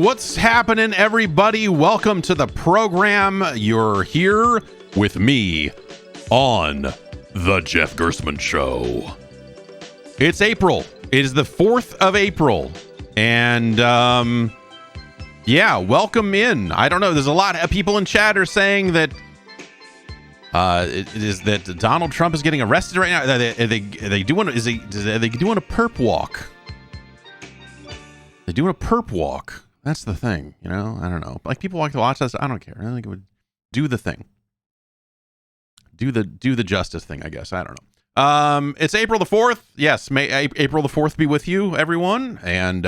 What's happening, everybody? Welcome to the program. You're here with me on The Jeff Gerstmann Show. It's April. It is the 4th of April. And, yeah, welcome in. I don't know. There's a lot of people in chat are saying that it is that Donald Trump is getting arrested right now. Are they doing a perp walk? They're doing a perp walk. That's the thing, you know? I don't know. Like, people like to watch this. I don't care. I think it would do the thing. Do the justice thing, I guess. I don't know. It's April the 4th. Yes, may April the 4th be with you, everyone. And,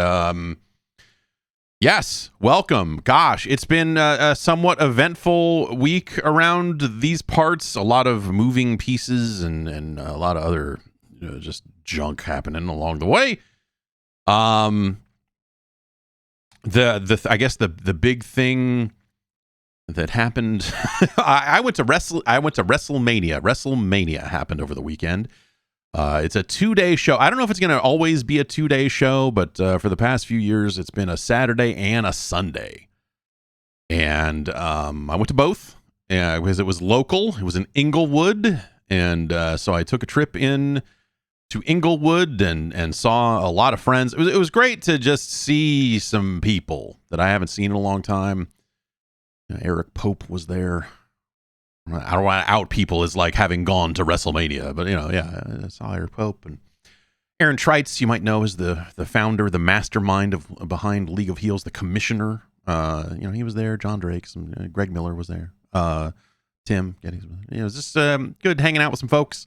yes, welcome. Gosh, it's been a somewhat eventful week around these parts. A lot of moving pieces and a lot of other just junk happening along the way. I guess the big thing that happened, I went to Wrestlemania. Wrestlemania happened over the weekend. It's a 2-day show. I don't know if it's going to always be a 2-day show, but for the past few years, it's been a Saturday and a Sunday. And I went to both because it was local. It was in Inglewood, and so I took a trip in to Inglewood and saw a lot of friends. It was great to just see some people that I haven't seen in a long time. Eric Pope was there. I don't want to out people as like having gone to Wrestlemania, but I saw Eric Pope and Aaron Trites. You might know as the founder, the mastermind behind League of Heels, the commissioner. He was there. John Drake, Greg Miller was there. Tim Geddes. It was just good hanging out with some folks.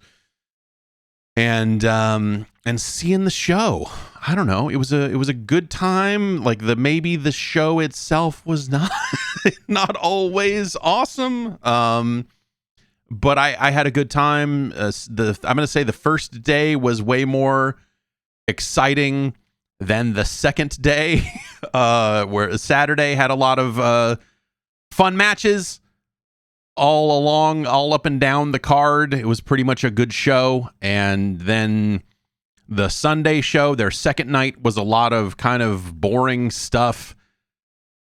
And seeing the show, I don't know. It was a good time. Like maybe the show itself was not always awesome. But I had a good time. I'm gonna say the first day was way more exciting than the second day, where Saturday had a lot of fun matches. All up and down the card. It was pretty much a good show. And then the Sunday show, their second night, was a lot of kind of boring stuff.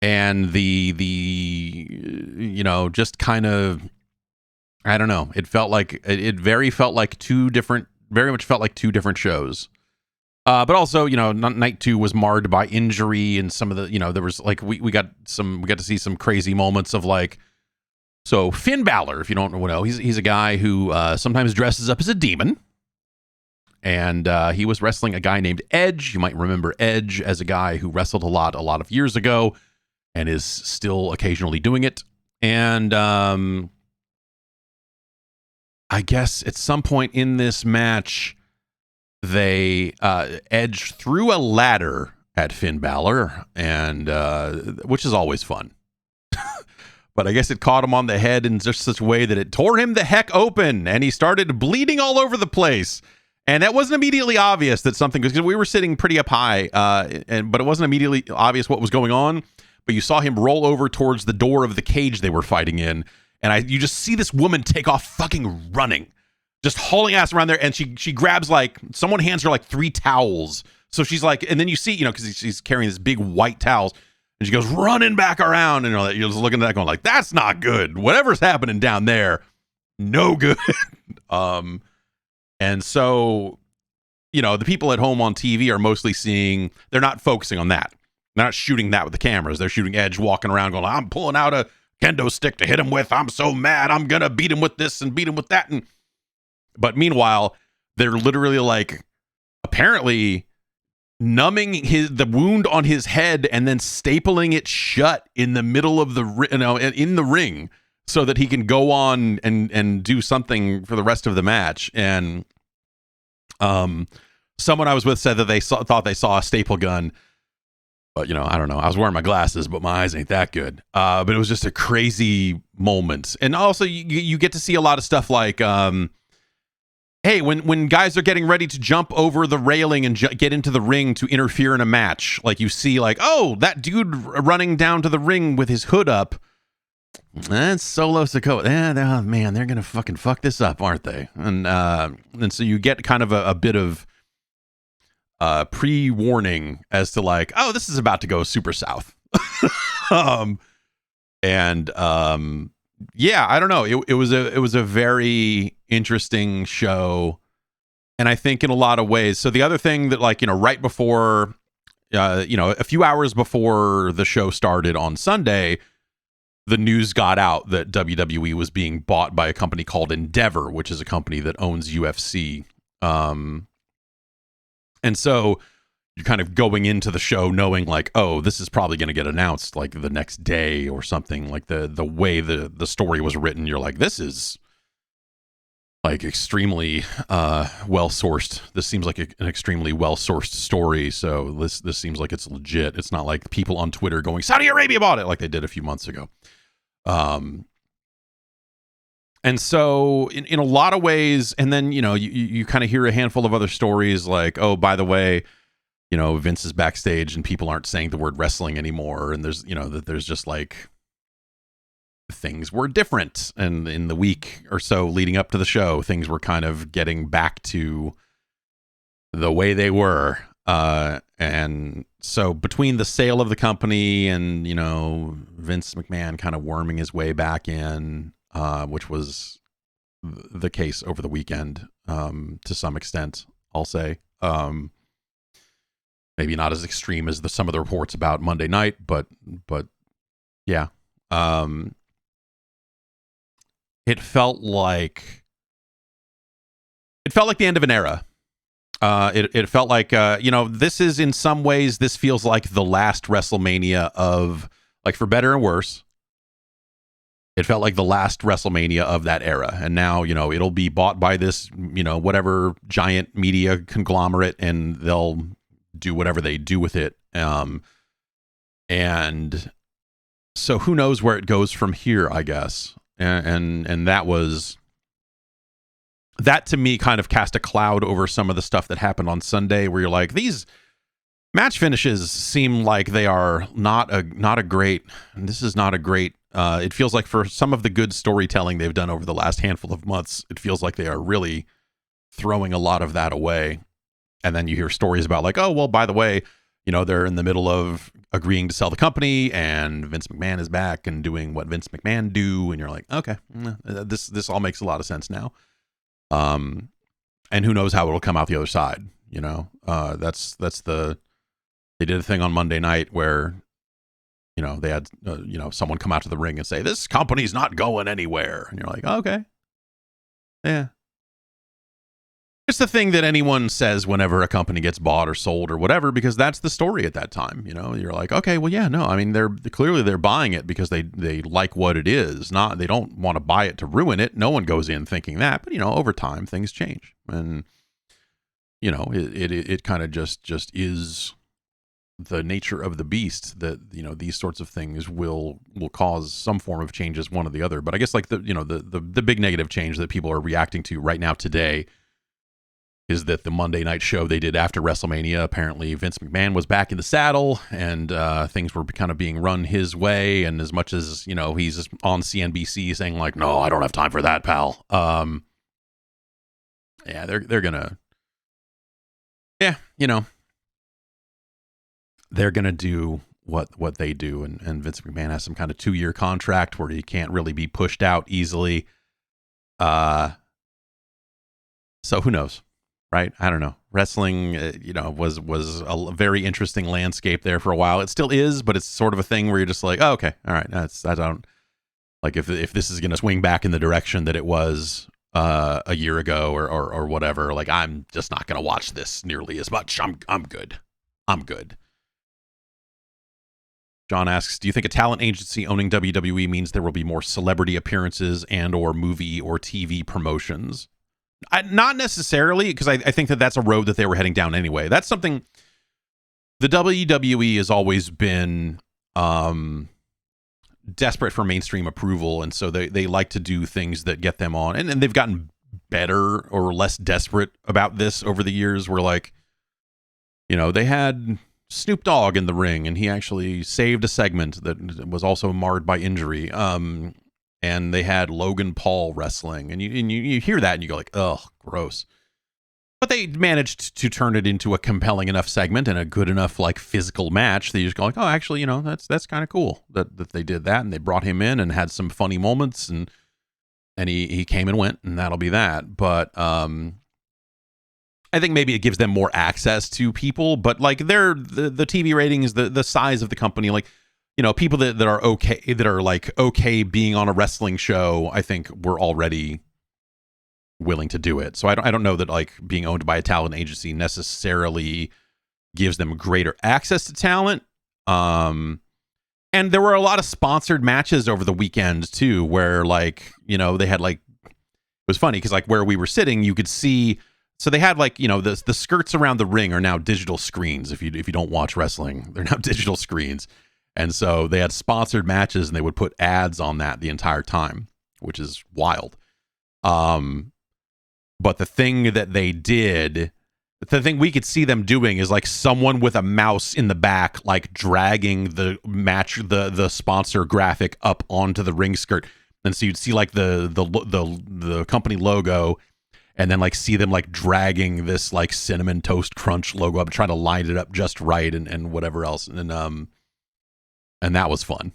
And the just kind of, I don't know. It very much felt like two different shows. But also, night 2 was marred by injury and some of the, there was like, we got to see some crazy moments of like, so Finn Balor, if you don't know, he's a guy who sometimes dresses up as a demon, and he was wrestling a guy named Edge. You might remember Edge as a guy who wrestled a lot of years ago, and is still occasionally doing it. And I guess at some point in this match, Edge threw a ladder at Finn Balor, and which is always fun. But I guess it caught him on the head in just such a way that it tore him the heck open, and he started bleeding all over the place. And that wasn't immediately obvious that something, because we were sitting pretty up high, but it wasn't immediately obvious what was going on. But you saw him roll over towards the door of the cage they were fighting in, and you just see this woman take off fucking running, just hauling ass around there, and she grabs someone hands her 3 towels. So she's like, and then you see, because she's carrying this big white towels. And she goes running back around, and you're just looking at that going like, that's not good. Whatever's happening down there, no good. And so, the people at home on TV are mostly they're not focusing on that. They're not shooting that with the cameras. They're shooting Edge walking around going, I'm pulling out a kendo stick to hit him with. I'm so mad. I'm going to beat him with this and beat him with that. But meanwhile, they're literally apparently numbing the wound on his head and then stapling it shut in the middle of in the ring so that he can go on and do something for the rest of the match. And someone I was with said that they thought they saw a staple gun, but I don't know. I was wearing my glasses, but my eyes ain't that good. But it was just a crazy moment. And also you get to see a lot of stuff like hey, when guys are getting ready to jump over the railing and get into the ring to interfere in a match, you see oh, that dude running down to the ring with his hood up, that's Solo Sikoa. Oh, man, they're going to fucking fuck this up, aren't they? And so you get kind of a bit of pre-warning as to oh, this is about to go super south. um, and yeah, I don't know. It was a very interesting show, and I think in a lot of ways. So the other thing that, like, right before, a few hours before the show started on Sunday, the news got out that WWE was being bought by a company called Endeavor, which is a company that owns UFC. And so you're kind of going into the show knowing, like, oh, this is probably going to get announced like the next day or something. Like the way the story was written, you're like, this is like extremely well sourced. This seems like an extremely well sourced story. So this seems like it's legit. It's not like people on Twitter going, Saudi Arabia bought it, like they did a few months ago. And so in a lot of ways, and then, you kind of hear a handful of other stories like, oh, by the way, Vince is backstage and people aren't saying the word wrestling anymore. And there's, that there's just like things were different. And in the week or so leading up to the show, things were kind of getting back to the way they were. And so between the sale of the company and, Vince McMahon kind of worming his way back in, which was the case over the weekend, to some extent, I'll say, maybe not as extreme as some of the reports about Monday night, but yeah. It felt like the end of an era. It felt like, this is, in some ways, this feels like the last WrestleMania of, like, for better and worse. It felt like the last WrestleMania of that era. And now, it'll be bought by this, whatever giant media conglomerate, and they'll do whatever they do with it. And so who knows where it goes from here, I guess. And that to me kind of cast a cloud over some of the stuff that happened on Sunday, where you're like, these match finishes seem like they are not a great, this is not a great, it feels like for some of the good storytelling they've done over the last handful of months, it feels like they are really throwing a lot of that away. And then you hear stories about, like, oh, well, by the way, they're in the middle of agreeing to sell the company, and Vince McMahon is back and doing what Vince McMahon do. And you're like, okay, this all makes a lot of sense now. And who knows how it'll come out the other side. They did a thing on Monday night where, they had, someone come out to the ring and say, this company's not going anywhere. And you're like, okay, yeah. It's the thing that anyone says whenever a company gets bought or sold or whatever, because that's the story at that time. You're like, okay, well, yeah, no, I mean, they're buying it because they like what it is. They don't want to buy it to ruin it. No one goes in thinking that, but over time things change, and it kind of just is the nature of the beast that these sorts of things will cause some form of changes, one or the other. But I guess, like, the big negative change that people are reacting to right now today is that the Monday night show they did after WrestleMania, apparently Vince McMahon was back in the saddle, and things were kind of being run his way. And as much as, he's on CNBC saying, like, no, I don't have time for that, pal. Yeah, they're gonna, yeah, they're gonna do what they do. And Vince McMahon has some kind of 2-year contract where he can't really be pushed out easily. So who knows? Right? I don't know. Wrestling, was a very interesting landscape there for a while. It still is, but it's sort of a thing where you're just like, oh, okay, all right. I don't like if this is going to swing back in the direction that it was a year ago or whatever. Like, I'm just not going to watch this nearly as much. I'm good. I'm good. John asks, do you think a talent agency owning WWE means there will be more celebrity appearances and or movie or TV promotions? Not necessarily, because I think that's a road that they were heading down anyway. That's something the WWE has always been desperate for mainstream approval, and so they like to do things that get them on. And they've gotten better or less desperate about this over the years, where, like, they had Snoop Dogg in the ring, and he actually saved a segment that was also marred by injury. And they had Logan Paul wrestling, and you hear that and you go like, oh, gross. But they managed to turn it into a compelling enough segment and a good enough like physical match that you just go like, oh, actually, you know, that's kind of cool that they did that, and they brought him in and had some funny moments, and he came and went, and that'll be that. But I think maybe it gives them more access to people, but like the TV ratings, the size of the company, like, you know, people that are okay, that are like okay being on a wrestling show, I think were already willing to do it. So I don't know that like being owned by a talent agency necessarily gives them greater access to talent. And there were a lot of sponsored matches over the weekend too, where like, you know, they had like, it was funny because like where we were sitting, you could see, so they had like, you know, the skirts around the ring are now digital screens. If you don't watch wrestling, they're now digital screens. And so they had sponsored matches and they would put ads on that the entire time, which is wild. But the thing that they did, the thing we could see them doing is like someone with a mouse in the back, like dragging the match, the sponsor graphic up onto the ring skirt. And so you'd see like the company logo, and then like see them like dragging this like Cinnamon Toast Crunch logo up, trying to line it up just right, and whatever else. And that was fun.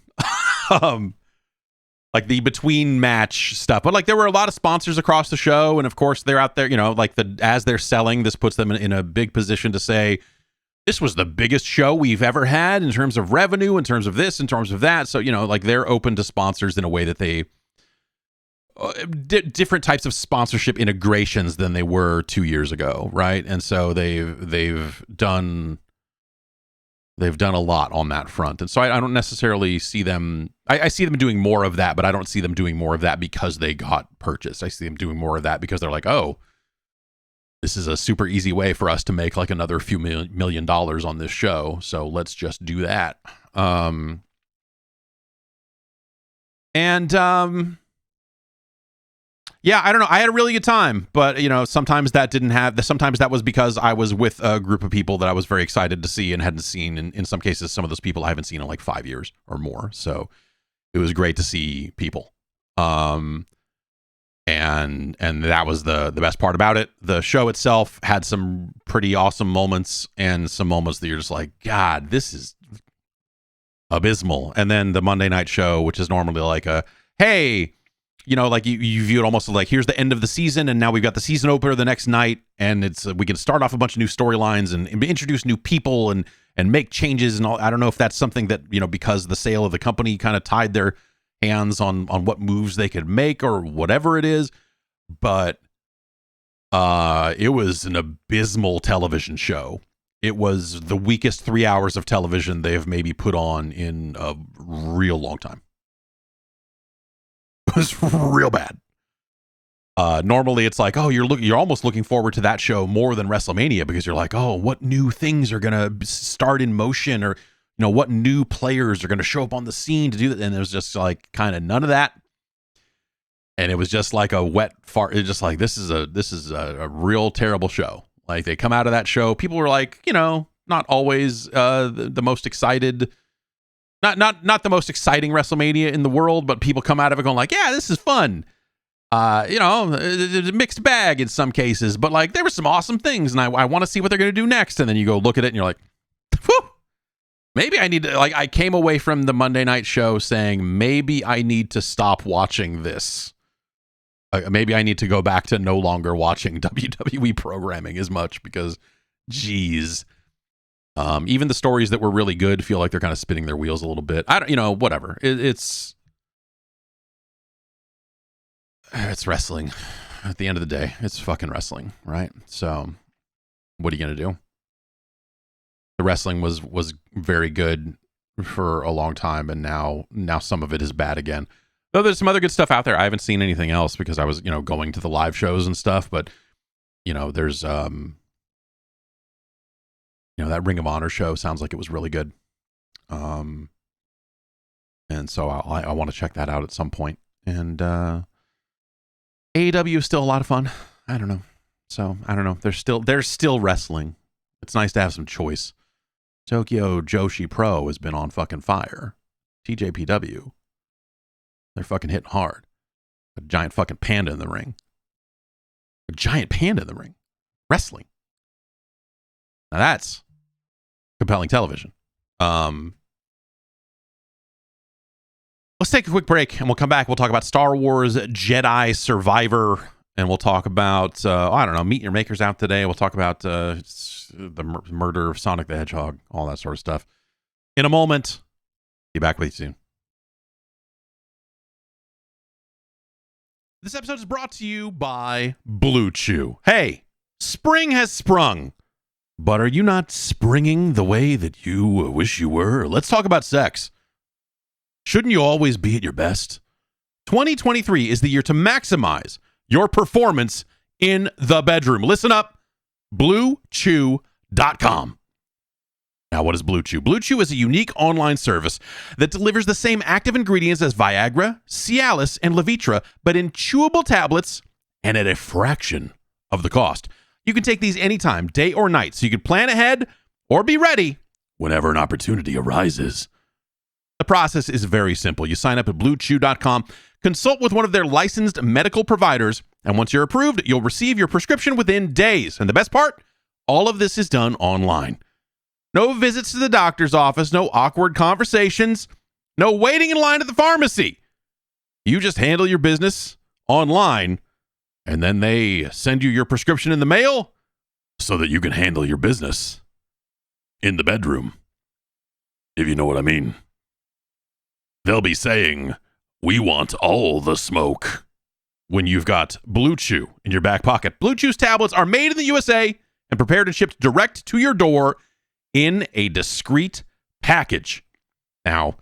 Like the between match stuff, but like there were a lot of sponsors across the show, and of course they're out there, you know, like as they're selling, this puts them in a big position to say this was the biggest show we've ever had in terms of revenue, in terms of this, in terms of that. So, you know, like they're open to sponsors in a way that they different types of sponsorship integrations than they were 2 years ago, right? And so they've done a lot on that front. And so I don't necessarily see them, I see them doing more of that, but I don't see them doing more of that because they got purchased. I see them doing more of that because they're like, oh, this is a super easy way for us to make like another few $1 million on this show. So let's just do that. Yeah, I don't know. I had a really good time, but you know, sometimes that was because I was with a group of people that I was very excited to see and hadn't seen. In some cases, some of those people I haven't seen in like 5 years or more. So it was great to see people. And that was the best part about it. The show itself had some pretty awesome moments and some moments that you're just like, God, this is abysmal. And then the Monday night show, which is normally like hey, you know, like you view it almost like here's the end of the season, and now we've got the season opener the next night, and it's we can start off a bunch of new storylines and introduce new people and make changes and all. I don't know if that's something that, you know, because the sale of the company kind of tied their hands on what moves they could make or whatever it is, but it was an abysmal television show. It was the weakest 3 hours of television they've maybe put on in a real long time. It was real bad. Normally it's like, oh, you're almost looking forward to that show more than Wrestlemania because you're like, oh, what new things are gonna start in motion, or you know, what new players are gonna show up on the scene to do that. And it was just like kind of none of that. And it was just like a wet fart. It's just like this is a real terrible show. Like they come out of that show, people were like, you know, not always the most excited. Not the most exciting WrestleMania in the world, but people come out of it going like, yeah, this is fun. You know, it's a mixed bag in some cases, but like there were some awesome things, and I want to see what they're going to do next. And then you go look at it and you're like, whew, maybe I need to, like, I came away from the Monday night show saying, maybe I need to stop watching this. Maybe I need to go back to no longer watching WWE programming as much because, geez. Even the stories that were really good feel like they're kind of spinning their wheels a little bit. I don't, you know, whatever. It's wrestling. At the end of the day, it's fucking wrestling, right? So, what are you gonna do? The wrestling was very good for a long time, and now some of it is bad again. Though there's some other good stuff out there. I haven't seen anything else because I was, you know, going to the live shows and stuff. But you know, there's you know, that Ring of Honor show sounds like it was really good. And so I want to check that out at some point. And AEW is still a lot of fun. I don't know. So I don't know. There's still wrestling. It's nice to have some choice. Tokyo Joshi Pro has been on fucking fire. TJPW. They're fucking hitting hard. A giant fucking panda in the ring. A giant panda in the ring. wrestling. Now that's compelling television. Let's take a quick break, and we'll come back. We'll talk about Star Wars Jedi Survivor, and we'll talk about, I don't know, Meet Your Makers out today. We'll talk about the murder of Sonic the Hedgehog, all that sort of stuff. In a moment. Be back with you soon. This episode is brought to you by Blue Chew. Hey, spring has sprung, but are you not springing the way that you wish you were? Let's talk about sex. Shouldn't you always be at your best? 2023 is the year to maximize your performance in the bedroom. Listen up, BlueChew.com. Now, what is Blue Chew? Blue Chew is a unique online service that delivers the same active ingredients as Viagra, Cialis, and Levitra, but in chewable tablets and at a fraction of the cost. You can take these anytime, day or night, so you can plan ahead or be ready whenever an opportunity arises. The process is very simple. You sign up at BlueChew.com, consult with one of their licensed medical providers, and once you're approved, you'll receive your prescription within days. And the best part, all of this is done online. No visits to the doctor's office, no awkward conversations, no waiting in line at the pharmacy. You just handle your business online, and then they send you your prescription in the mail so that you can handle your business in the bedroom, if you know what I mean. They'll be saying, "We want all the smoke," when you've got Blue Chew in your back pocket. Blue Chew's tablets are made in the USA and prepared and shipped direct to your door in a discreet package. Now,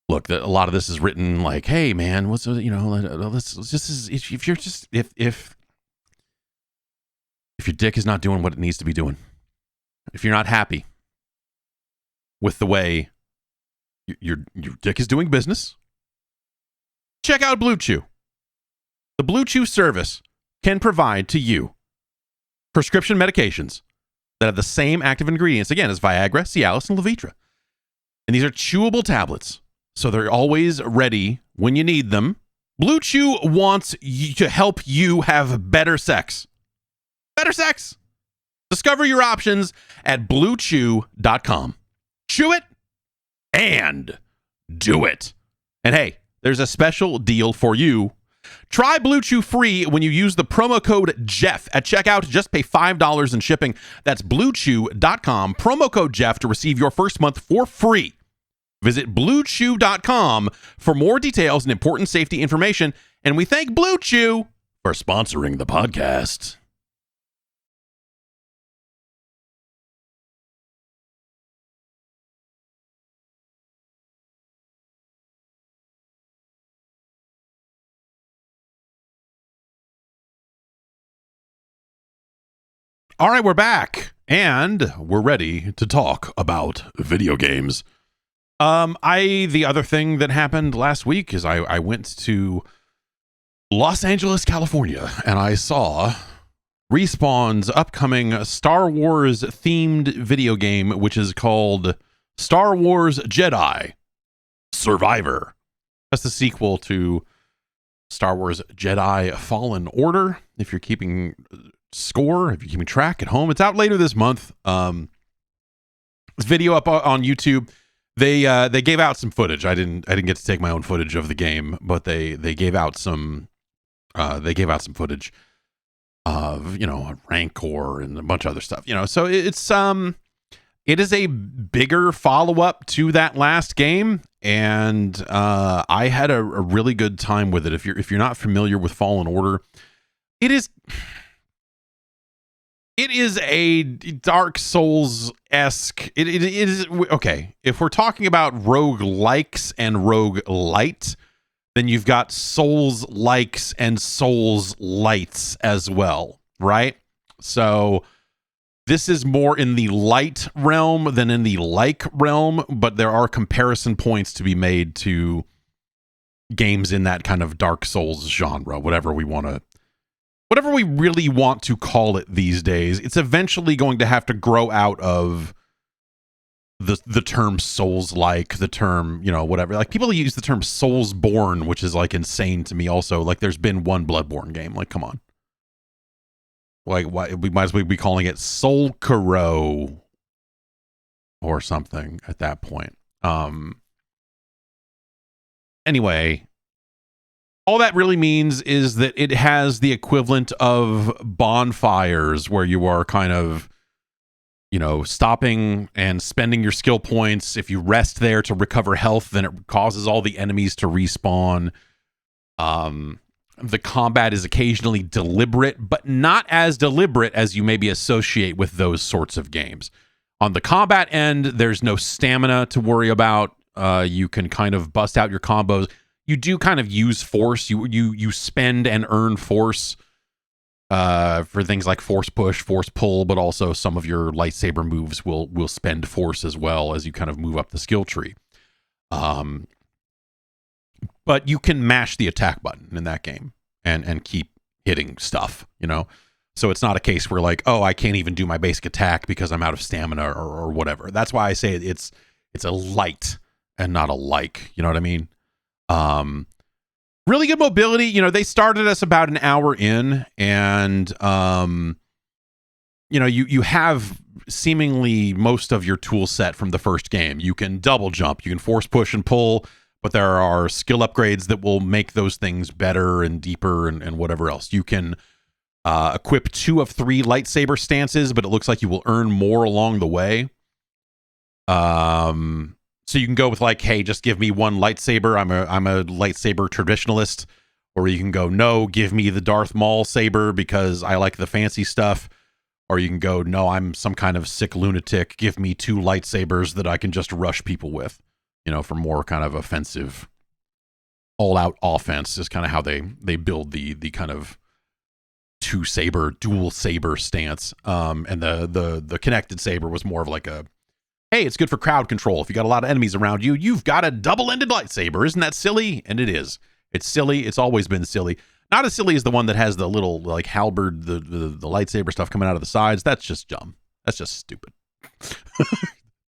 look, a lot of this is written like, "Hey, man, let's if your dick is not doing what it needs to be doing, if you're not happy with the way your dick is doing business, check out Blue Chew. The Blue Chew service can provide to you prescription medications that have the same active ingredients, again, as Viagra, Cialis, and Levitra. And these are chewable tablets, so they're always ready when you need them. Blue Chew wants to help you have better sex. Better sex. Discover your options at BlueChew.com. Chew it and do it. And hey, there's a special deal for you. Try Blue Chew free when you use the promo code Jeff at checkout. Just pay $5 in shipping. That's BlueChew.com. Promo code Jeff to receive your first month for free. Visit BlueChew.com for more details and important safety information. And we thank Blue Chew for sponsoring the podcast. All right, we're back, and we're ready to talk about video games. The other thing that happened last week is I went to Los Angeles, California, and I saw Respawn's upcoming Star Wars themed video game, which is called Star Wars Jedi Survivor. That's the sequel to Star Wars Jedi Fallen Order. If you're keeping score, if you're keeping track at home, it's out later this month. This video up on YouTube. They gave out some footage. I didn't get to take my own footage of the game, but they gave out some footage of, a Rancor and a bunch of other stuff. So it is a bigger follow-up to that last game, and I had a really good time with it. If you're not familiar with Fallen Order, it is a Dark Souls-esque. It is okay. If we're talking about roguelikes and roguelite, then you've got Souls-likes and Souls-lights as well, right? So this is more in the light realm than in the like realm, but there are comparison points to be made to games in that kind of Dark Souls genre, whatever we really want to call it these days. It's eventually going to have to grow out of the term Souls-like, the term, whatever. Like, people use the term Soulsborne, which is like insane to me also. Like, there's been one Bloodborne game. Like, come on. Like, what we might as well be calling it Solkaro or something at that point. Anyway, all that really means is that it has the equivalent of bonfires, where you are kind of, stopping and spending your skill points. If you rest there to recover health, then it causes all the enemies to respawn. The combat is occasionally deliberate, but not as deliberate as you maybe associate with those sorts of games. On the combat end, there's no stamina to worry about. You can kind of bust out your combos. You do kind of use force. You spend and earn force for things like force push, force pull, but also some of your lightsaber moves will spend force as well as you kind of move up the skill tree. But you can mash the attack button in that game and keep hitting stuff, So it's not a case where like, oh, I can't even do my basic attack because I'm out of stamina or whatever. That's why I say it's a light and not a like. You know what I mean? Really good mobility. They started us about an hour in, and you have seemingly most of your tool set from the first game. You can double jump, you can force push and pull, but there are skill upgrades that will make those things better and deeper and whatever else. You can equip 2 of 3 lightsaber stances, but it looks like you will earn more along the way. So you can go with like, hey, just give me one lightsaber. I'm a lightsaber traditionalist. Or you can go, no, give me the Darth Maul saber because I like the fancy stuff. Or you can go, no, I'm some kind of sick lunatic. Give me 2 lightsabers that I can just rush people with. For more kind of offensive, all-out offense is kind of how they build the kind of dual saber stance. And the connected saber was more of like a, hey, it's good for crowd control. If you got a lot of enemies around you, you've got a double-ended lightsaber. Isn't that silly? And it is. It's silly. It's always been silly. Not as silly as the one that has the little like halberd, the lightsaber stuff coming out of the sides. That's just dumb. That's just stupid.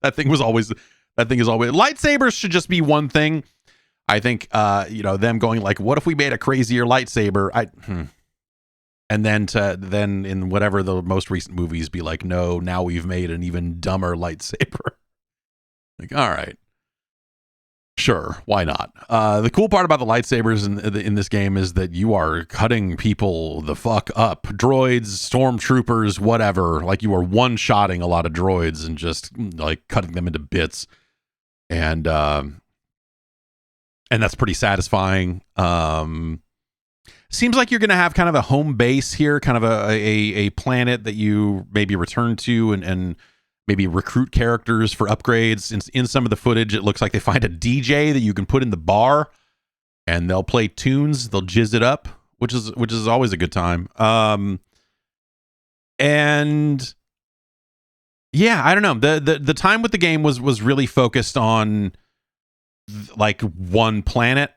That thing is always lightsabers should just be one thing. I think them going like, what if we made a crazier lightsaber? And then in whatever the most recent movies be like, no, now we've made an even dumber lightsaber. Like, all right, sure, why not? The cool part about the lightsabers in this game is that you are cutting people the fuck up. Droids, stormtroopers, whatever. Like, you are one-shotting a lot of droids and just like cutting them into bits. And that's pretty satisfying. Seems like you're going to have kind of a home base here, kind of a planet that you maybe return to and maybe recruit characters for upgrades. In some of the footage, it looks like they find a DJ that you can put in the bar and they'll play tunes. They'll jizz it up, which is always a good time. And yeah, I don't know. The time with the game was really focused on like one planet.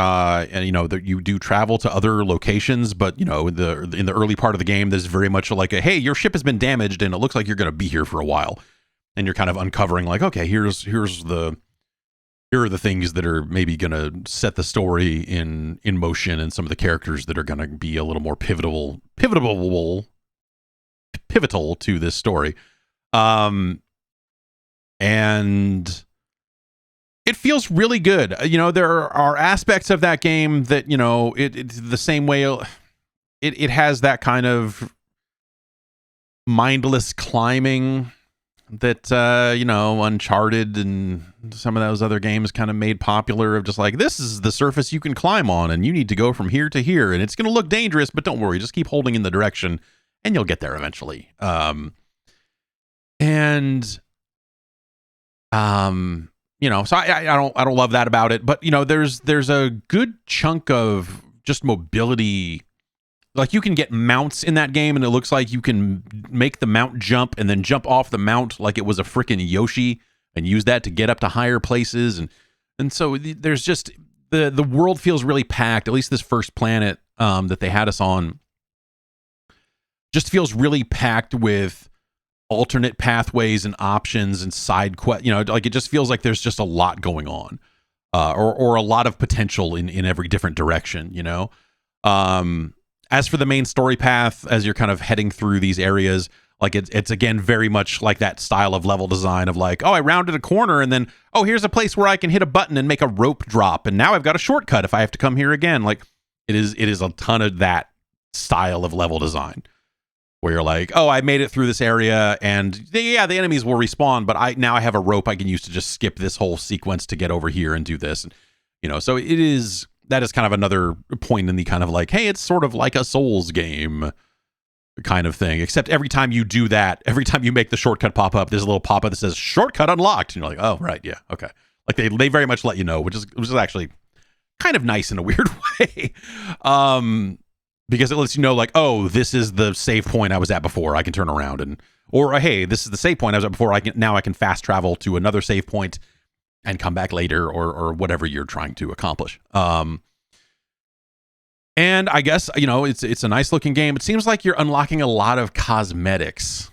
And that you do travel to other locations, but in the early part of the game, there's very much like a, hey, your ship has been damaged and it looks like you're going to be here for a while, and you're kind of uncovering like, okay, here are the things that are maybe going to set the story in motion, and some of the characters that are going to be a little more pivotal to this story, and it feels really good. There are aspects of that game that, it's the same way. It has that kind of mindless climbing that, Uncharted and some of those other games kind of made popular, of just like, this is the surface you can climb on and you need to go from here to here. And it's going to look dangerous, but don't worry, just keep holding in the direction and you'll get there eventually. So I don't love that about it, but there's a good chunk of just mobility. Like, you can get mounts in that game, and it looks like you can make the mount jump and then jump off the mount like it was a freaking Yoshi, and use that to get up to higher places. And so there's just the world feels really packed. At least this first planet that they had us on just feels really packed with alternate pathways and options and side quest. Like, it just feels like there's just a lot going on, or a lot of potential in every different direction. As for the main story path, as you're kind of heading through these areas, like it's again very much like that style of level design of like, oh, I rounded a corner and then, oh, here's a place where I can hit a button and make a rope drop, and now I've got a shortcut if I have to come here again. Like it is a ton of that style of level design where you're like, oh, I made it through this area, and the enemies will respawn, but I have a rope I can use to just skip this whole sequence to get over here and do this. And, so that is kind of another point in the kind of like, hey, it's sort of like a Souls game kind of thing, except every time you do that, every time you make the shortcut pop up, there's a little pop up that says shortcut unlocked, and you're like, oh, right, yeah, okay. Like they very much let you know, which is actually kind of nice in a weird way. Because it lets you know, like, oh, this is the save point I was at before. I can turn around or hey, this is the save point I was at before. I can fast travel to another save point and come back later, or whatever you're trying to accomplish. And I guess it's a nice looking game. It seems like you're unlocking a lot of cosmetics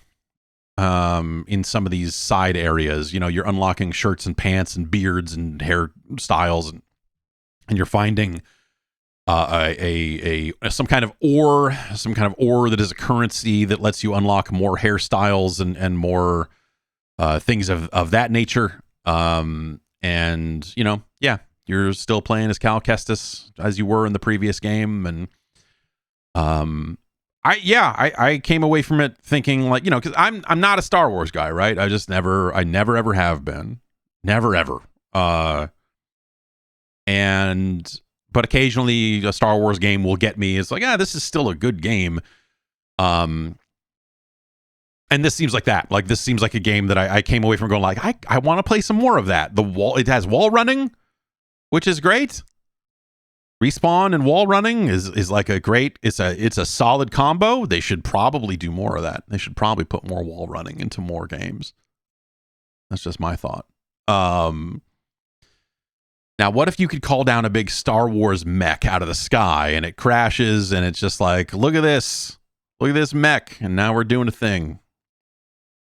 in some of these side areas. You're unlocking shirts and pants and beards and hairstyles, and you're finding some kind of ore that is a currency that lets you unlock more hairstyles and more things of that nature. And you're still playing as Cal Kestis as you were in the previous game, and I came away from it thinking like, because I'm not a Star Wars guy, right? I never ever have been, never ever. But occasionally a Star Wars game will get me. It's like, this is still a good game. And this seems like that. Like, this seems like a game that I came away from going like, I want to play some more of that. It has wall running, which is great. Respawn and wall running is like it's a solid combo. They should probably do more of that. They should probably put more wall running into more games. That's just my thought. Now, what if you could call down a big Star Wars mech out of the sky and it crashes and it's just like, look at this mech, and now we're doing a thing.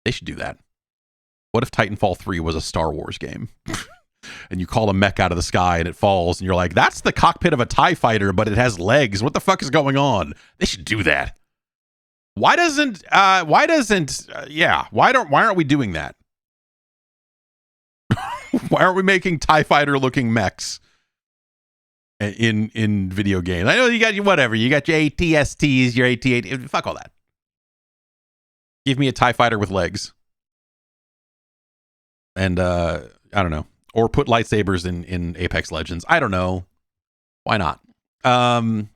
They should do that. What if Titanfall 3 was a Star Wars game? And you call a mech out of the sky and it falls and you're like, that's the cockpit of a TIE fighter, but it has legs. What the fuck is going on? They should do that. Why aren't we doing that? Why aren't we making TIE fighter looking mechs in video games? I know you got your whatever. You got your ATSTs, your AT-8. Fuck all that. Give me a TIE fighter with legs. And I don't know. Or put lightsabers in Apex Legends. I don't know. Why not? So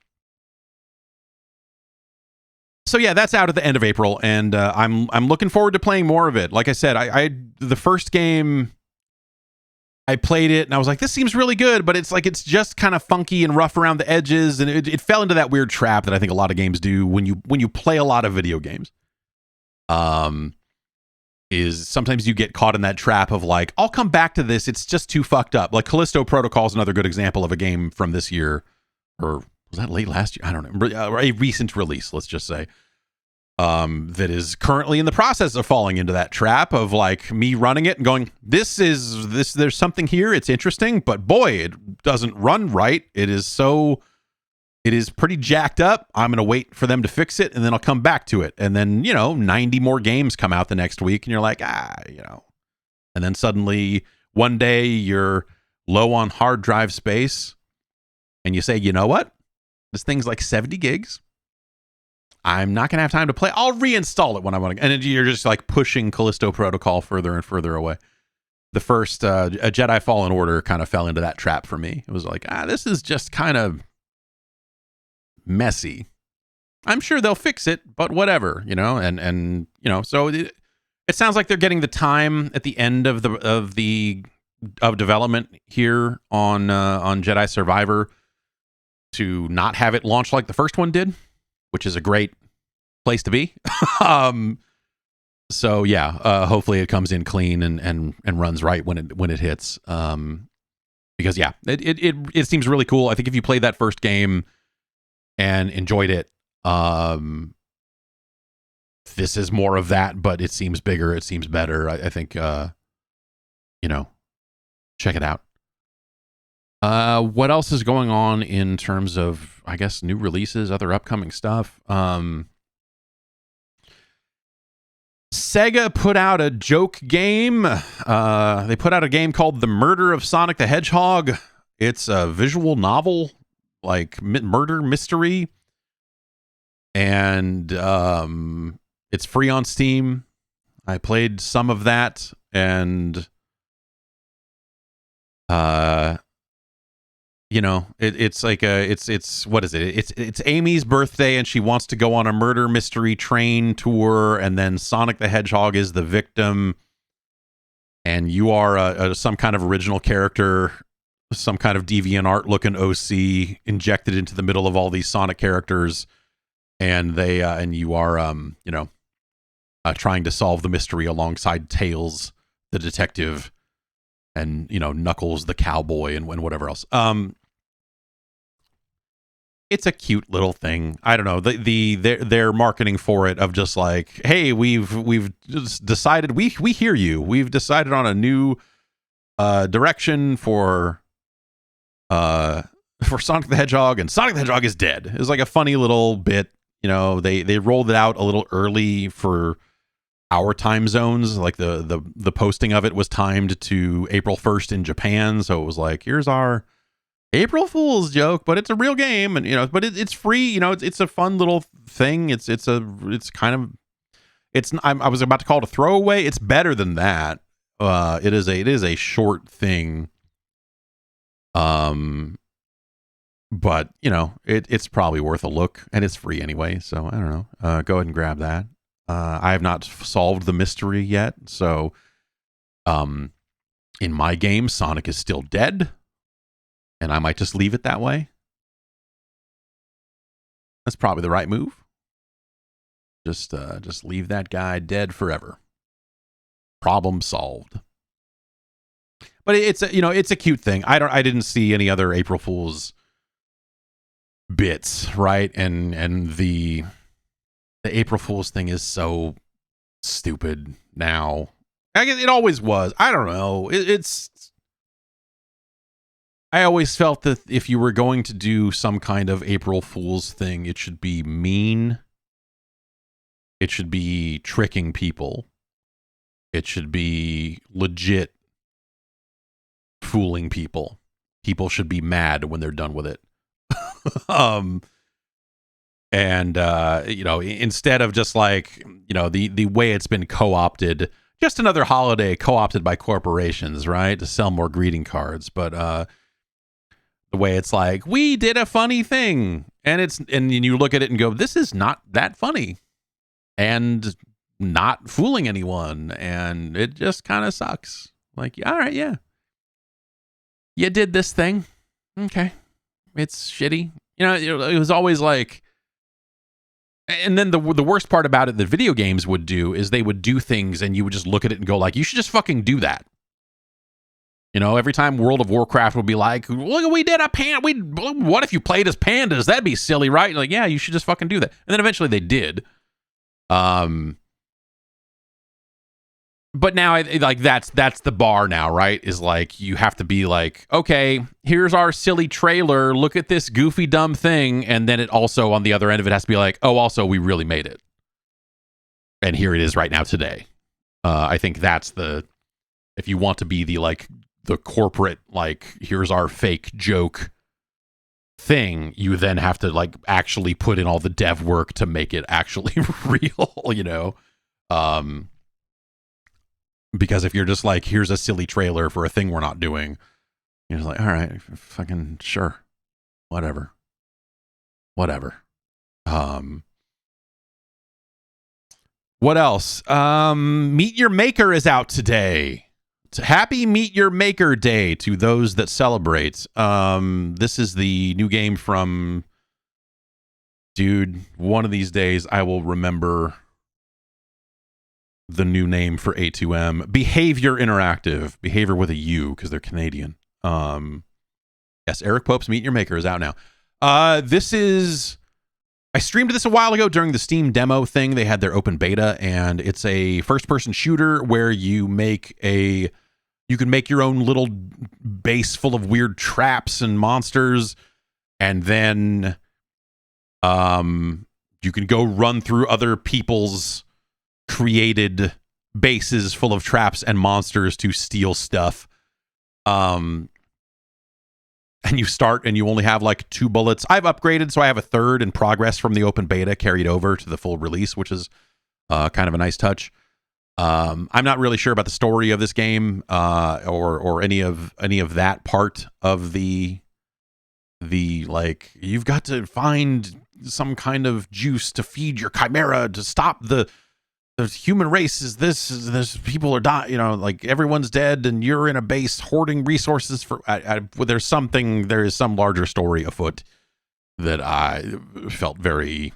yeah, that's out at the end of April, and I'm looking forward to playing more of it. Like I said, I the first game I played it and I was like, this seems really good, but it's like it's just kind of funky and rough around the edges, and it fell into that weird trap that I think a lot of games do when you play a lot of video games. Is sometimes you get caught in that trap of like, I'll come back to this, it's just too fucked up. Like Callisto Protocol is another good example of a game from this year, or was that late last year? I don't know. A recent release, let's just say, that is currently in the process of falling into that trap of like me running it and going, this there's something here, it's interesting, but boy, it doesn't run right. It is pretty jacked up. I'm going to wait for them to fix it, and then I'll come back to it. And then, 90 more games come out the next week, and you're like, and then suddenly one day you're low on hard drive space, and you say, you know what? This thing's like 70 gigs. I'm not going to have time to play. I'll reinstall it when I want to. And you're just like pushing Callisto Protocol further and further away. The first a Jedi Fallen Order kind of fell into that trap for me. It was like, this is just kind of messy. I'm sure they'll fix it, but whatever, and so it sounds like they're getting the time at the end of development here on Jedi Survivor to not have it launch like the first one did, which is a great place to be. So yeah, hopefully it comes in clean and runs right when it hits. Because yeah, it seems really cool. I think if you played that first game and enjoyed it, this is more of that, but it seems bigger, it seems better. I think check it out. What else is going on in terms of, I guess, new releases, other upcoming stuff? Sega put out a joke game. They put out a game called The Murder of Sonic the Hedgehog. It's a visual novel, like murder mystery. And it's free on Steam. I played some of that, and it's like it's what is it? It's Amy's birthday, and she wants to go on a murder mystery train tour, and then Sonic the Hedgehog is the victim, and you are some kind of original character, some kind of DeviantArt looking OC injected into the middle of all these Sonic characters, and they and you are trying to solve the mystery alongside Tails, the detective, and Knuckles, the cowboy, and whatever else. It's a cute little thing. I don't know. Their marketing for it of just like, hey, we've just decided we hear you. We've decided on a new direction for Sonic the Hedgehog, and Sonic the Hedgehog is dead. It was like a funny little bit. They rolled it out a little early for our time zones. Like the posting of it was timed to April 1st in Japan, so it was like, here's our April Fool's joke, but it's a real game, and but it's free. It's a fun little thing. I was about to call it a throwaway. It's better than that. It is a short thing. But it's probably worth a look, and it's free anyway. So I don't know. Go ahead and grab that. I have not solved the mystery yet, so in my game, Sonic is still dead. And I might just leave it that way. That's probably the right move. Just leave that guy dead forever. Problem solved. But it's a cute thing. I didn't see any other April Fool's bits, right? And the April Fool's thing is so stupid now. I guess it always was. I don't know. I always felt that if you were going to do some kind of April Fool's thing, it should be mean. It should be tricking people. It should be legit fooling people. People should be mad when they're done with it. Instead of just like, the way it's been co-opted, just another holiday co-opted by corporations, right? To sell more greeting cards. But, the way it's like, we did a funny thing, and you look at it and go, this is not that funny and not fooling anyone, and it just kind of sucks. Like, all right, yeah, you did this thing, okay, it's shitty. It was always like, and then the worst part about it that video games would do is they would do things and you would just look at it and go like, you should just fucking do that. Every time World of Warcraft would be like, look, we did a what if you played as pandas? That'd be silly, right? You're like, yeah, you should just fucking do that. And then eventually they did. But now that's the bar now, right? Is like, you have to be like, okay, here's our silly trailer. Look at this goofy, dumb thing. And then it also, on the other end of it, has to be like, oh, also, we really made it. And here it is right now today. I think that's if you want to be the corporate, like, here's our fake joke thing, you then have to like actually put in all the dev work to make it actually real, because if you're just like, here's a silly trailer for a thing we're not doing, you're just like, all right, fucking sure, whatever. What else? Meet Your Maker is out today. Happy Meet Your Maker Day to those that celebrate. This is the new game from, dude, one of these days I will remember the new name for A2M. Behavior Interactive. Behavior with a U, because they're Canadian. Yes, Eric Pope's Meet Your Maker is out now. I streamed this a while ago during the Steam demo thing. They had their open beta, and it's a first-person shooter where you You can make your own little base full of weird traps and monsters, and then you can go run through other people's created bases full of traps and monsters to steal stuff. And you start and you only have like 2 bullets. I've upgraded, so I have a third in progress from the open beta carried over to the full release, which is kind of a nice touch. I'm not really sure about the story of this game, or any of that part of the like, you've got to find some kind of juice to feed your chimera to stop the human race. Is this people are dying, like everyone's dead and you're in a base hoarding resources for there is some larger story afoot that I felt very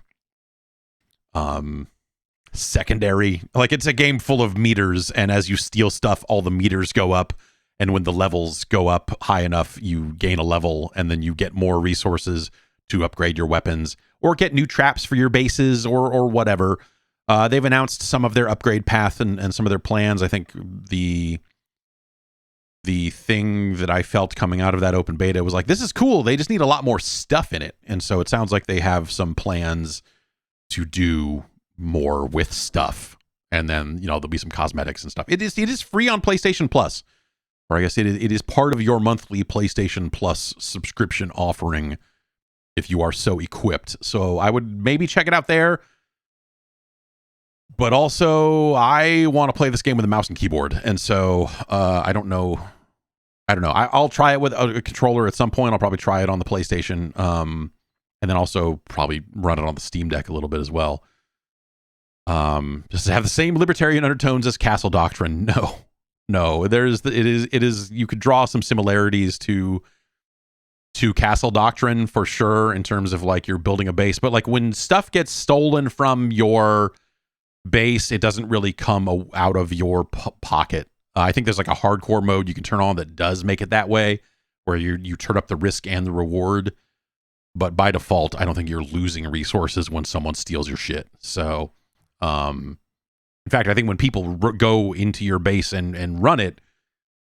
secondary. Like, it's a game full of meters, and as you steal stuff, all the meters go up, and when the levels go up high enough, you gain a level, and then you get more resources to upgrade your weapons or get new traps for your bases or whatever. They've announced some of their upgrade path and some of their plans. I think the thing that I felt coming out of that open beta was like, this is cool. They just need a lot more stuff in it. And so it sounds like they have some plans to do more with stuff. And then, there'll be some cosmetics and stuff. It is free on PlayStation Plus. Or I guess it is part of your monthly PlayStation Plus subscription offering if you are so equipped. So I would maybe check it out there. But also, I want to play this game with a mouse and keyboard. And so I don't know. I'll try it with a controller at some point. I'll probably try it on the PlayStation. And then also probably run it on the Steam Deck a little bit as well. Just to have the same libertarian undertones as Castle Doctrine. No, it is, you could draw some similarities to Castle Doctrine for sure, in terms of like you're building a base, but like when stuff gets stolen from your base, it doesn't really come out of your pocket. I think there's like a hardcore mode you can turn on that does make it that way, where you turn up the risk and the reward, but by default, I don't think you're losing resources when someone steals your shit. So, in fact, I think when people go into your base and run it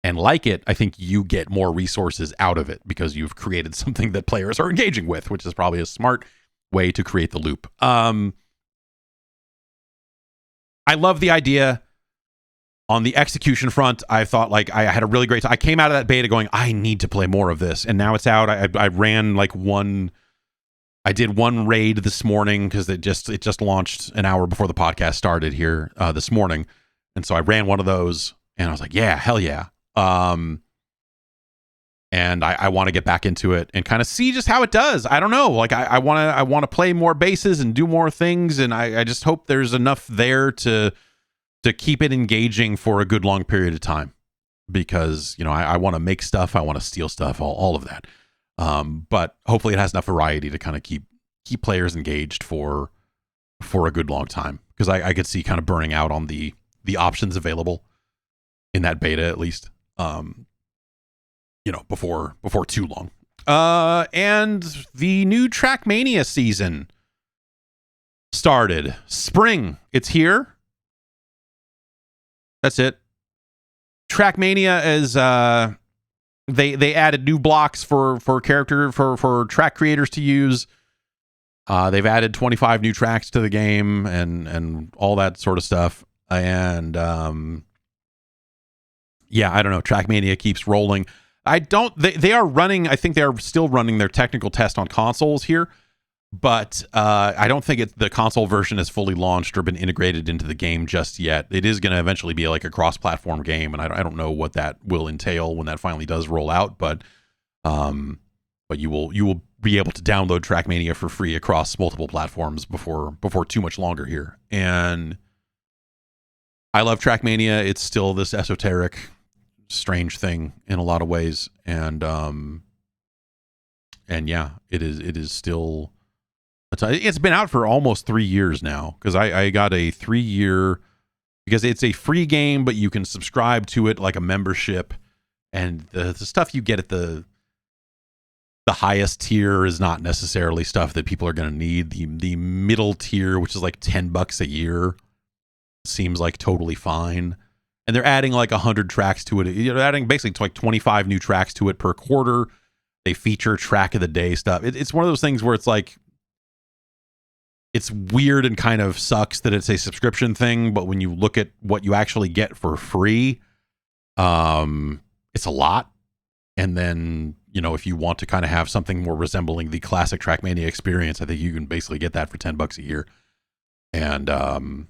and like it, I think you get more resources out of it because you've created something that players are engaging with, which is probably a smart way to create the loop. I love the idea. On the execution front, I thought like I had a really great time. I came out of that beta going, I need to play more of this. And now it's out. I ran like I did one raid this morning because it just launched an hour before the podcast started here this morning. And so I ran one of those and I was like, yeah, hell yeah. And I want to get back into it and kind of see just how it does. I don't know. Like I want to play more bases and do more things. And I just hope there's enough there to keep it engaging for a good long period of time, because, I want to make stuff. I want to steal stuff, all of that. But hopefully it has enough variety to kind of keep players engaged for a good long time. Because I could see kind of burning out on the options available in that beta, at least, before too long. And the new Trackmania season started. Spring, it's here. That's it. Trackmania is they added new blocks for track creators to use. They've added 25 new tracks to the game and all that sort of stuff. And yeah, I don't know. Trackmania keeps rolling. They are running. I think they are still running their technical test on consoles here, but I don't think the console version is fully launched or been integrated into the game just yet. It is going to eventually be like a cross-platform game, and I don't know what that will entail when that finally does roll out. But you will be able to download Trackmania for free across multiple platforms before too much longer here. And I love Trackmania. It's still this esoteric, strange thing in a lot of ways, and yeah, it is still. It's been out for almost 3 years now, because I got a 3-year, because it's a free game, but you can subscribe to it like a membership, and the stuff you get at the highest tier is not necessarily stuff that people are going to need. The middle tier, which is like $10 a year, seems like totally fine. and they're adding like 100 tracks to it. They're adding basically like 25 new tracks to it per quarter. They feature track of the day stuff. It's one of those things where it's like, it's weird and kind of sucks that it's a subscription thing, but when you look at what you actually get for free, it's a lot. And then, you know, if you want to kind of have something more resembling the classic Trackmania experience, I think you can basically get that for $10 a year. And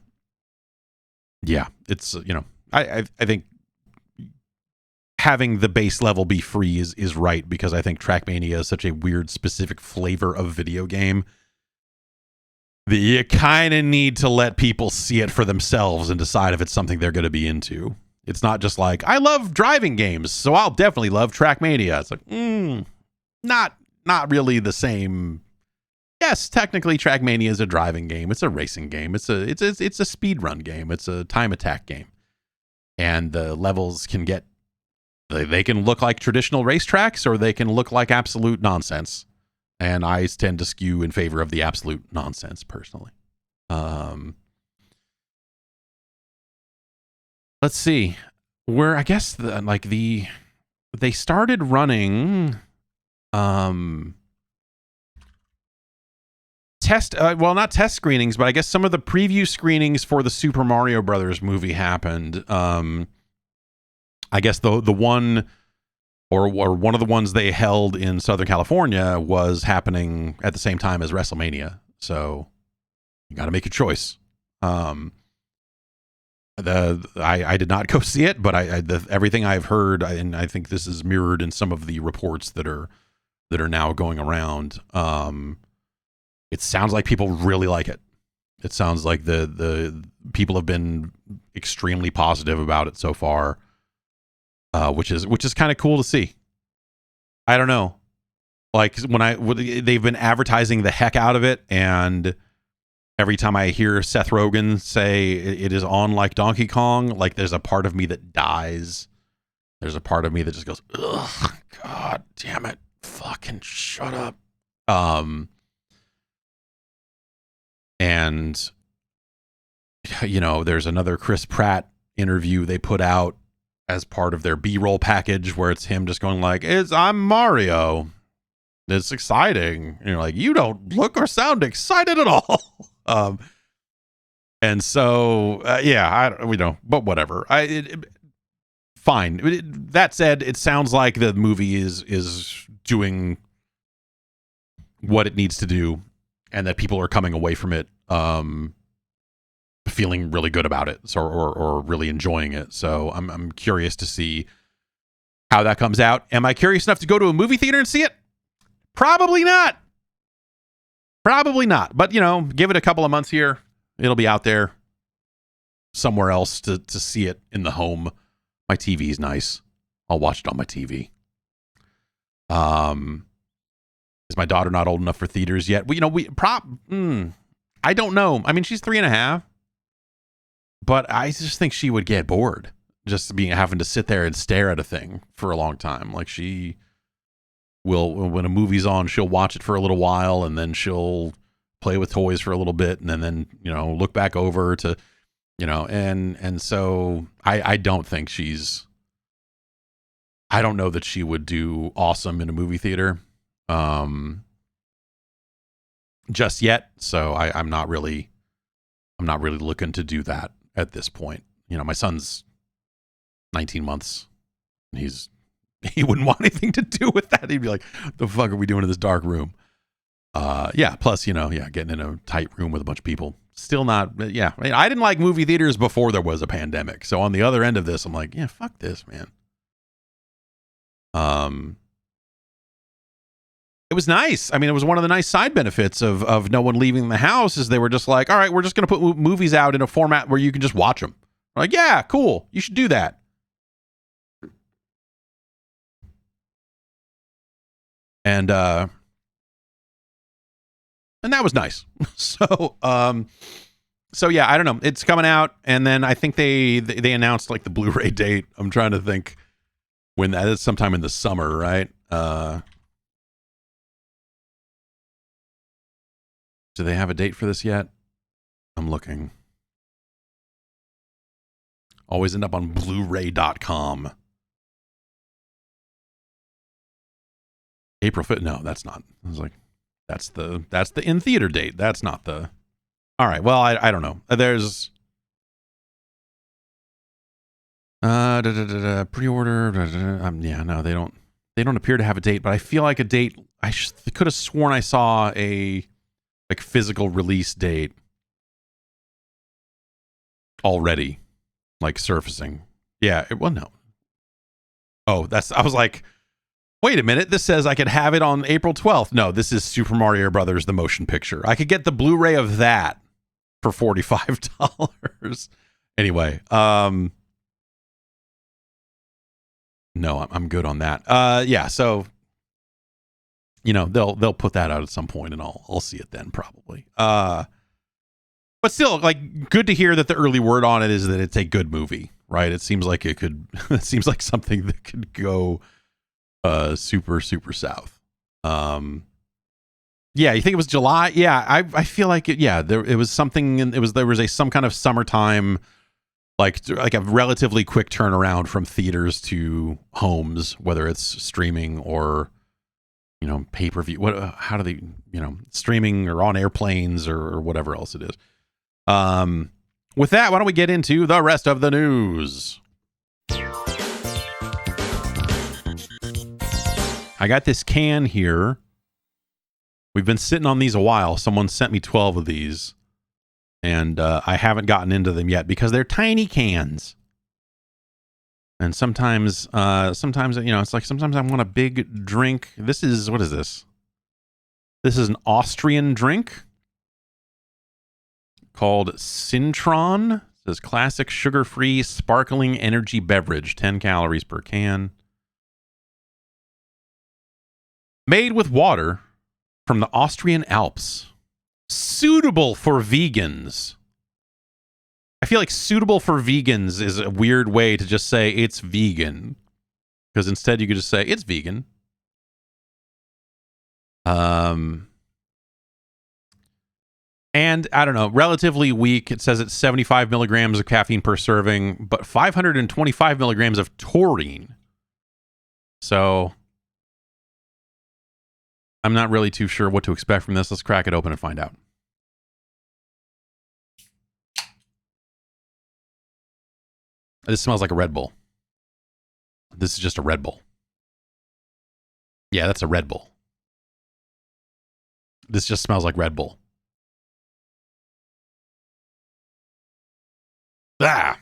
yeah, it's, you know, I think having the base level be free is right, because I think Trackmania is such a weird specific flavor of video game that you kind of need to let people see it for themselves and decide if it's something they're going to be into. It's not just like, I love driving games, so I'll definitely love Trackmania. It's like, not really the same. Yes, technically Trackmania is a driving game. It's a racing game. It's a speed run game. It's a time attack game. And the levels can get, they can look like traditional racetracks, or they can look like absolute nonsense. And I tend to skew in favor of the absolute nonsense personally. Let's see, where I guess they started running not test screenings, but I guess some of the preview screenings for the Super Mario Brothers movie happened. I guess the one or one of the ones they held in Southern California was happening at the same time as Wrestlemania. So you got to make a choice. I did not go see it, but everything I've heard, and I think this is mirrored in some of the reports that are now going around. It sounds like people really like it. It sounds like the people have been extremely positive about it so far, which is kind of cool to see. I don't know, like they've been advertising the heck out of it, and every time I hear Seth Rogen say it is on like Donkey Kong, like there's a part of me that dies. There's a part of me that just goes, ugh, God damn it, fucking shut up. And you know, there's another Chris Pratt interview they put out as part of their B-roll package where it's him just going like, I'm Mario. It's exciting. And you're like, you don't look or sound excited at all. And so, we don't, but whatever. Fine. That said, it sounds like the movie is doing what it needs to do, and that people are coming away from it feeling really good about it, or really enjoying it. So I'm curious to see how that comes out. Am I curious enough to go to a movie theater and see it? Probably not. But you know, give it a couple of months here. It'll be out there somewhere else to see it in the home. My TV's nice. I'll watch it on my TV. Is my daughter not old enough for theaters yet? I don't know. I mean, she's 3.5, but I just think she would get bored just having to sit there and stare at a thing for a long time. Like, she will, when a movie's on, she'll watch it for a little while, and then she'll play with toys for a little bit, and then you know, look back over to, you know, and so I don't think I don't know that she would do awesome in a movie theater just yet. So I'm not really looking to do that at this point. You know, my son's 19 months, and he wouldn't want anything to do with that. He'd be like, the fuck are we doing in this dark room? Plus, you know, getting in a tight room with a bunch of people. Still not, I mean, I didn't like movie theaters before there was a pandemic. So on the other end of this, I'm like, yeah, fuck this, man. It was nice. I mean, it was one of the nice side benefits of no one leaving the house, is they were just like, all right, we're just going to put movies out in a format where you can just watch them. I'm like, yeah, cool. You should do that. And that was nice. So yeah, I don't know. It's coming out, and then I think they announced like the Blu-ray date. I'm trying to think when that is, sometime in the summer, right? Do they have a date for this yet? I'm looking. Always end up on Blu-ray.com. April 5th. No, that's not. I was like, that's the in theater date. That's not the. All right. Well, I don't know. There's pre-order. Yeah, no, they don't appear to have a date, but I feel like a date. I could have sworn I saw a like physical release date already, like surfacing. Yeah. Well, no. Oh, I was like, wait a minute. This says I could have it on April 12th. No, this is Super Mario Brothers, the motion picture. I could get the Blu-ray of that for $45. Anyway, no, I'm good on that. Yeah, so they'll put that out at some point, and I'll see it then probably. But still, like, good to hear that the early word on it is that it's a good movie, right? It seems like it could. It seems like something that could go super south. Yeah, you think it was July? Yeah, I feel like it. Yeah, it was something. There was some kind of summertime. Like a relatively quick turnaround from theaters to homes, whether it's streaming or, pay-per-view. How do they, streaming or on airplanes or whatever else it is. With that, why don't we get into the rest of the news? I got this can here. We've been sitting on these a while. Someone sent me 12 of these. And I haven't gotten into them yet because they're tiny cans. And sometimes, it's like sometimes I want a big drink. What is this? This is an Austrian drink called Cintron. It says classic sugar-free sparkling energy beverage, 10 calories per can. Made with water from the Austrian Alps. Suitable for vegans. I feel like suitable for vegans is a weird way to just say it's vegan. Because instead you could just say it's vegan. And I don't know, relatively weak. It says it's 75 milligrams of caffeine per serving, but 525 milligrams of taurine. So I'm not really too sure what to expect from this. Let's crack it open and find out. This smells like a Red Bull. This is just a Red Bull. Yeah, that's a Red Bull. This just smells like Red Bull. This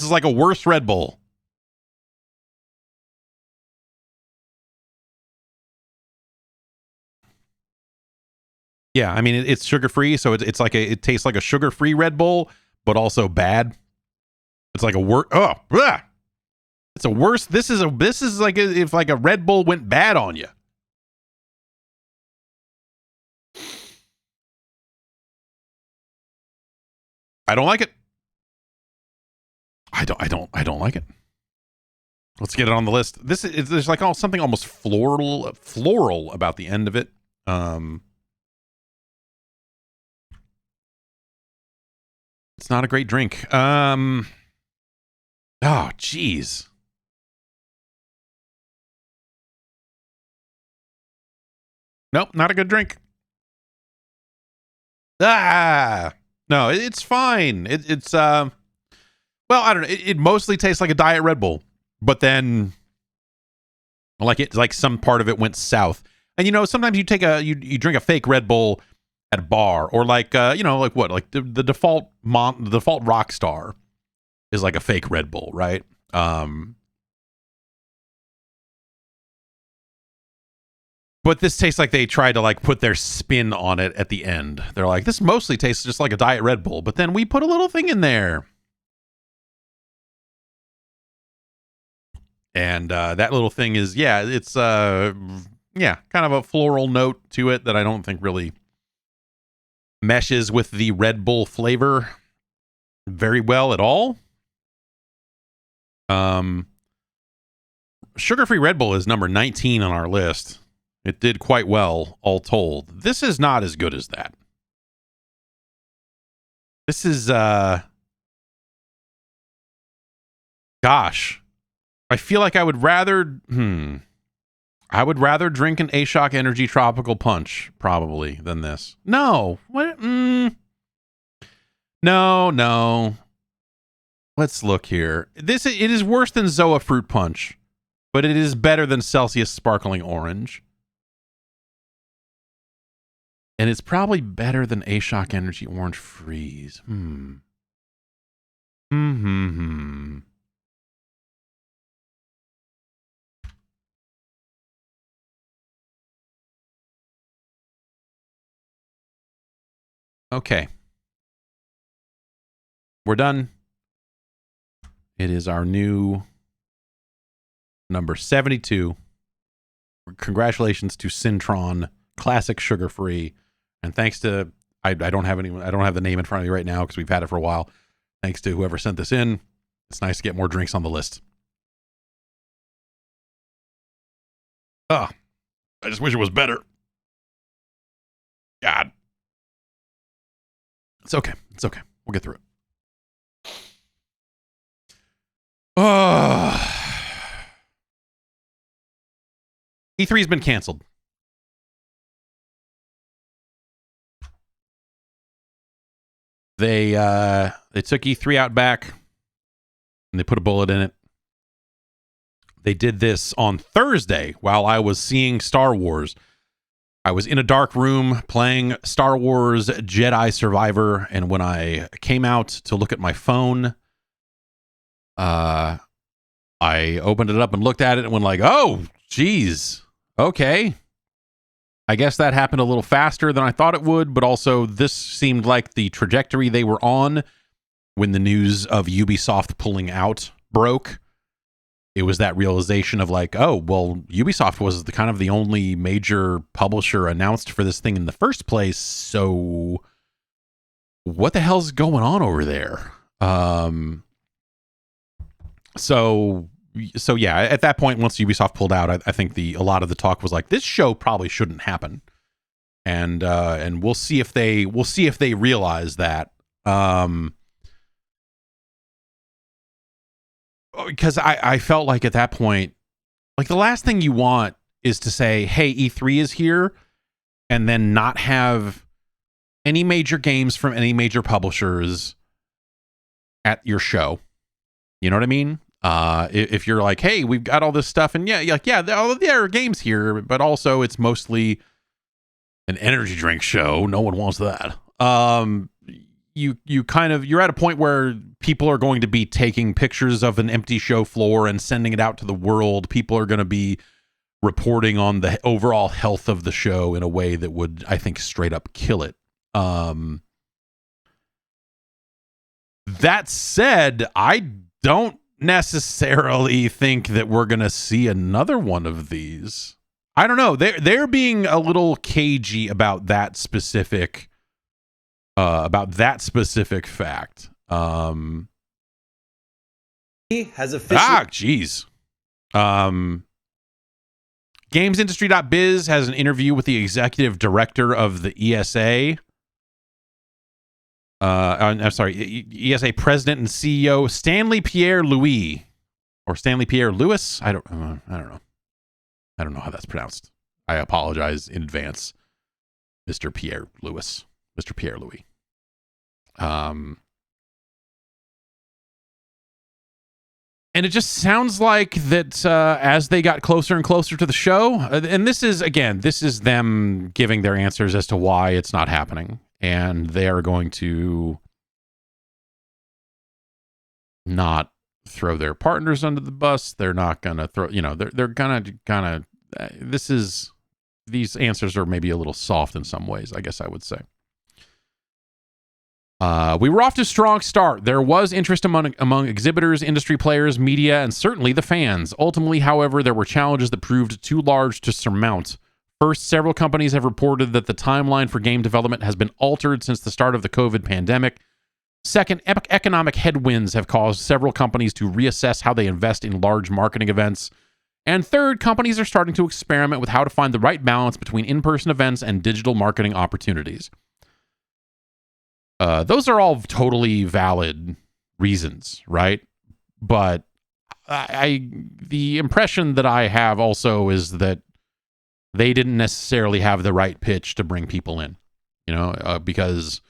is like a worse Red Bull. Yeah, I mean it's sugar-free, so it's like it tastes like a sugar-free Red Bull, but also bad. It's like a it's a worse. This is like if like a Red Bull went bad on you. I don't like it. I don't like it. Let's get it on the list. There's like something almost floral about the end of it. It's not a great drink. Oh, geez. Nope, not a good drink. No, it's fine. It's well, I don't know. It mostly tastes like a Diet Red Bull, but then like some part of it went south. And sometimes you take you drink a fake Red Bull at a bar, or like the default Rockstar is like a fake Red Bull, right? But this tastes like they tried to like put their spin on it at the end. They're like, this mostly tastes just like a Diet Red Bull, but then we put a little thing in there. And that little thing is, it's kind of a floral note to it that I don't think really meshes with the Red Bull flavor very well at all. Sugar-free Red Bull is number 19 on our list. It did quite well, all told. This is not as good as that. This is Gosh, I feel like I would rather drink an A-Shock Energy Tropical Punch probably than this. No. What? No. Let's look here. It is worse than Zoa Fruit Punch, but it is better than Celsius Sparkling Orange. And it's probably better than A-Shock Energy Orange Freeze. Okay. We're done. It is our new number 72. Congratulations to Syntron, classic sugar-free. And thanks to, I don't have the name in front of me right now because we've had it for a while. Thanks to whoever sent this in. It's nice to get more drinks on the list. I just wish it was better. God. It's okay. We'll get through it. E3's been canceled. They took E3 out back and they put a bullet in it. They did this on Thursday while I was seeing Star Wars. I was in a dark room playing Star Wars Jedi Survivor, and when I came out to look at my phone, I opened it up and looked at it and went like, oh, geez, okay. I guess that happened a little faster than I thought it would, but also this seemed like the trajectory they were on when the news of Ubisoft pulling out broke. It was that realization of like, oh, well, Ubisoft was the only major publisher announced for this thing in the first place. So what the hell's going on over there? So yeah, at that point, once Ubisoft pulled out, I think a lot of the talk was like, this show probably shouldn't happen. And we'll see if they realize that. Because I felt like at that point, like the last thing you want is to say, hey, E3 is here, and then not have any major games from any major publishers at your show. You know what I mean? If you're like, hey, we've got all this stuff, and there are games here, but also it's mostly an energy drink show. No one wants that. You're at a point where people are going to be taking pictures of an empty show floor and sending it out to the world. People are going to be reporting on the overall health of the show in a way that would, I think, straight up kill it. That said, I don't necessarily think that we're going to see another one of these. I don't know. They're being a little cagey about that specific fact. He has officially geez. GamesIndustry.biz has an interview with the executive director of the ESA. I'm sorry, ESA president and CEO Stanley Pierre Louis, or Stanley Pierre Lewis. I don't know. I don't know how that's pronounced. I apologize in advance, Mr. Pierre Lewis. Mr. Pierre Louis. And it just sounds like that as they got closer and closer to the show, and this is them giving their answers as to why it's not happening, and they are going to not throw their partners under the bus. They're not going to throw, they're going to these answers are maybe a little soft in some ways, I guess I would say. We were off to a strong start. There was interest among exhibitors, industry players, media, and certainly the fans. Ultimately, however, there were challenges that proved too large to surmount. First, several companies have reported that the timeline for game development has been altered since the start of the COVID pandemic. Second, economic headwinds have caused several companies to reassess how they invest in large marketing events. And third, companies are starting to experiment with how to find the right balance between in-person events and digital marketing opportunities. Those are all totally valid reasons, right? But the impression that I have also is that they didn't necessarily have the right pitch to bring people in, because,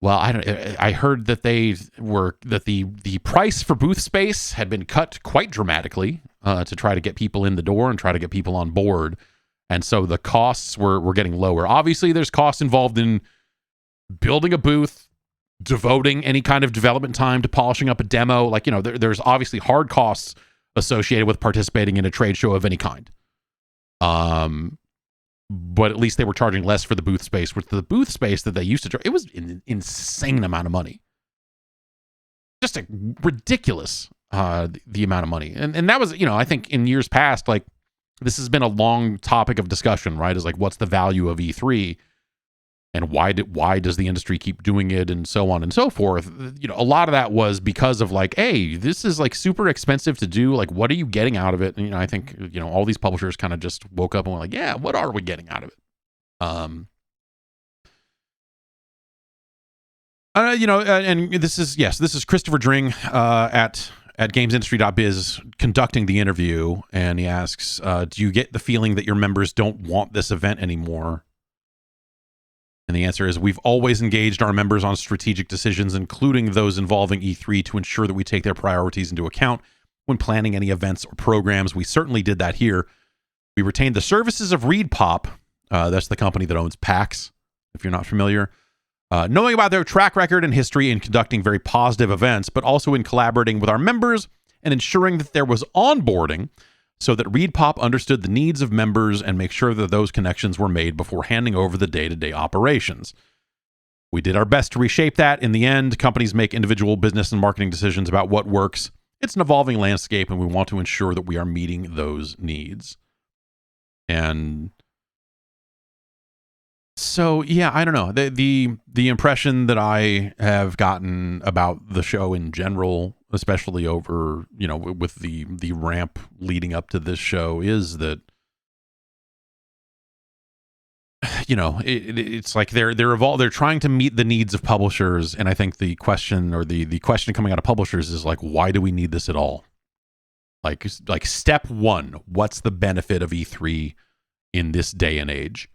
well, I heard that the price for booth space had been cut quite dramatically to try to get people in the door and try to get people on board. And so the costs were getting lower. Obviously, there's costs involved in building a booth, devoting any kind of development time to polishing up a demo. Like, there's obviously hard costs associated with participating in a trade show of any kind. But at least they were charging less for the booth space, which the booth space that they used to charge, it was an insane amount of money. Just a ridiculous, the amount of money. And that was, I think in years past, like, this has been a long topic of discussion, right? Is like, what's the value of E3 and why does the industry keep doing it and so on and so forth? A lot of that was because of like, hey, this is like super expensive to do. Like, what are you getting out of it? And, I think, all these publishers kind of just woke up and were like, yeah, what are we getting out of it? And this is Christopher Dring at gamesindustry.biz conducting the interview, and he asks, do you get the feeling that your members don't want this event anymore? And the answer is, we've always engaged our members on strategic decisions, including those involving E3, to ensure that we take their priorities into account when planning any events or programs. We certainly did that here. We retained the services of ReedPop. That's the company that owns PAX, if you're not familiar. Knowing about their track record and history in conducting very positive events, but also in collaborating with our members and ensuring that there was onboarding so that ReedPop understood the needs of members and make sure that those connections were made before handing over the day-to-day operations. We did our best to reshape that. In the end, companies make individual business and marketing decisions about what works. It's an evolving landscape, and we want to ensure that we are meeting those needs. And so, yeah, I don't know. The impression that I have gotten about the show in general, especially over, with the ramp leading up to this show, is that, it's like they're trying to meet the needs of publishers. And I think the question coming out of publishers is like, why do we need this at all? Like step one, what's the benefit of E3 in this day and age?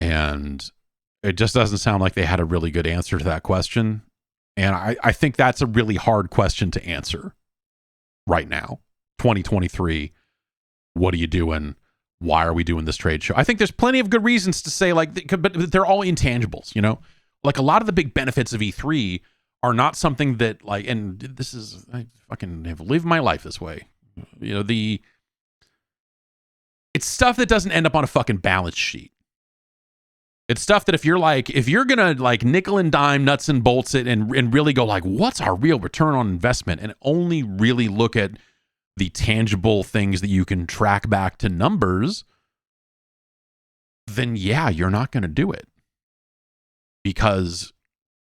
And it just doesn't sound like they had a really good answer to that question. And I think that's a really hard question to answer right now. 2023, what are you doing? Why are we doing this trade show? I think there's plenty of good reasons to say, like, but they're all intangibles, Like, a lot of the big benefits of E3 are not something that, like, and this is, I fucking have lived my life this way. It's stuff that doesn't end up on a fucking balance sheet. It's stuff that if you're gonna like nickel and dime, nuts and bolts it, and really go like, what's our real return on investment, and only really look at the tangible things that you can track back to numbers, then yeah, you're not going to do it. Because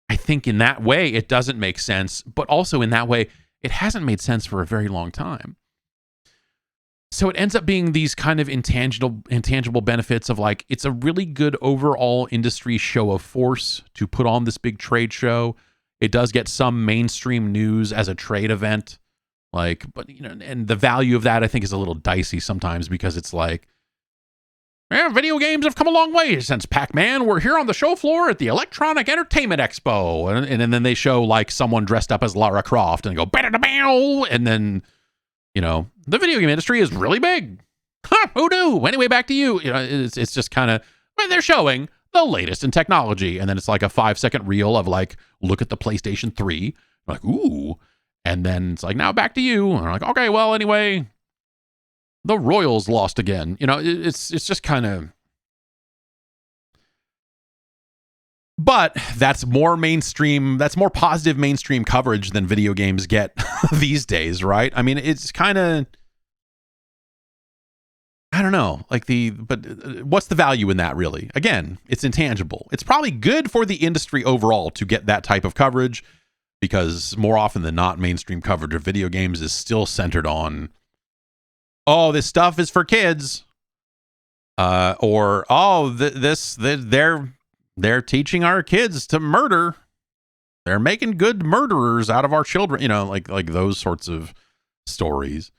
I think in that way it doesn't make sense, but also in that way it hasn't made sense for a very long time. So it ends up being these kind of intangible benefits of like, it's a really good overall industry show of force to put on this big trade show. It does get some mainstream news as a trade event. Like, but and the value of that I think is a little dicey sometimes, because it's like, video games have come a long way since Pac-Man. We're here on the show floor at the Electronic Entertainment Expo. And then they show like someone dressed up as Lara Croft and go, and then, the video game industry is really big. Huh, who knew? Anyway, back to you. It's just kind of, they're showing the latest in technology. And then it's like a 5-second reel of like, look at the PlayStation 3. Like, ooh. And then it's like, now back to you. And I'm like, okay, well, anyway, the Royals lost again. It's just kind of. But that's more mainstream. That's more positive mainstream coverage than video games get these days, right? I mean, it's kind of. I don't know, but what's the value in that really? Again, it's intangible. It's probably good for the industry overall to get that type of coverage, because more often than not, mainstream coverage of video games is still centered on, oh, this stuff is for kids, or oh, they're teaching our kids to murder. they're making good murderers out of our children, like those sorts of stories.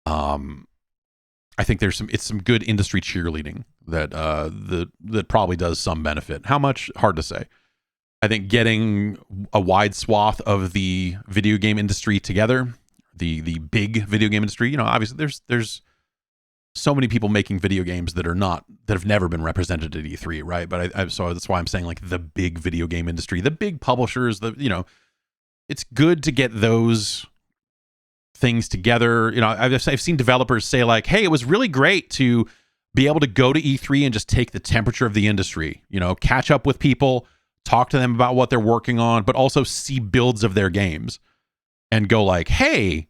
I think it's some good industry cheerleading that probably does some benefit. How much? Hard to say. I think getting a wide swath of the video game industry together, the big video game industry, obviously there's so many people making video games that have never been represented at E3, right? But so that's why I'm saying like the big video game industry, the big publishers, it's good to get those things together. I've seen developers say like, hey, it was really great to be able to go to E3 and just take the temperature of the industry, catch up with people, talk to them about what they're working on, but also see builds of their games and go like, hey,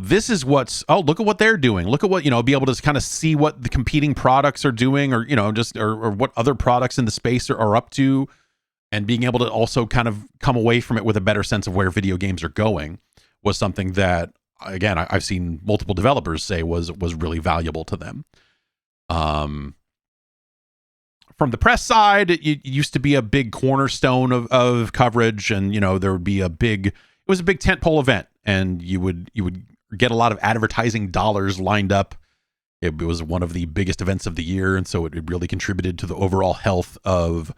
this is look at what they're doing. Look at what, be able to kind of see what the competing products are doing, or, or what other products in the space are up to, and being able to also kind of come away from it with a better sense of where video games are going was something that, again, I've seen multiple developers say was really valuable to them. From the press side, it used to be a big cornerstone of coverage, and there would be it was a big tentpole event, and you would get a lot of advertising dollars lined up. It was one of the biggest events of the year, and so it really contributed to the overall health of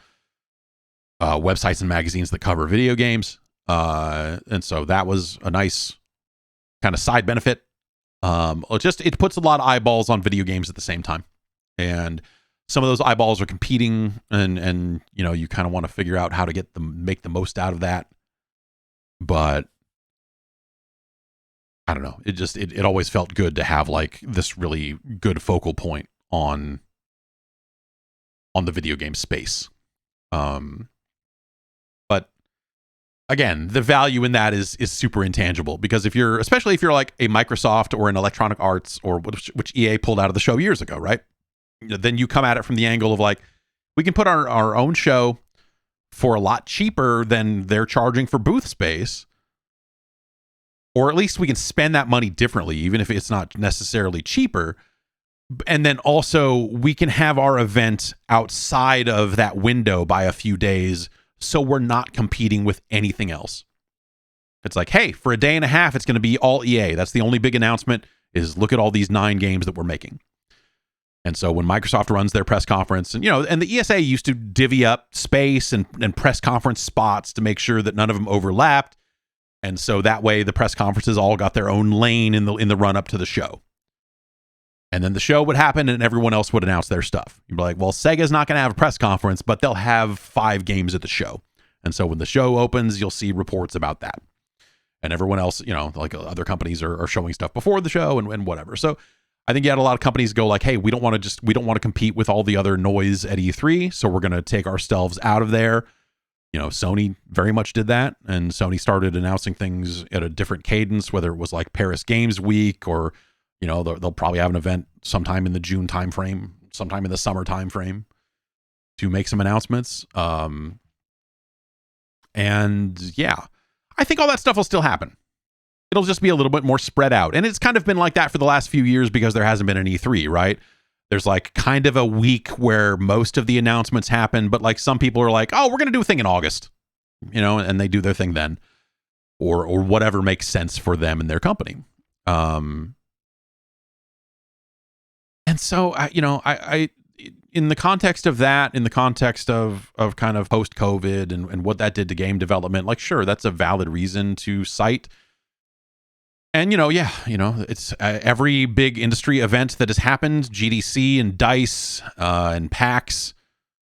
websites and magazines that cover video games. And so that was a nice kind of side benefit. It puts a lot of eyeballs on video games at the same time, and some of those eyeballs are competing, and you kind of want to figure out how to make the most out of that. But I don't know. It always felt good to have like this really good focal point on the video game space. But again, the value in that is super intangible, because especially if you're like a Microsoft or an Electronic Arts, or which EA pulled out of the show years ago, right? Then you come at it from the angle of like, we can put our own show for a lot cheaper than they're charging for booth space, or at least we can spend that money differently, even if it's not necessarily cheaper. And then also we can have our event outside of that window by a few days, so we're not competing with anything else. It's like, hey, for a day and a half, it's going to be all EA. That's the only big announcement, is look at all these 9 games that we're making. And so when Microsoft runs their press conference, and and the ESA used to divvy up space and press conference spots to make sure that none of them overlapped. And so that way the press conferences all got their own lane in the run up to the show. And then the show would happen and everyone else would announce their stuff. You'd be like, well, Sega's not going to have a press conference, but they'll have 5 games at the show. And so when the show opens, you'll see reports about that. And everyone else, like other companies are showing stuff before the show and whatever. So I think you had a lot of companies go like, hey, we don't want to compete with all the other noise at E3, so we're going to take ourselves out of there. Sony very much did that, and Sony started announcing things at a different cadence, whether it was like Paris Games Week, or they'll probably have an event sometime in the June timeframe, sometime in the summer timeframe, to make some announcements. And yeah, I think all that stuff will still happen. It'll just be a little bit more spread out. And it's kind of been like that for the last few years because there hasn't been an E3, right? There's like kind of a week where most of the announcements happen, but like some people are like, oh, we're going to do a thing in August, and they do their thing then, or whatever makes sense for them and their company. And so, I in the context of that, in the context of kind of post-COVID and what that did to game development, like, sure, that's a valid reason to cite. And, it's every big industry event that has happened, GDC and DICE and PAX.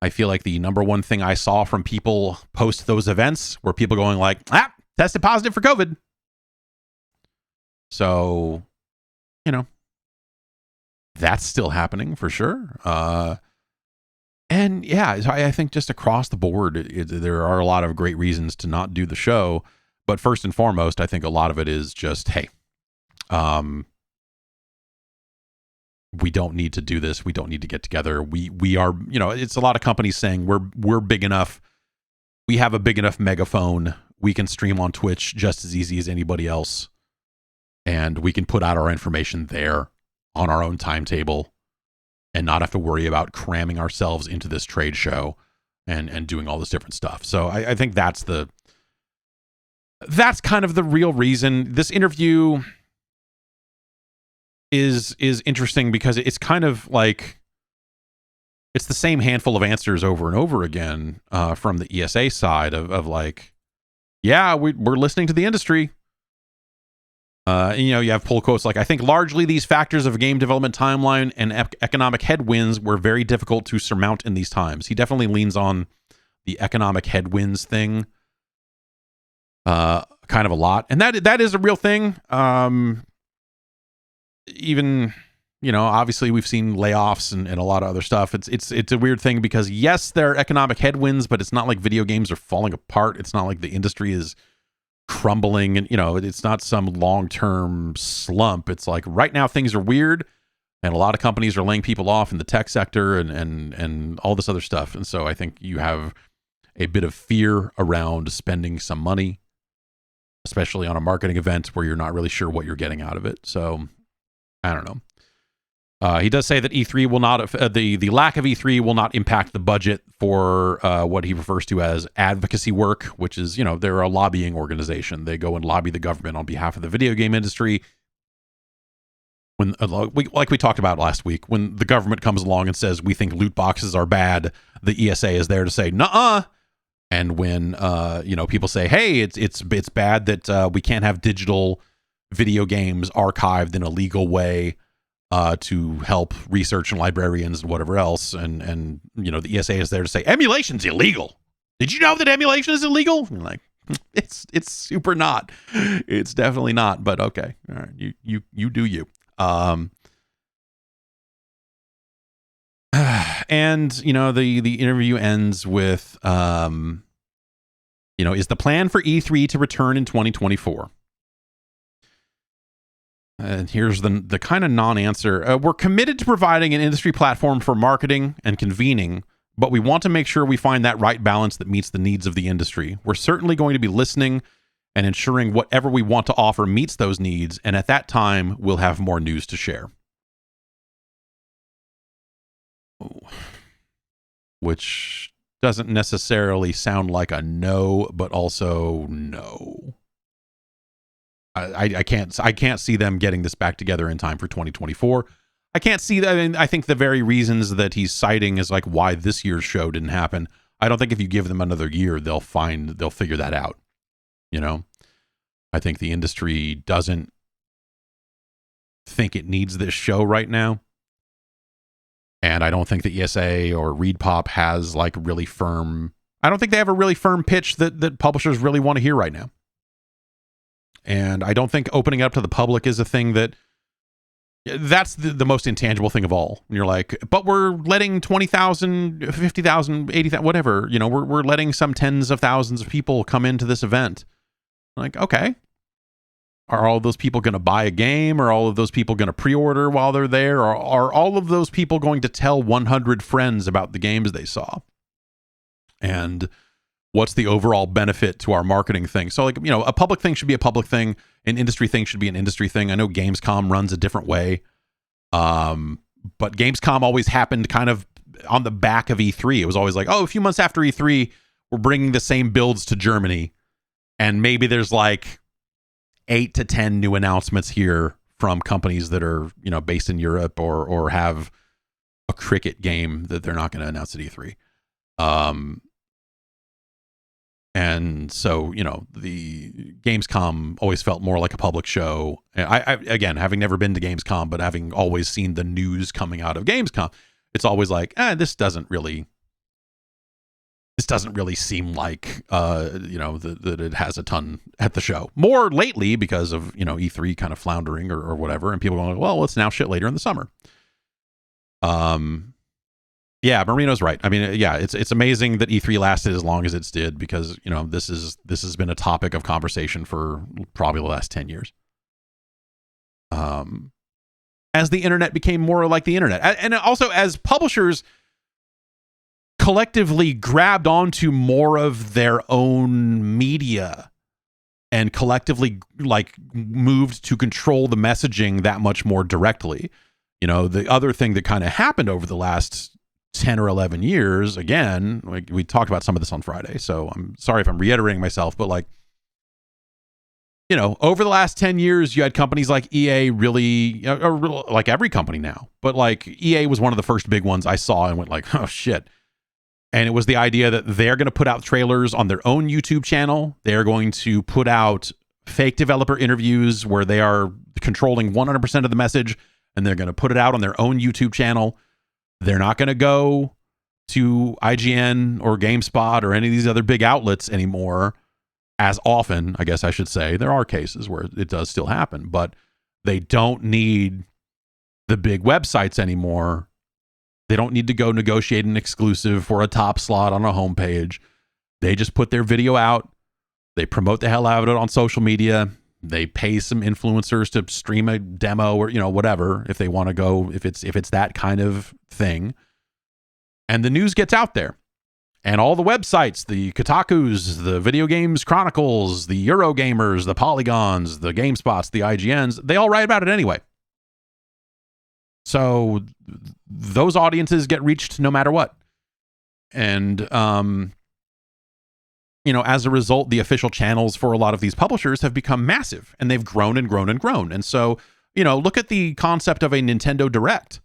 I feel like the number one thing I saw from people post those events were people going like, tested positive for COVID. So, that's still happening for sure. And yeah, I think just across the board, there are a lot of great reasons to not do the show. But first and foremost, I think a lot of it is just, hey, we don't need to do this. We don't need to get together. We are, it's a lot of companies saying we're big enough. We have a big enough megaphone. We can stream on Twitch just as easy as anybody else. And we can put out our information there on our own timetable and not have to worry about cramming ourselves into this trade show. and doing all this different stuff. So I think that's kind of the real reason. This interview is interesting because it's kind of like it's the same handful of answers over and over again from the ESA side of like, yeah, we're listening to the industry. You have pull quotes like, I think largely these factors of game development timeline and economic headwinds were very difficult to surmount in these times. He definitely leans on the economic headwinds thing kind of a lot. And that is a real thing. Even, obviously we've seen layoffs and a lot of other stuff. It's a weird thing because yes, there are economic headwinds, but it's not like video games are falling apart. It's not like the industry is crumbling and, it's not some long-term slump. It's like right now things are weird and a lot of companies are laying people off in the tech sector and all this other stuff. And so I think you have a bit of fear around spending some money, especially on a marketing event where you're not really sure what you're getting out of it. So I don't know. He does say that E3 will not, the lack of E3 will not impact the budget for what he refers to as advocacy work, which is, they're a lobbying organization. They go and lobby the government on behalf of the video game industry. When, like we talked about last week, when the government comes along and says, we think loot boxes are bad, the ESA is there to say, nuh-uh. And when, people say, hey, it's bad that we can't have digital video games archived in a legal way to help research and librarians and whatever else. And the ESA is there to say emulation's illegal. Did you know that emulation is illegal? And like, it's super not. It's definitely not, but okay. All right. You do you. And the interview ends with is the plan for E3 to return in 2024? And here's the kind of non-answer. We're committed to providing an industry platform for marketing and convening, but we want to make sure we find that right balance that meets the needs of the industry. We're certainly going to be listening and ensuring whatever we want to offer meets those needs, and at that time, we'll have more news to share. Which doesn't necessarily sound like a no, but also no. I can't see them getting this back together in time for 2024. I can't see that. And I think the very reasons that he's citing is like why this year's show didn't happen. I don't think if you give them another year, they'll figure that out. I think the industry doesn't think it needs this show right now. And I don't think the ESA or ReedPop has like really firm, I don't think they have a really firm pitch that publishers really want to hear right now. And I don't think opening up to the public is a thing that's the most intangible thing of all. And you're like, but we're letting 20,000, 50,000, 80,000, whatever, we're letting some tens of thousands of people come into this event. Like, okay. Are all of those people going to buy a game? Are all of those people going to pre-order while they're there? Or are all of those people going to tell 100 friends about the games they saw? And what's the overall benefit to our marketing thing? So like, a public thing should be a public thing. An industry thing should be an industry thing. I know Gamescom runs a different way. But Gamescom always happened kind of on the back of E3. It was always like, oh, a few months after E3, we're bringing the same builds to Germany. And maybe there's like 8 to 10 new announcements here from companies that are, based in Europe or have a cricket game that they're not going to announce at E3. And so, the Gamescom always felt more like a public show. I again, having never been to Gamescom, but having always seen the news coming out of Gamescom, it's always like, this doesn't really seem like, that it has a ton at the show. More lately because of, E3 kind of floundering or whatever. And people going, well, let's now shit later in the summer. Yeah, Marino's right. I mean, yeah, it's amazing that E3 lasted as long as it's did because, this has been a topic of conversation for probably the last 10 years. As the internet became more like the internet. And also as publishers collectively grabbed onto more of their own media and collectively like moved to control the messaging that much more directly. The other thing that kind of happened over the last 10 or 11 years, again, like we talked about some of this on Friday, so I'm sorry if I'm reiterating myself, but like, you know, over the last 10 years, you had companies like EA really, or like every company now, but like EA was one of the first big ones I saw and went like, oh shit. And it was the idea that they're going to put out trailers on their own YouTube channel. They're going to put out fake developer interviews where they are controlling 100% of the message, and they're going to put it out on their own YouTube channel. They're not going to go to IGN or GameSpot or any of these other big outlets anymore as often, I guess I should say. There are cases where it does still happen, but they don't need the big websites anymore. They don't need to go negotiate an exclusive for a top slot on a homepage. They just put their video out. They promote the hell out of it on social media. They pay some influencers to stream a demo or, you know, whatever, if they want to go, if it's that kind of thing. And the news gets out there. And all the websites, the Kotakus, the Video Games Chronicles, the Eurogamers, the Polygons, the GameSpots, the IGNs, they all write about it anyway. So those audiences get reached no matter what. And, you know, as a result, the official channels for a lot of these publishers have become massive, and they've grown and grown and grown. And so, you know, look at the concept of a Nintendo Direct.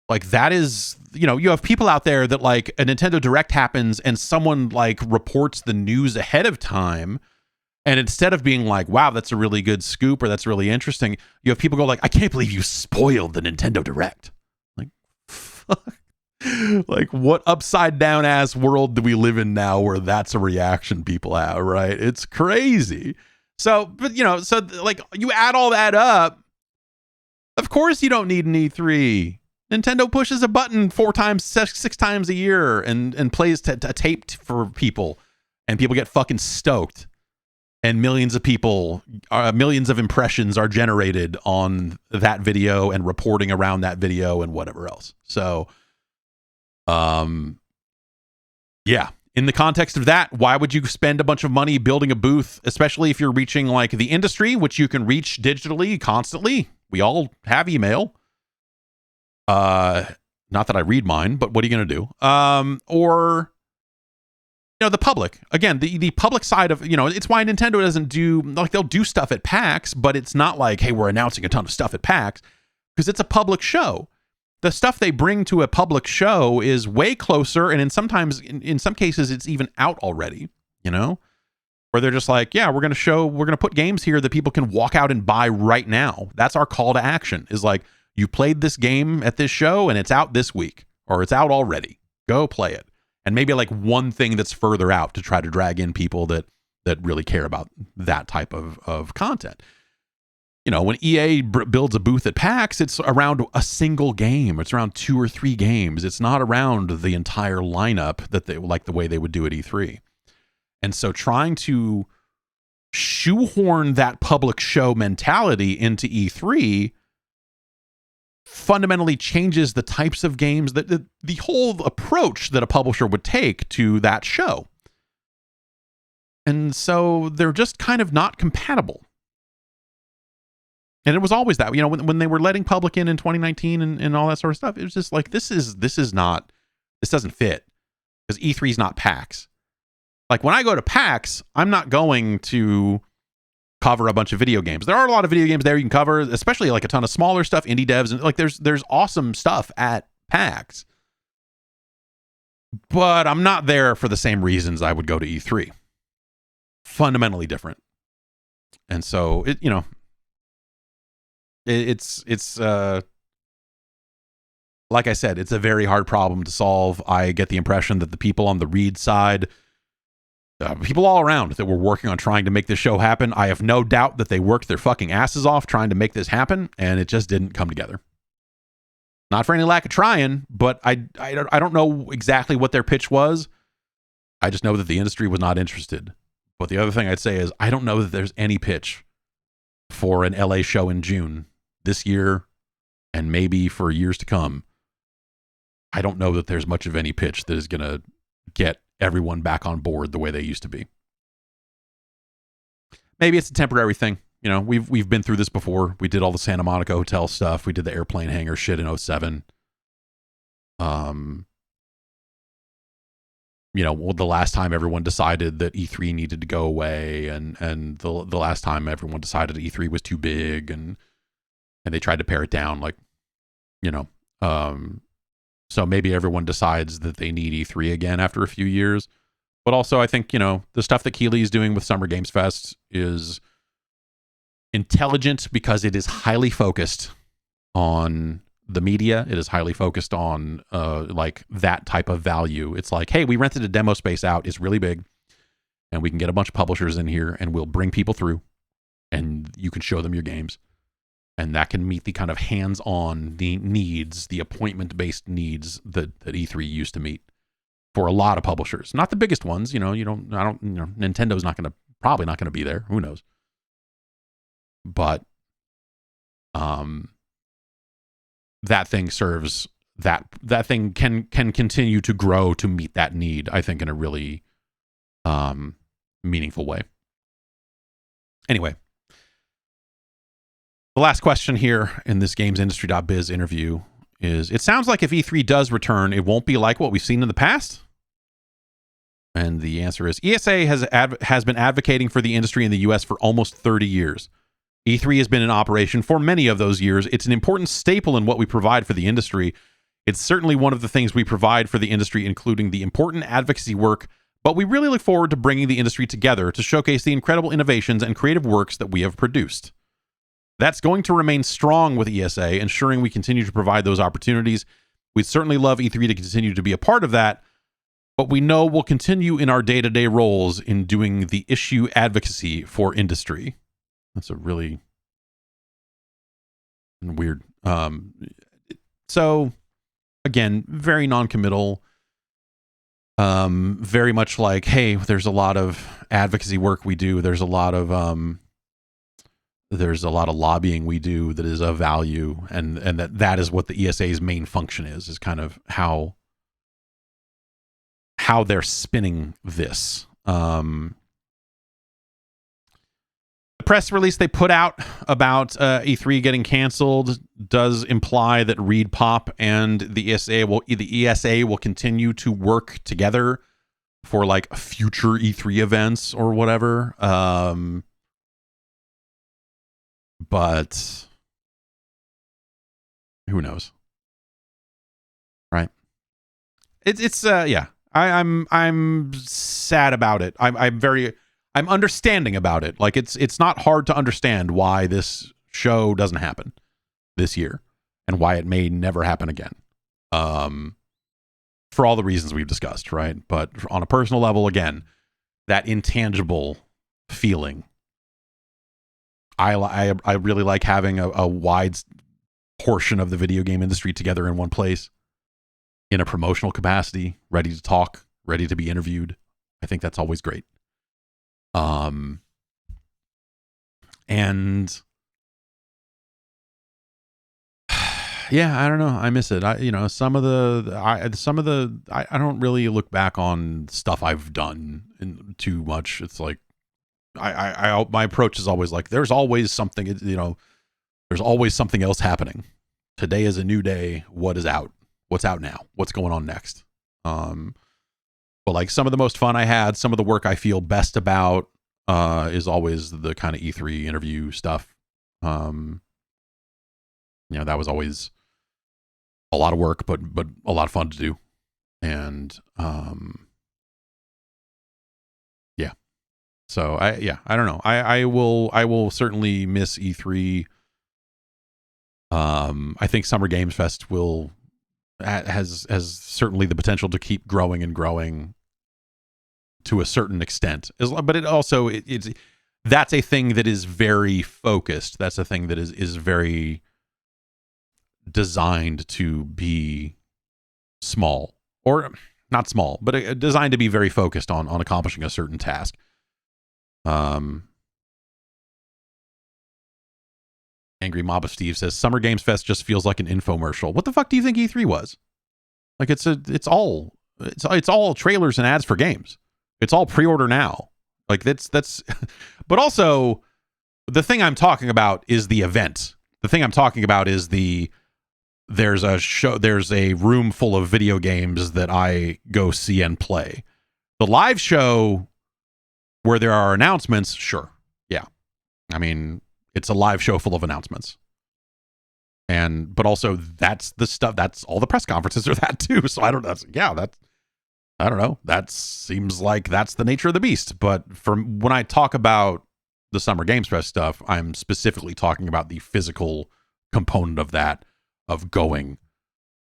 Like that is, you know, you have people out there that like a Nintendo Direct happens and someone like reports the news ahead of time. And instead of being like, wow, that's a really good scoop or that's really interesting, you have people go like, I can't believe you spoiled the Nintendo Direct. Like, fuck. Like, what upside down ass world do we live in now where that's a reaction people have, right? It's crazy. So, but you know, so like you add all that up, of course you don't need an E3. Nintendo pushes a button 4 times, 6 times a year and plays a tape for people, and people get fucking stoked. And millions of people, millions of impressions are generated on that video and reporting around that video and whatever else. So, yeah, in the context of that, why would you spend a bunch of money building a booth, especially if you're reaching like the industry, which you can reach digitally constantly? We all have email. Not that I read mine, but what are you going to do? Or, you know, the public, again, the public side of, you know, it's why Nintendo doesn't do, like, they'll do stuff at PAX, but it's not like, hey, we're announcing a ton of stuff at PAX, because it's a public show. The stuff they bring to a public show is way closer, and in some cases, it's even out already, you know, where they're just like, yeah, we're going to put games here that people can walk out and buy right now. That's our call to action, is like, you played this game at this show and it's out this week, or it's out already. Go play it. And maybe like one thing that's further out to try to drag in people that really care about that type of content. You know, when EA builds a booth at PAX, it's around a single game. It's around 2 or 3 games. It's not around the entire lineup that they like the way they would do at E3. And so trying to shoehorn that public show mentality into E3 fundamentally changes the types of games that the whole approach that a publisher would take to that show. And so they're just kind of not compatible. And it was always that, you know, when they were letting public in 2019 and all that sort of stuff, it was just like, this doesn't fit, because E3 is not PAX. Like when I go to PAX, I'm not going to cover a bunch of video games. There are a lot of video games there you can cover, especially like a ton of smaller stuff, indie devs, and like there's awesome stuff at PAX. But I'm not there for the same reasons I would go to E3. Fundamentally different. And so it, you know, it's like I said, it's a very hard problem to solve. I get the impression that the people on the Reed side, people all around that were working on trying to make this show happen, I have no doubt that they worked their fucking asses off trying to make this happen, and it just didn't come together. Not for any lack of trying, but I don't know exactly what their pitch was. I just know that the industry was not interested. But the other thing I'd say is I don't know that there's any pitch for an LA show in June this year, and maybe for years to come. I don't know that there's much of any pitch that is going to get everyone back on board the way they used to be. Maybe it's a temporary thing. You know, we've been through this before. We did all the Santa Monica Hotel stuff. We did the airplane hangar shit in 2007. the last time everyone decided that E3 needed to go away, and the last time everyone decided E3 was too big, and they tried to pare it down, like, so maybe everyone decides that they need E3 again after a few years. But also, I think, the stuff that Keighley is doing with Summer Games Fest is intelligent because it is highly focused on the media. It is highly focused on like that type of value. It's like, hey, we rented a demo space out. It's really big, and we can get a bunch of publishers in here, and we'll bring people through, and you can show them your games. And that can meet the kind of hands-on needs, the appointment-based needs that E3 used to meet for a lot of publishers. Not the biggest ones, Nintendo's probably not gonna be there. Who knows? But that thing serves that thing can continue to grow to meet that need, I think, in a really meaningful way. Anyway, the last question here in this gamesindustry.biz interview is, it sounds like if E3 does return, it won't be like what we've seen in the past? And the answer is, ESA has been advocating for the industry in the US for almost 30 years. E3 has been in operation for many of those years. It's an important staple in what we provide for the industry. It's certainly one of the things we provide for the industry, including the important advocacy work, but we really look forward to bringing the industry together to showcase the incredible innovations and creative works that we have produced. That's going to remain strong with ESA, ensuring we continue to provide those opportunities. We'd certainly love E3 to continue to be a part of that, but we know we'll continue in our day-to-day roles in doing the issue advocacy for industry. That's a really weird. So, again, very non-committal. Very much like, hey, there's a lot of advocacy work we do. There's a lot of lobbying we do that is of value, and that is what the ESA's main function is kind of how they're spinning this. The press release they put out about E3 getting canceled does imply that ReedPop and the ESA will continue to work together for like future E3 events or whatever. But who knows, right? It's yeah. I'm sad about it. I'm understanding about it. Like it's not hard to understand why this show doesn't happen this year and why it may never happen again. For all the reasons we've discussed, right? But on a personal level, again, that intangible feeling. I really like having a wide portion of the video game industry together in one place in a promotional capacity, ready to talk, ready to be interviewed. I think that's always great. And yeah, I don't know. I miss it. I don't really look back on stuff I've done too much. It's like, my approach is always like, there's always something, there's always something else happening. Today is a new day. What is out? What's out now? What's going on next? But like some of the most fun I had, some of the work I feel best about, is always the kind of E3 interview stuff. That was always a lot of work, but a lot of fun to do. And, yeah. So I don't know. I will certainly miss E3. I think Summer Games Fest has certainly the potential to keep growing and growing to a certain extent. But it also that's a thing that is very focused. That's a thing that is very designed to be small, or not small, but designed to be very focused on accomplishing a certain task. Angry Mob of Steve says Summer Games Fest just feels like an infomercial. What the fuck do you think E3 was? Like it's all trailers and ads for games. It's all pre-order now. Like that's but also the thing I'm talking about is the event. The thing I'm talking about is there's a room full of video games that I go see and play. The live show where there are announcements, sure. Yeah. I mean, it's a live show full of announcements. But also that's the stuff, that's all the press conferences are that too. So I don't know. That seems like that's the nature of the beast. But when I talk about the Summer Games Fest stuff, I'm specifically talking about the physical component of that, of going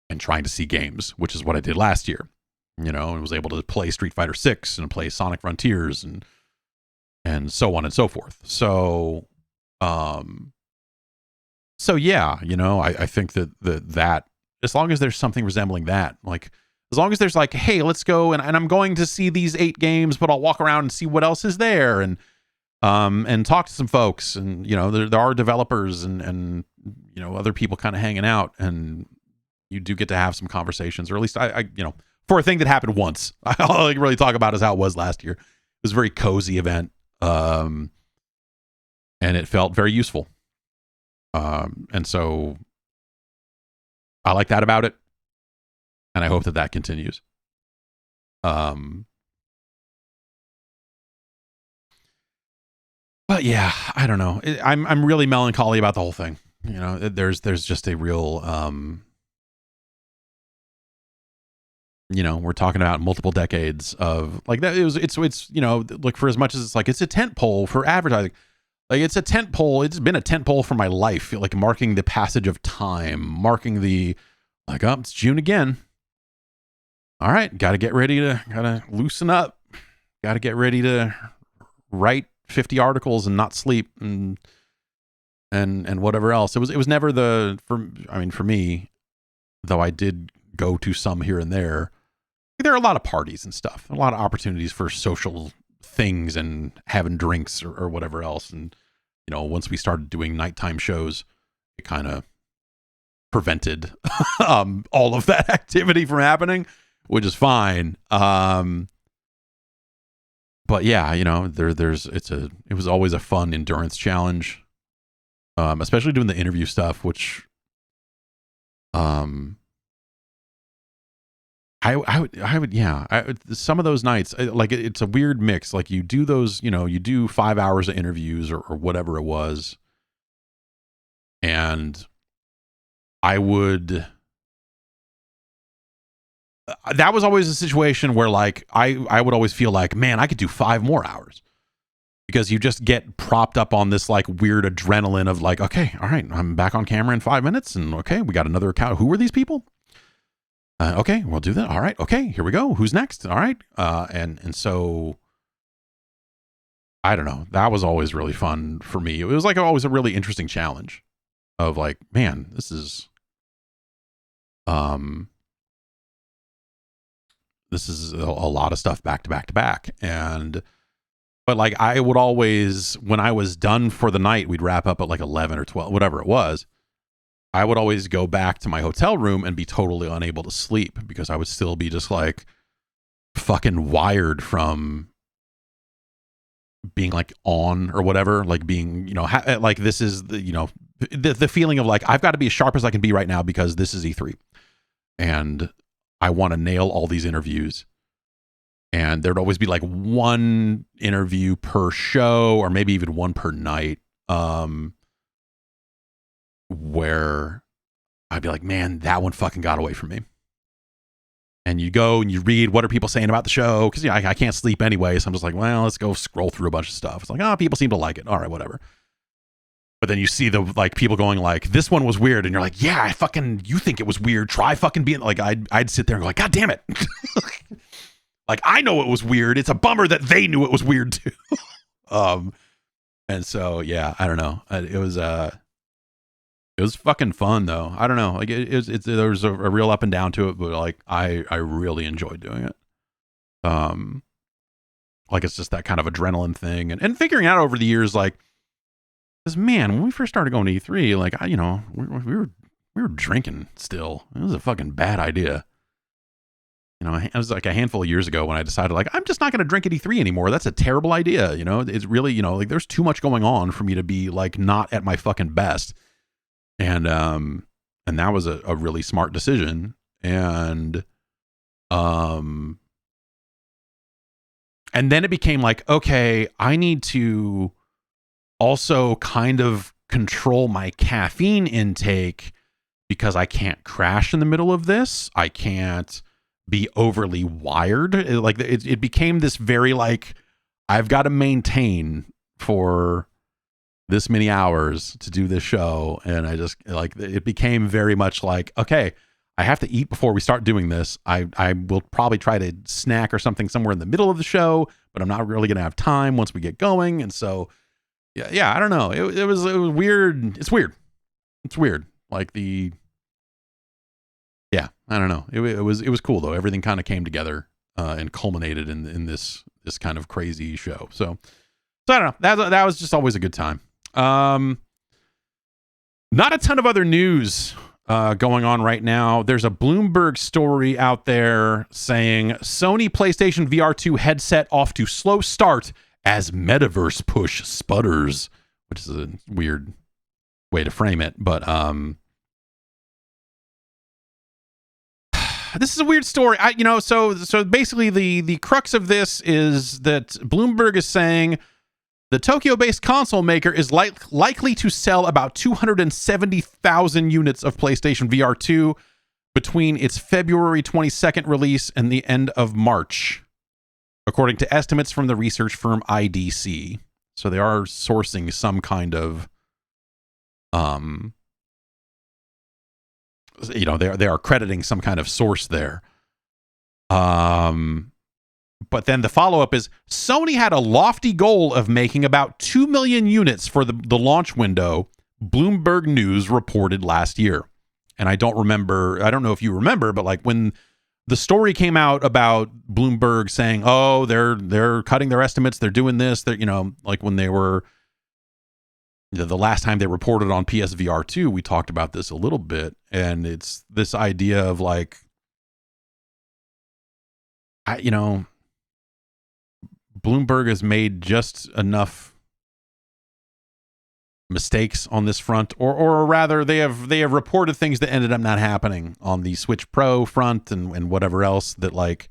and trying to see games, which is what I did last year, and was able to play Street Fighter 6 and play Sonic Frontiers and so on and so forth. So yeah, I think that as long as there's something resembling that, like as long as there's like, hey, let's go and I'm going to see these 8 games, but I'll walk around and see what else is there and talk to some folks, and there are developers and other people kind of hanging out, and you do get to have some conversations, or at least I for a thing that happened once. All I can really talk about is how it was last year. It was a very cozy event, and it felt very useful. And so I like that about it, and I hope that continues. But yeah, I don't know. I'm really melancholy about the whole thing. There's just a real we're talking about multiple decades of like that. It's like, for as much as it's like it's a tent pole for advertising, like it's a tent pole. It's been a tent pole for my life, like marking the passage of time, marking the like, oh, it's June again. All right, gotta loosen up, gotta get ready to write 50 articles and not sleep and whatever else. It was never for me, though I did go to some here and there. There are a lot of parties and stuff, a lot of opportunities for social things and having drinks or whatever else. And, once we started doing nighttime shows, it kind of prevented all of that activity from happening, which is fine. But yeah, it was always a fun endurance challenge, especially doing the interview stuff, which, I would, some of those nights, like it's a weird mix. Like you do those, you do 5 hours of interviews or whatever it was. And that was always a situation where like, I would always feel like, man, I could do 5 more hours, because you just get propped up on this like weird adrenaline of like, okay, all right, I'm back on camera in 5 minutes. And okay, we got another account. Who are these people? Okay, we'll do that. All right. Okay, here we go. Who's next? All right. And so I don't know. That was always really fun for me. It was like always a really interesting challenge of like, man, this is a lot of stuff back to back to back. But like I would always, when I was done for the night, we'd wrap up at like 11 or 12, whatever it was. I would always go back to my hotel room and be totally unable to sleep, because I would still be just like fucking wired from being like on or whatever, like being, like this is the, the feeling of like, I've got to be as sharp as I can be right now because this is E3 and I want to nail all these interviews. And there'd always be like one interview per show, or maybe even one per night. Where I'd be like, man, that one fucking got away from me. And you go and you read, what are people saying about the show? Because I can't sleep anyway, so I'm just like, well, let's go scroll through a bunch of stuff. It's like, people seem to like it. All right, whatever. But then you see the like people going like, this one was weird, and you're like, yeah, you think it was weird? Try fucking being like, I'd sit there and go like, God damn it, like I know it was weird. It's a bummer that they knew it was weird too. And so yeah, I don't know. It was fucking fun though. I don't know. Like there was a real up and down to it, but like I really enjoyed doing it. Like it's just that kind of adrenaline thing, and figuring out over the years, like, because man, when we first started going to E3, like we were drinking still. It was a fucking bad idea. It was like a handful of years ago when I decided like, I'm just not going to drink at E3 anymore. That's a terrible idea. It's really, like there's too much going on for me to be like not at my fucking best. And that was a really smart decision. And And then it became like, okay, I need to also kind of control my caffeine intake because I can't crash in the middle of this. I can't be overly wired. It became this very like, I've got to maintain for this many hours to do this show. And I just like, it became very much like, okay, I have to eat before we start doing this. I will probably try to snack or something somewhere in the middle of the show, but I'm not really going to have time once we get going. And so, yeah, I don't know. It was weird. It's weird. Like I don't know. It was cool though. Everything kind of came together and culminated in this kind of crazy show. So I don't know. That was just always a good time. Not a ton of other news going on right now. There's a Bloomberg story out there saying Sony PlayStation VR2 headset off to slow start as metaverse push sputters, which is a weird way to frame it. But this is a weird story. So basically the crux of this is that Bloomberg is saying the Tokyo-based console maker is likely to sell about 270,000 units of PlayStation VR 2 between its February 22nd release and the end of March, according to estimates from the research firm IDC. So they are sourcing some kind of, they are crediting some kind of source there. But then the follow-up is Sony had a lofty goal of making about 2 million units for the launch window, Bloomberg News reported last year. And I don't know if you remember, but like when the story came out about Bloomberg saying, oh, they're cutting their estimates, they're doing this, like when they were, the last time they reported on PSVR 2, we talked about this a little bit. And it's this idea of like, Bloomberg has made just enough mistakes on this front, or rather they have reported things that ended up not happening on the Switch Pro front and whatever else, that like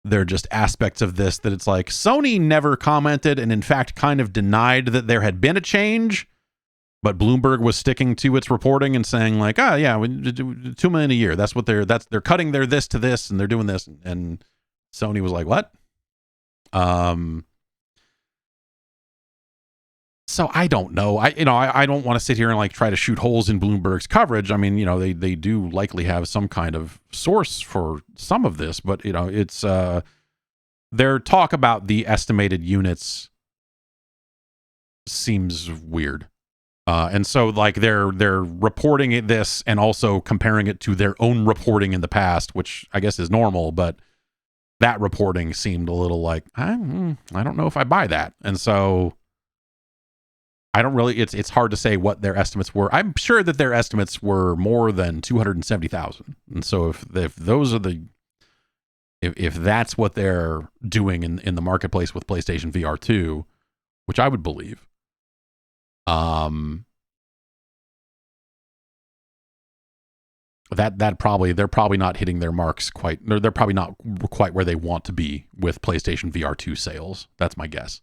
they're just aspects of this that it's like Sony never commented and in fact kind of denied that there had been a change, but Bloomberg was sticking to its reporting and saying like, oh yeah, we do 2 million a year. That's what they're cutting their this to this and they're doing this, and Sony was like, what? So I don't know. I don't want to sit here and like try to shoot holes in Bloomberg's coverage. I mean, they do likely have some kind of source for some of this, but it's their talk about the estimated units seems weird. And so like they're reporting this and also comparing it to their own reporting in the past, which I guess is normal, but that reporting seemed a little like, I don't know if I buy that. And so I don't really, it's hard to say what their estimates were. I'm sure that their estimates were more than 270,000. And so if those are if that's what they're doing in the marketplace with PlayStation VR 2, which I would believe, that probably, they're probably not hitting their marks quite, or they're probably not quite where they want to be with PlayStation VR 2 sales. That's my guess.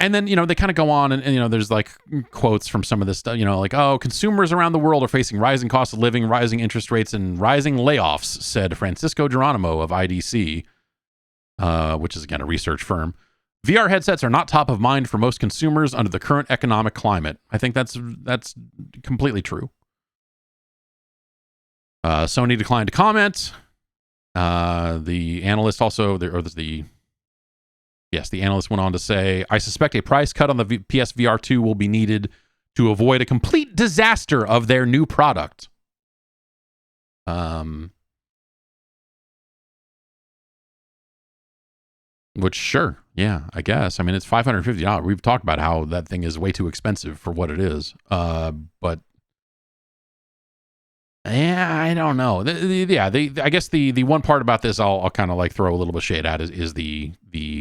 And then, they kind of go on and there's like quotes from some of this stuff, like, oh, consumers around the world are facing rising costs of living, rising interest rates, and rising layoffs, said Francisco Geronimo of IDC, which is, again, a research firm. VR headsets are not top of mind for most consumers under the current economic climate. I think that's completely true. Sony declined to comment. The analyst also, the analyst went on to say, I suspect a price cut on the PSVR 2 will be needed to avoid a complete disaster of their new product. Which, sure, yeah, I guess. I mean, it's $550. We've talked about how that thing is way too expensive for what it is. But yeah, I don't know. I guess the one part about this I'll kind of like throw a little bit of shade at is the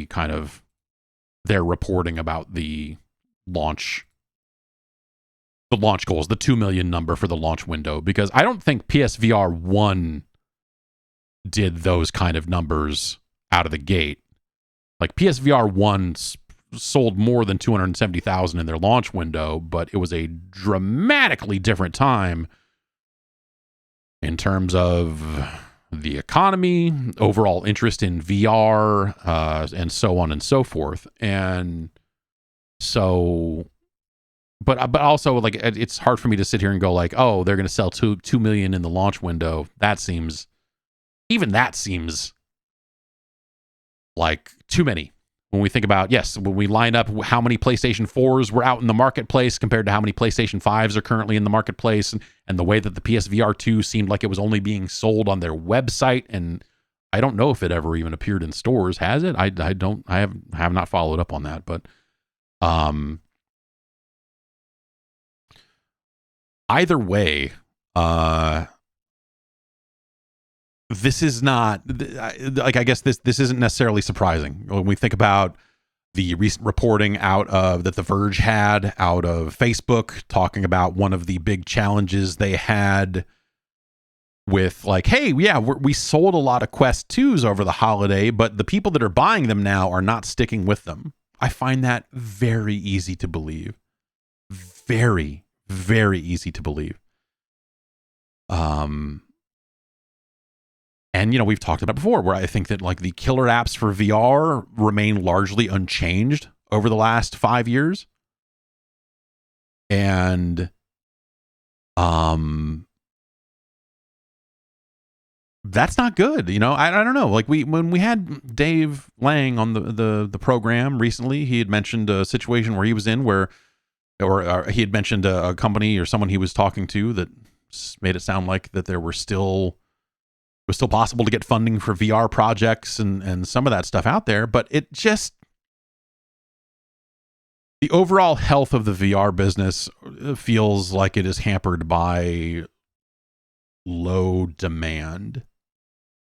kind of their reporting about the launch the launch goals, the 2 million number for the launch window, because I don't think PSVR 1 did those kind of numbers out of the gate. Like PSVR 1 sold more than 270,000 in their launch window, but it was a dramatically different time in terms of the economy, overall interest in VR, and so on and so forth. And so, but also, like, it's hard for me to sit here and go like, oh, they're going to sell 2 million in the launch window. That seems like too many. When we think about, yes, when we line up how many PlayStation 4s were out in the marketplace compared to how many PlayStation 5s are currently in the marketplace, and the way that the PSVR 2 seemed like it was only being sold on their website, and I don't know if it ever even appeared in stores. Has it? I have not followed up on that, but either way, this is not, like, I guess this isn't necessarily surprising when we think about the recent reporting out of that The Verge had out of Facebook, talking about one of the big challenges they had with, like, hey, yeah, we sold a lot of Quest 2s over the holiday, but the people that are buying them now are not sticking with them. I find that very easy to believe. Very, very easy to believe. And, you know, we've talked about before where I think that, like, the killer apps for VR remain largely unchanged over the last 5 years. And that's not good. You know, I don't know. Like, when we had Dave Lang on the program recently, he had mentioned a situation where he was in where, or he had mentioned a company or someone he was talking to that made it sound like that there were still possible to get funding for VR projects and some of that stuff out there, but it just, the overall health of the VR business feels like it is hampered by low demand.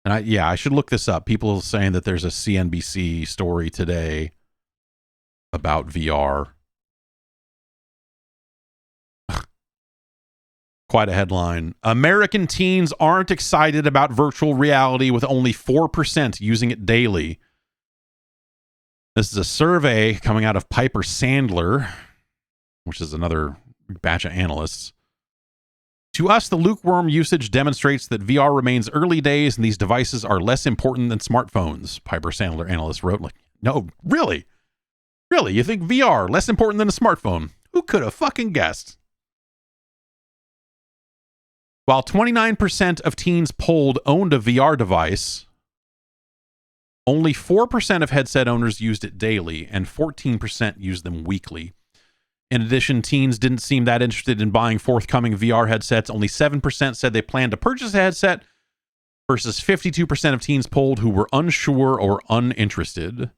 And I should look this up. People are saying that there's a CNBC story today about VR. Quite a headline. American teens aren't excited about virtual reality, with only 4% using it daily. This is a survey coming out of Piper Sandler, which is another batch of analysts. To us, the lukewarm usage demonstrates that VR remains early days and these devices are less important than smartphones, Piper Sandler analyst wrote. Like, no, really? Really? You think VR less important than a smartphone? Who could have fucking guessed? While 29% of teens polled owned a VR device, only 4% of headset owners used it daily, and 14% used them weekly. In addition, teens didn't seem that interested in buying forthcoming VR headsets. Only 7% said they planned to purchase a headset, versus 52% of teens polled who were unsure or uninterested.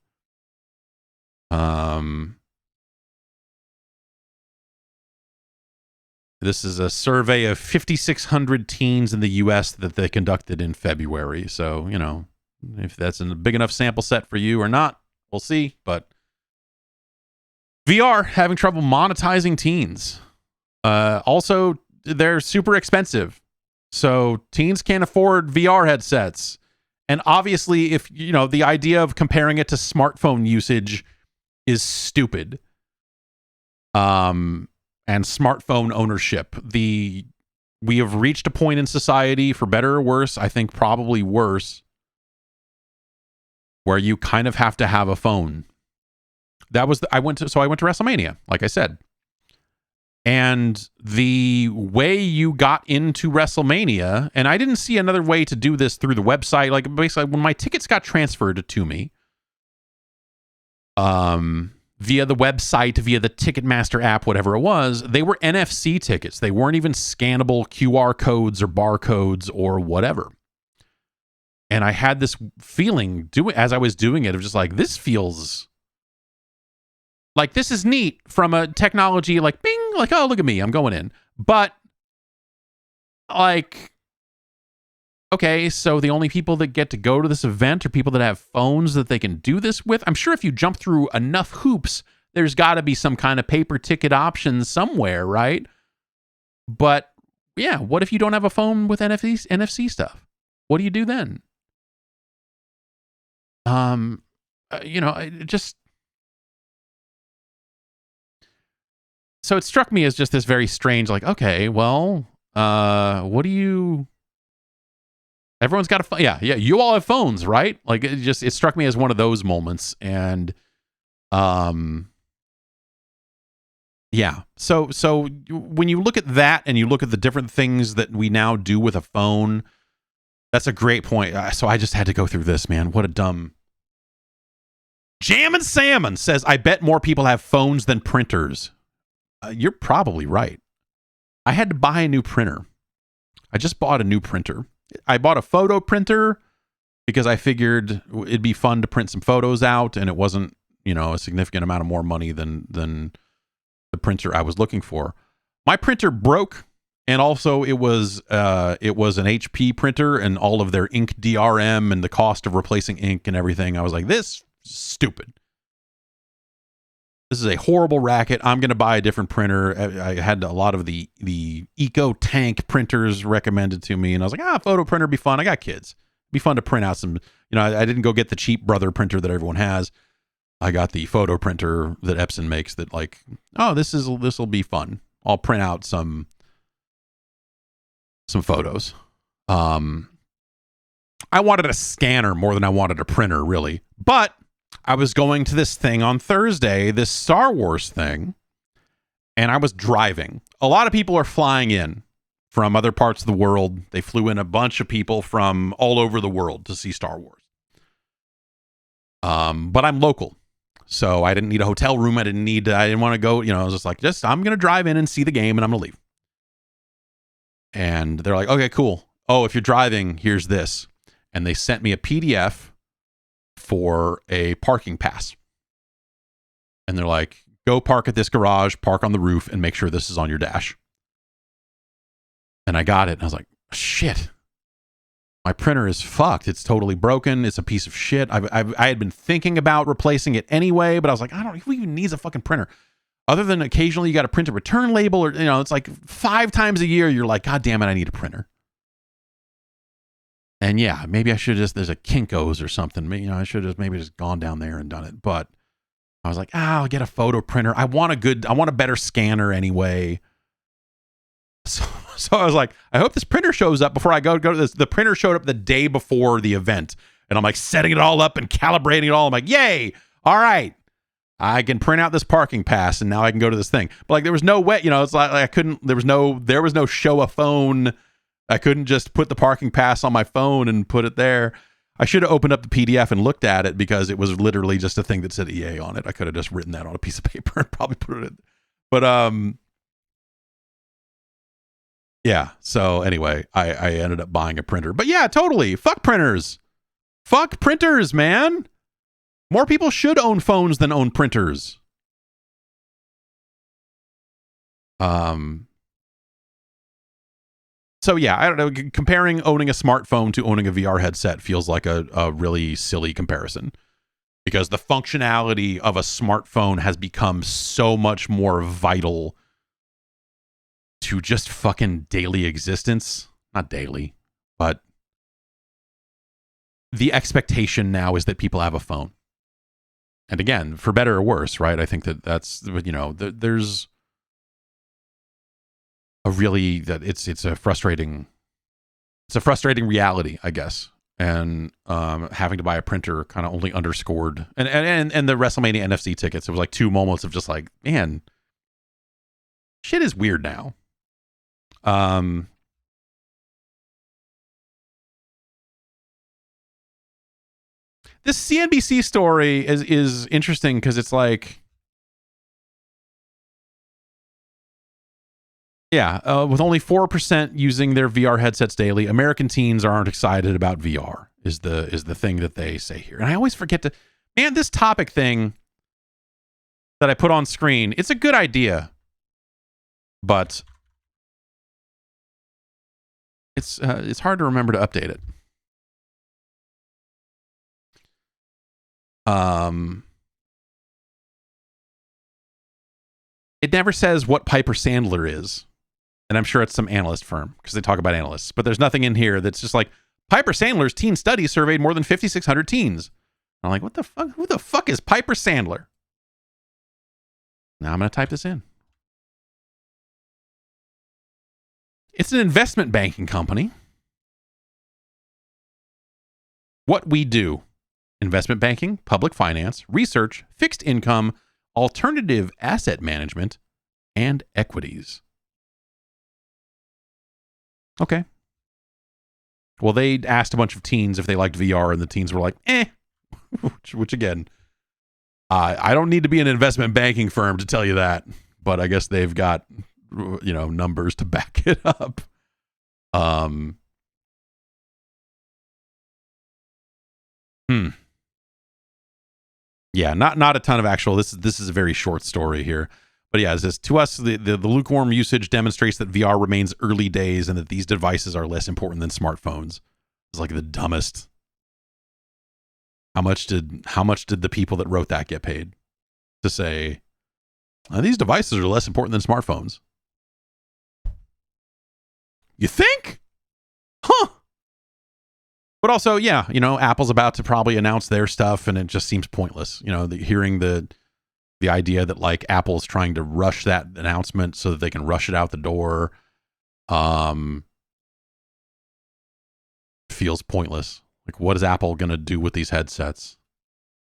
This is a survey of 5,600 teens in the U.S. that they conducted in February. So, you know, if that's a big enough sample set for you or not, we'll see. But VR having trouble monetizing teens. Also, they're super expensive. So teens can't afford VR headsets. And obviously, if, you know, the idea of comparing it to smartphone usage is stupid. And smartphone ownership. We have reached a point in society, for better or worse, I think probably worse, where you kind of have to have a phone. That was I went to Wrestlemania, like I said. And the way you got into Wrestlemania, and I didn't see another way to do this through the website. Like, basically, when my tickets got transferred to me, via the website, via the Ticketmaster app, whatever it was, they were NFC tickets. They weren't even scannable QR codes or barcodes or whatever. And I had this feeling, as I was doing it, of just like, this feels like this is neat from a technology, like, bing, like, oh, look at me, I'm going in. But, like, okay, so the only people that get to go to this event are people that have phones that they can do this with. I'm sure if you jump through enough hoops, there's got to be some kind of paper ticket option somewhere, right? But yeah, what if you don't have a phone with NFC stuff? What do you do then? It just, so it struck me as just this very strange, like, okay, well, what do you, everyone's got a phone. Yeah. You all have phones, right? Like, it struck me as one of those moments. And, yeah. So when you look at that and you look at the different things that we now do with a phone, that's a great point. So I just had to go through this, man. What a dumb. Jam and Salmon says, I bet more people have phones than printers. You're probably right. I had to buy a new printer. I just bought a new printer. I bought a photo printer because I figured it'd be fun to print some photos out, and it wasn't, a significant amount of more money than the printer I was looking for. My printer broke, and also it was an HP printer, and all of their ink DRM and the cost of replacing ink and everything. I was like, this is stupid. This is a horrible racket. I'm going to buy a different printer. I had a lot of the Eco Tank printers recommended to me, and I was like, photo printer be fun. I got kids. Be fun to print out some, I didn't go get the cheap Brother printer that everyone has. I got the photo printer that Epson makes that, like, this will be fun. I'll print out some photos. I wanted a scanner more than I wanted a printer, really. But I was going to this thing on Thursday, this Star Wars thing, and I was driving. A lot of people are flying in from other parts of the world. They flew in a bunch of people from all over the world to see Star Wars. But I'm local, so I didn't need a hotel room. I didn't want to go, I was just like, I'm going to drive in and see the game, and I'm going to leave. And they're like, okay, cool. Oh, if you're driving, here's this. And they sent me a PDF for a parking pass. And they're like, go park at this garage, park on the roof, and make sure this is on your dash. And I got it, and I was like, shit. My printer is fucked. It's totally broken. It's a piece of shit. I had been thinking about replacing it anyway, but I was like, who even needs a fucking printer? Other than occasionally you got to print a return label, or, it's like 5 times a year you're like, God damn it, I need a printer. And yeah, maybe I should there's a Kinko's or something. I should have maybe just gone down there and done it. But I was like, I'll get a photo printer. I want a better scanner anyway. So I was like, I hope this printer shows up before I go to this. The printer showed up the day before the event, and I'm like setting it all up and calibrating it all. I'm like, yay. All right. I can print out this parking pass, and now I can go to this thing. But like, there was no way, it's like I couldn't, there was no show a phone. I couldn't just put the parking pass on my phone and put it there. I should have opened up the PDF and looked at it, because it was literally just a thing that said EA on it. I could have just written that on a piece of paper and probably put it in. But, yeah. So anyway, I ended up buying a printer. But yeah, totally. Fuck printers. Fuck printers, man. More people should own phones than own printers. So yeah, I don't know. Comparing owning a smartphone to owning a VR headset feels like a really silly comparison, because the functionality of a smartphone has become so much more vital to just fucking daily existence. Not daily, but the expectation now is that people have a phone. And again, for better or worse, right? I think that's, there's a really, that it's a frustrating reality, I guess. And having to buy a printer kind of only underscored, and the WrestleMania NFC tickets, it was like 2 moments of just like, man, shit is weird now. This CNBC story is interesting, because it's like, yeah, with only 4% using their VR headsets daily, American teens aren't excited about VR, is the thing that they say here. And I always forget to, man, this topic thing that I put on screen, it's a good idea, but it's hard to remember to update it. It never says what Piper Sandler is. And I'm sure it's some analyst firm because they talk about analysts. But there's nothing in here that's just like, Piper Sandler's teen study surveyed more than 5,600 teens. I'm like, what the fuck? Who the fuck is Piper Sandler? Now I'm going to type this in. It's an investment banking company. What we do: investment banking, public finance, research, fixed income, alternative asset management, and equities. Okay. Well, they asked a bunch of teens if they liked VR, and the teens were like, which again, I don't need to be an investment banking firm to tell you that, but I guess they've got, numbers to back it up. Yeah, not a ton of actual. This is a very short story here. But yeah, it says, to us, the lukewarm usage demonstrates that VR remains early days and that these devices are less important than smartphones. It's like the dumbest. How much did the people that wrote that get paid to say, these devices are less important than smartphones? You think? Huh. But also, yeah, Apple's about to probably announce their stuff, and it just seems pointless. Hearing the idea that like Apple's trying to rush that announcement so that they can rush it out the door, feels pointless. Like, what is Apple going to do with these headsets?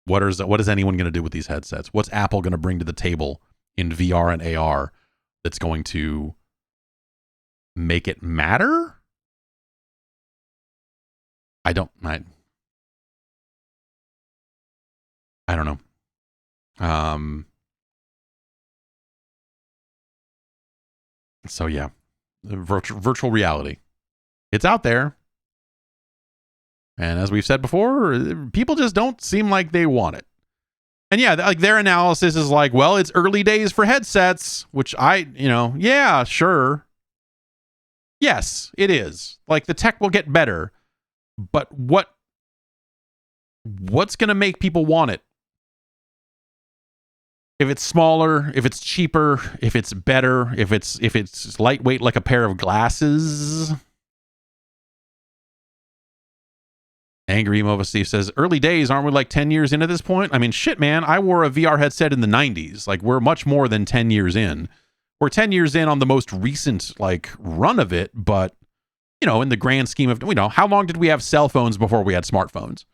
What is anyone going to do with these headsets? What's Apple going to bring to the table in VR and AR that's going to make it matter? I don't know. So yeah, virtual reality. It's out there. And as we've said before, people just don't seem like they want it. And yeah, like their analysis is like, well, it's early days for headsets, which yeah, sure. Yes, it is. Like the tech will get better, but what's going to make people want it? If it's smaller, if it's cheaper, if it's better, if it's lightweight like a pair of glasses. Angry Emo Steve says, early days, aren't we like 10 years in at this point? I mean, shit, man, I wore a VR headset in the 90s. Like, we're much more than 10 years in. We're 10 years in on the most recent, like, run of it, but, in the grand scheme of, how long did we have cell phones before we had smartphones?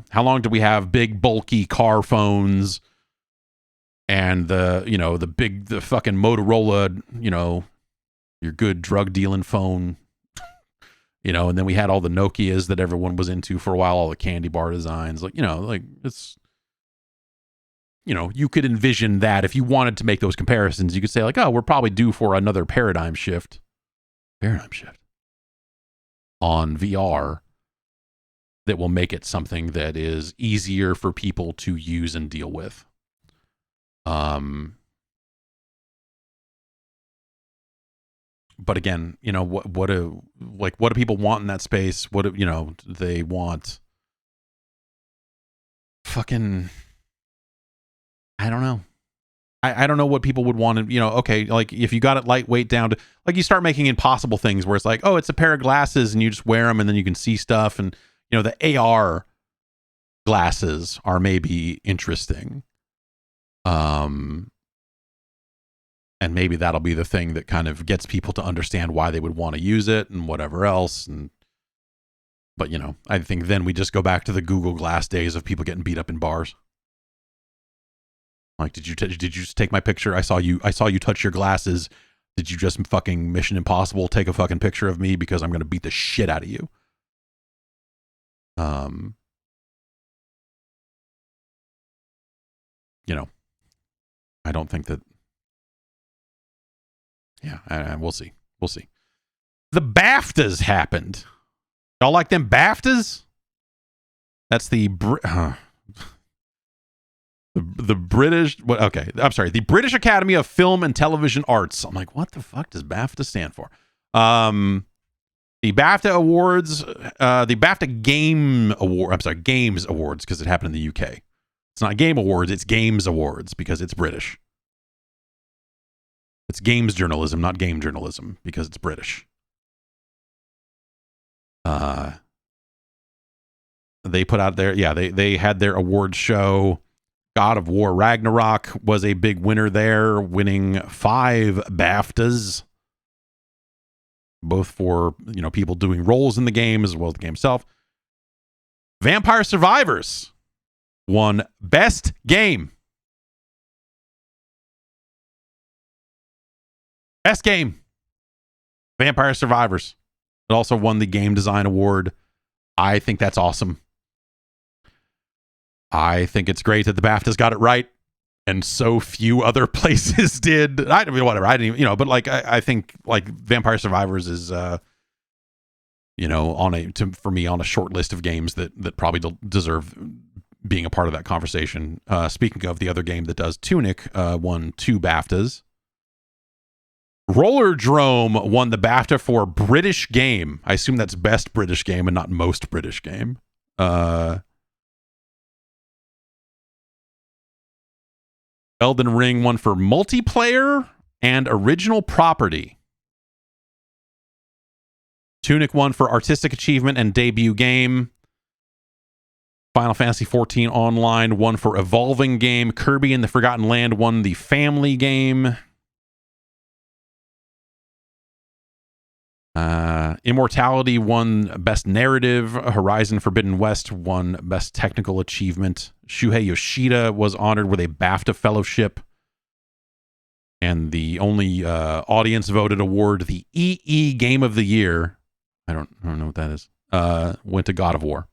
How long did we have big, bulky car phones and the fucking Motorola, your good drug dealing phone? And then we had all the Nokias that everyone was into for a while, all the candy bar designs. It's, you could envision that if you wanted to make those comparisons, you could say like, oh, we're probably due for another paradigm shift on VR that will make it something that is easier for people to use and deal with. But again, what do people want in that space? What do they want? Fucking, I don't know. I don't know what people would want to, okay, like if you got it lightweight down to, like you start making impossible things where it's like, oh, it's a pair of glasses and you just wear them and then you can see stuff. And, the AR glasses are maybe interesting. And maybe that'll be the thing that kind of gets people to understand why they would want to use it and whatever else. But I think then we just go back to the Google Glass days of people getting beat up in bars. Like, did you just take my picture? I saw you touch your glasses. Did you just fucking Mission Impossible take a fucking picture of me because I'm going to beat the shit out of you? I don't think that. Yeah, we'll see. The BAFTAs happened. Y'all like them BAFTAs? That's the British. What? Okay, I'm sorry. The British Academy of Film and Television Arts. I'm like, what the fuck does BAFTA stand for? The BAFTA Awards, the BAFTA Game Award. I'm sorry, Games Awards, because it happened in the UK. It's not Game Awards. It's Games Awards because it's British. It's games journalism, not game journalism, because it's British. They put out their, they had their awards show. God of War Ragnarok was a big winner there, winning 5 BAFTAs, both for, people doing roles in the game as well as the game itself. Vampire Survivors won Best Game. Best Game. Vampire Survivors. It also won the Game Design Award. I think that's awesome. I think it's great that the BAFTAs got it right, and so few other places did. I mean, whatever. I didn't even, but like I think like Vampire Survivors is, for me on a short list of games that probably deserve being a part of that conversation. Speaking of the other game that does, Tunic won 2 BAFTAs. Roller Drome won the BAFTA for British Game. I assume that's Best British Game and not Most British Game. Elden Ring won for Multiplayer and Original Property. Tunic won for Artistic Achievement and Debut Game. Final Fantasy XIV Online won for Evolving Game. Kirby and the Forgotten Land won the Family Game. Immortality won Best Narrative. Horizon Forbidden West won Best Technical Achievement. Shuhei Yoshida was honored with a BAFTA Fellowship. And the only audience voted award, the EE Game of the Year, I don't know what that is, went to God of War.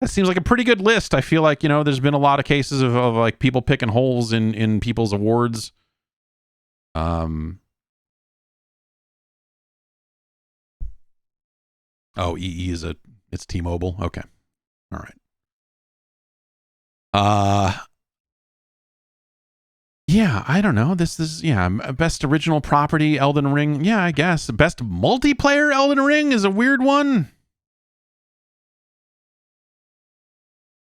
That seems like a pretty good list. I feel like, there's been a lot of cases of like people picking holes in people's awards. EE is it's T-Mobile. Okay. All right. Yeah, I don't know. This is, Best Original Property, Elden Ring. Yeah, I guess. Best Multiplayer, Elden Ring is a weird one.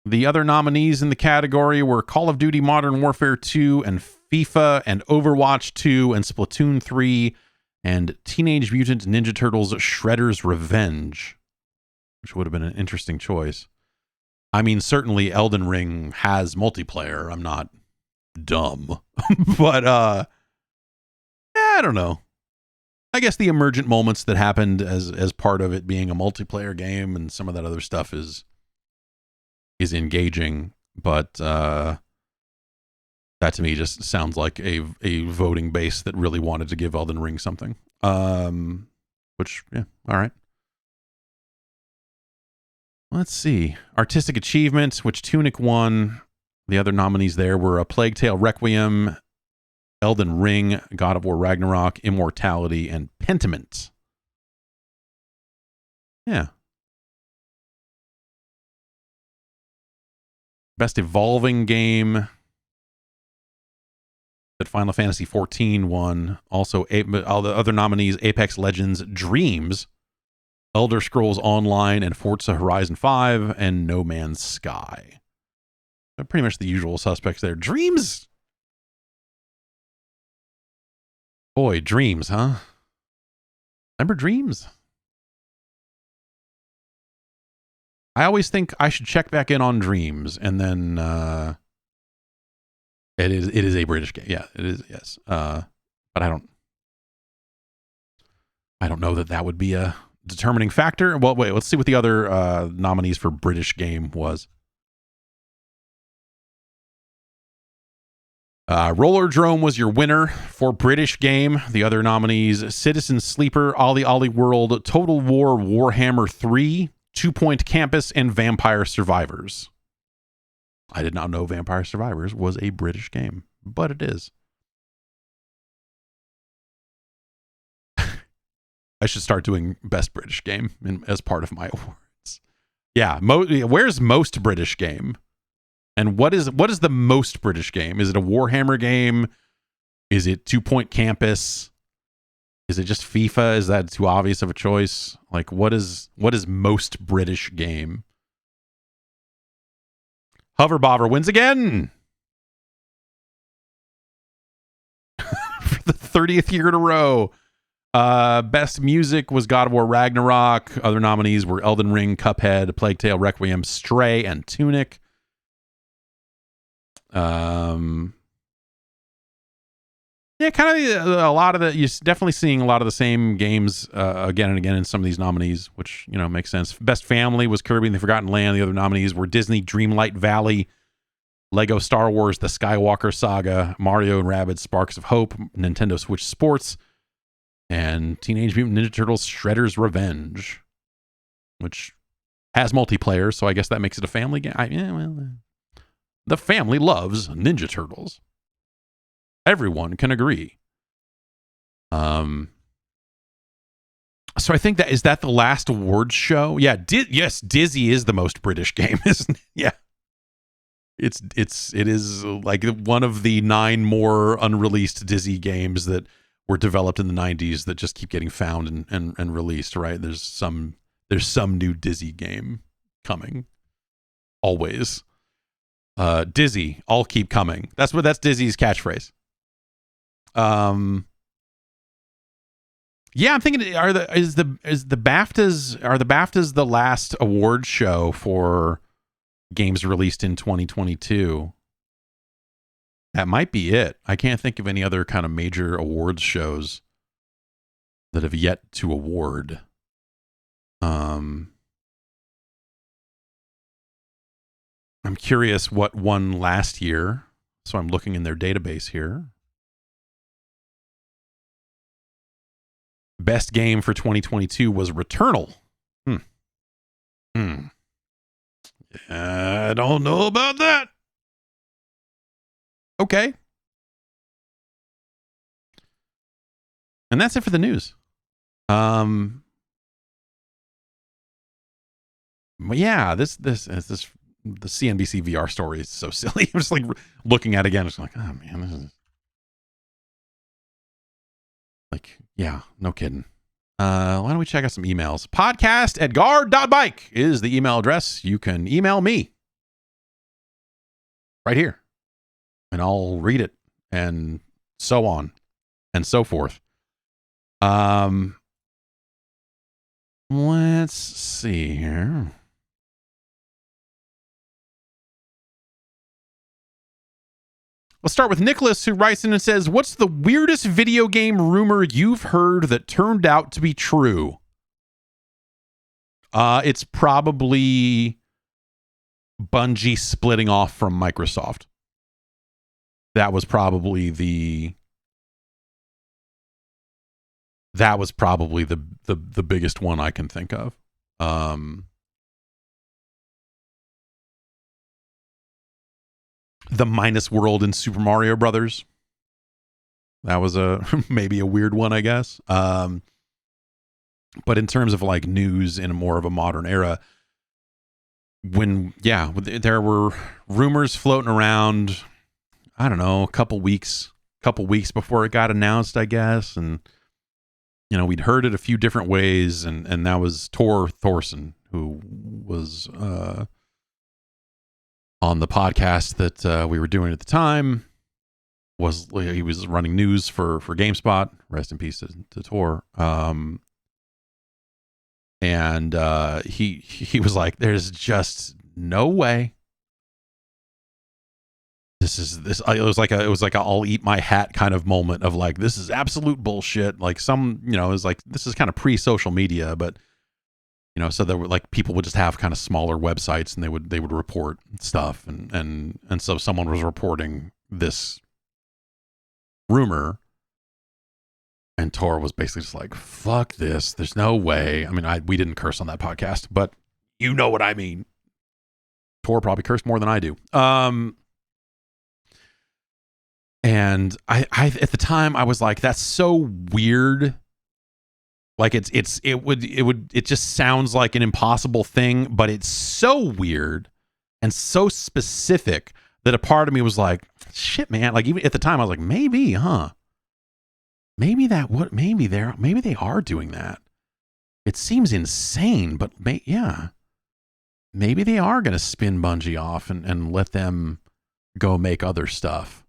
The other nominees in the category were Call of Duty Modern Warfare 2 and FIFA and Overwatch 2 and Splatoon 3 and Teenage Mutant Ninja Turtles Shredder's Revenge, which would have been an interesting choice. I mean, certainly Elden Ring has multiplayer. I'm not dumb. But, I don't know. I guess the emergent moments that happened as part of it being a multiplayer game and some of that other stuff is engaging, but that to me just sounds like a voting base that really wanted to give Elden Ring something. Which, all right. Let's see. Artistic Achievement, which Tunic won. The other nominees there were A Plague Tale Requiem, Elden Ring, God of War Ragnarok, Immortality, and Pentiment. Yeah. Best Evolving Game that Final Fantasy XIV won. Also, all the other nominees, Apex Legends Dreams, Elder Scrolls Online, and Forza Horizon 5, and No Man's Sky. They're pretty much the usual suspects there. Dreams? Boy, Dreams, huh? Remember Dreams? I always think I should check back in on Dreams, and then it is a British game. Yeah, it is. Yes, but I don't know that would be a determining factor. Well, wait, let's see what the other nominees for British game was. Roller Drome was your winner for British game. The other nominees: Citizen Sleeper, Ollie Ollie World, Total War Warhammer 3, 2 Point Campus, and Vampire Survivors. I did not know Vampire Survivors was a British game, but it is. I should start doing Best British Game as part of my awards. Yeah, where's Most British Game? And what is the most British game? Is it a Warhammer game? Is it 2 Point Campus? Is it just FIFA? Is that too obvious of a choice? Like, what is most British game? Hover Bobber wins again. For the 30th year in a row. Best music was God of War Ragnarok. Other nominees were Elden Ring, Cuphead, Plague Tale, Requiem, Stray, and Tunic. Yeah, kind of a lot of you're definitely seeing a lot of the same games again and again in some of these nominees, which, you know, makes sense. Best Family was Kirby and the Forgotten Land. The other nominees were Disney Dreamlight Valley, Lego Star Wars The Skywalker Saga, Mario and Rabbids Sparks of Hope, Nintendo Switch Sports, and Teenage Mutant Ninja Turtles Shredder's Revenge, which has multiplayer, so I guess that makes it a family game. The family loves Ninja Turtles. Everyone can agree. So I think is that the last awards show? Yeah, yes, Dizzy is the most British game, isn't it? Yeah. It is like one of the 9 more unreleased Dizzy games that were developed in the 90s that just keep getting found and released, right? There's some new Dizzy game coming. Always. Dizzy, all keep coming. That's Dizzy's catchphrase. Yeah, I'm thinking, is the BAFTAs the last award show for games released in 2022? That might be it. I can't think of any other kind of major awards shows that have yet to award. I'm curious what won last year, so I'm looking in their database here. Best game for 2022 was Returnal. I don't know about that. Okay. And that's it for the news. Yeah, the CNBC VR story is so silly. I'm just like looking at it again. It's like, oh man, this is like, yeah, no kidding. Why don't we check out some emails? Podcast@guard.bike is the email address. You can email me right here, and I'll read it, and so on and so forth. Let's see here. Let's start with Nicholas, who writes in and says, what's the weirdest video game rumor you've heard that turned out to be true? It's probably Bungie splitting off from Microsoft. That was probably the biggest one I can think of. The minus world in Super Mario Brothers. That was maybe a weird one, I guess. But in terms of like news in more of a modern era, there were rumors floating around, I don't know, a couple weeks before it got announced, I guess. And, you know, we'd heard it a few different ways. And that was Tor Thorson, who was, on the podcast that we were doing at the time. He was running news for GameSpot. Rest in peace to Tor. And he was like, "There's just no way. This. It was like a I'll eat my hat kind of moment of like, this is absolute bullshit. Like it was like, this is kind of pre-social media, but." You know, so there were like people would just have kind of smaller websites and they would report stuff and so someone was reporting this rumor and Tor was basically just like, fuck this, there's no way. I mean, we didn't curse on that podcast, but you know what I mean. Tor probably cursed more than I do. And I at the time I was like, that's so weird. Like it just sounds like an impossible thing, but it's so weird and so specific that a part of me was like, shit, man. Like even at the time I was like, maybe, maybe they are doing that. It seems insane, but yeah. maybe they are going to spin Bungie off and let them go make other stuff.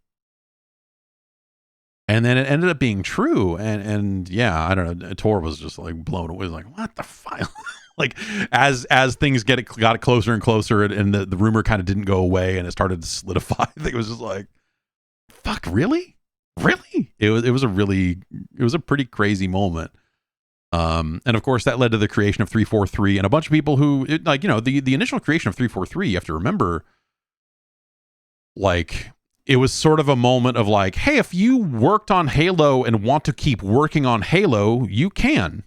And then it ended up being true. And yeah, I don't know. Tor was just like blown away. Like, what the fuck? Like as things got closer and closer, and the rumor kind of didn't go away, and it started to solidify. I think it was just like, fuck, really? It was a pretty crazy moment. And of course that led to the creation of 343 and a bunch of people who the initial creation of 343, you have to remember, like, it was sort of a moment of like, hey, if you worked on Halo and want to keep working on Halo, you can.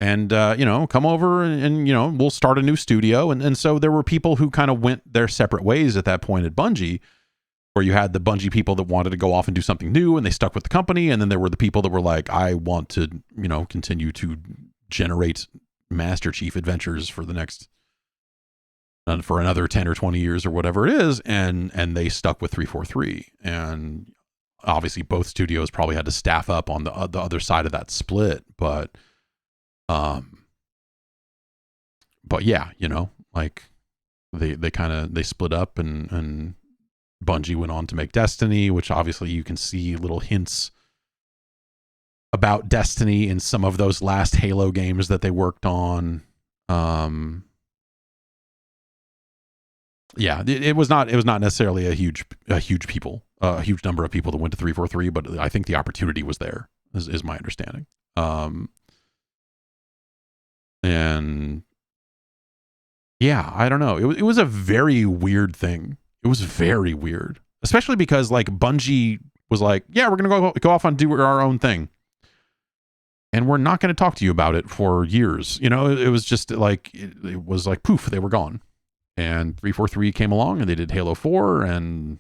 And, come over and we'll start a new studio. And so there were people who kind of went their separate ways at that point at Bungie, where you had the Bungie people that wanted to go off and do something new and they stuck with the company. And then there were the people that were like, I want to, continue to generate Master Chief adventures for the next, for another 10 or 20 years or whatever it is. And they stuck with 343. And obviously both studios probably had to staff up on the other side of that split. But yeah, like they split up and Bungie went on to make Destiny, which obviously you can see little hints about Destiny in some of those last Halo games that they worked on. Yeah, it was not necessarily a huge number of people that went to 343, but I think the opportunity was there, is my understanding. And yeah, I don't know. It was a very weird thing. It was very weird, especially because like Bungie was like, yeah, we're going to go off and do our own thing. And we're not going to talk to you about it for years. It was just like, it was like poof, they were gone. And 343 came along and they did Halo 4 and,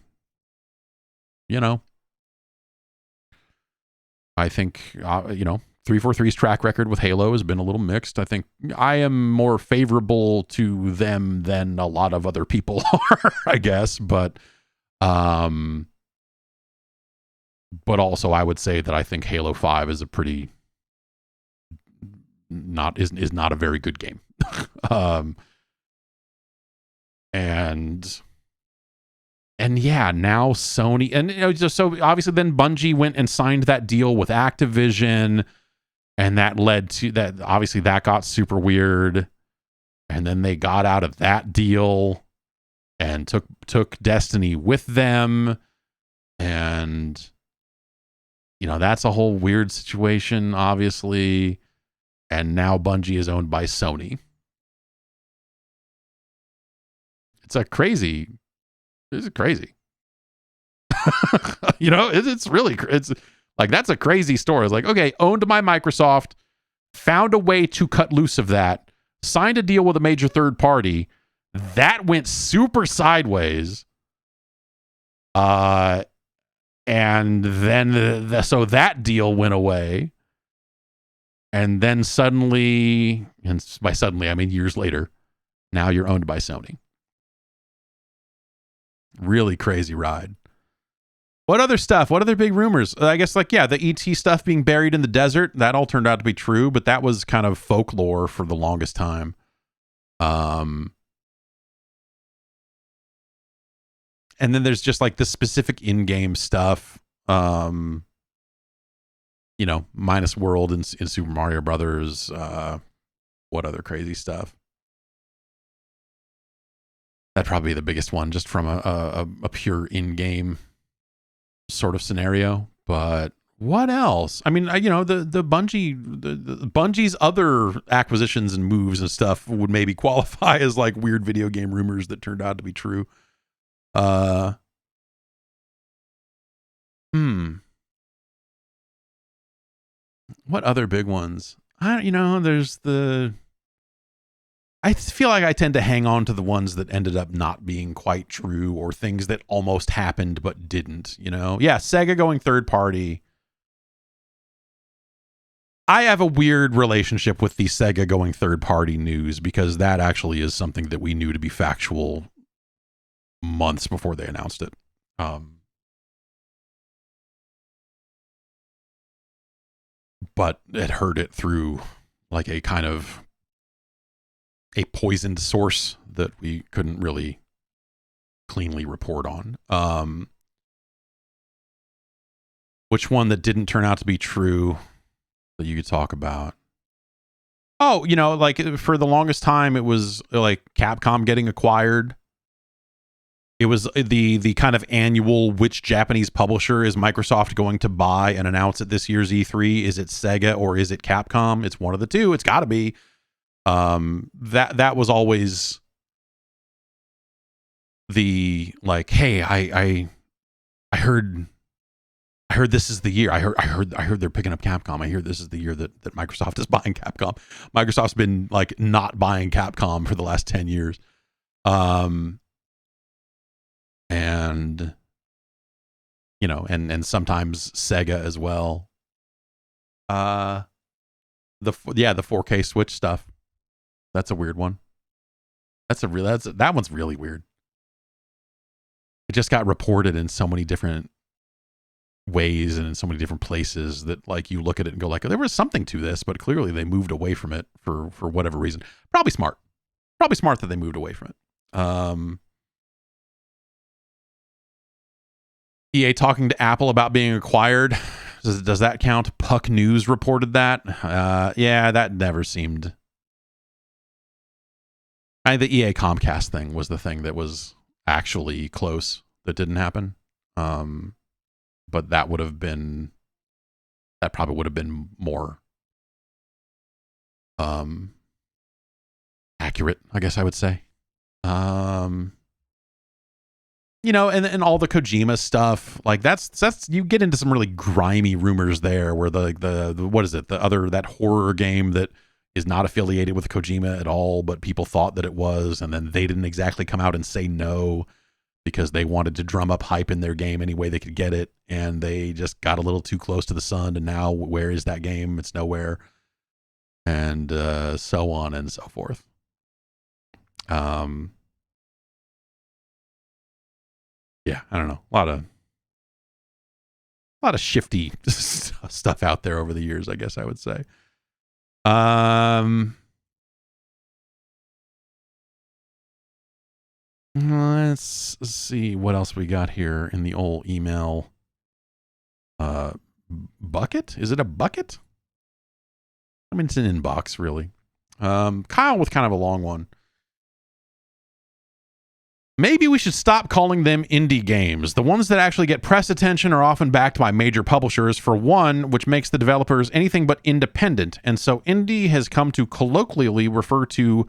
I think, 343's track record with Halo has been a little mixed. I think I am more favorable to them than a lot of other people are, I guess. But also I would say that I think Halo 5 is is not a very good game. And yeah, now Sony, and just so obviously then Bungie went and signed that deal with Activision. And that led to that. Obviously, that got super weird. And then they got out of that deal and took Destiny with them. And, that's a whole weird situation, obviously. And now Bungie is owned by Sony. It's crazy. It's like, that's a crazy story. It's like, okay, owned by Microsoft, found a way to cut loose of that, signed a deal with a major third party. That went super sideways. And then so that deal went away. And then suddenly, and by suddenly, I mean years later, now you're owned by Sony. Really crazy ride. What other stuff? What other big rumors? I guess the ET stuff being buried in the desert, that all turned out to be true, but that was kind of folklore for the longest time. And then there's just like the specific in-game stuff, minus World in Super Mario Brothers. What other crazy stuff? That'd probably be the biggest one, just from a pure in-game sort of scenario. But what else? I mean, the Bungie's other acquisitions and moves and stuff would maybe qualify as like weird video game rumors that turned out to be true. What other big ones? I feel like I tend to hang on to the ones that ended up not being quite true, or things that almost happened but didn't, Yeah, Sega going third party. I have a weird relationship with the Sega going third party news, because that actually is something that we knew to be factual months before they announced it. But it heard it through like a kind of a poisoned source that we couldn't really cleanly report on. Which one that didn't turn out to be true that you could talk about? Oh, like for the longest time, it was like Capcom getting acquired. It was the kind of annual, which Japanese publisher is Microsoft going to buy and announce at this year's E3? Is it Sega or is it Capcom? It's one of the two. It's got to be. That was always the like, hey, I heard this is the year. I heard they're picking up Capcom. I hear this is the year that Microsoft is buying Capcom. Microsoft's been like not buying Capcom for the last 10 years. And and sometimes Sega as well. The 4K Switch stuff. That's a weird one. That one's really weird. It just got reported in so many different ways and in so many different places that like you look at it and go like, there was something to this, but clearly they moved away from it for whatever reason. Probably smart that they moved away from it. EA talking to Apple about being acquired. Does that count? Puck News reported that. Yeah, that never seemed. The EA Comcast thing was the thing that was actually close that didn't happen. But that probably would have been more accurate, I guess I would say. And all the Kojima stuff, like that's you get into some really grimy rumors there where the what is it? That horror game that is not affiliated with Kojima at all, but people thought that it was, and then they didn't exactly come out and say no because they wanted to drum up hype in their game any way they could get it, and they just got a little too close to the sun, and now where is that game? It's nowhere. And so on and so forth. Yeah, I don't know. A lot of shifty stuff out there over the years, I guess I would say. Let's see what else we got here in the old email. Bucket? Is it a bucket? I mean, it's an inbox, really. Kyle with kind of a long one. Maybe we should stop calling them indie games. The ones that actually get press attention are often backed by major publishers, for one, which makes the developers anything but independent. And so indie has come to colloquially refer to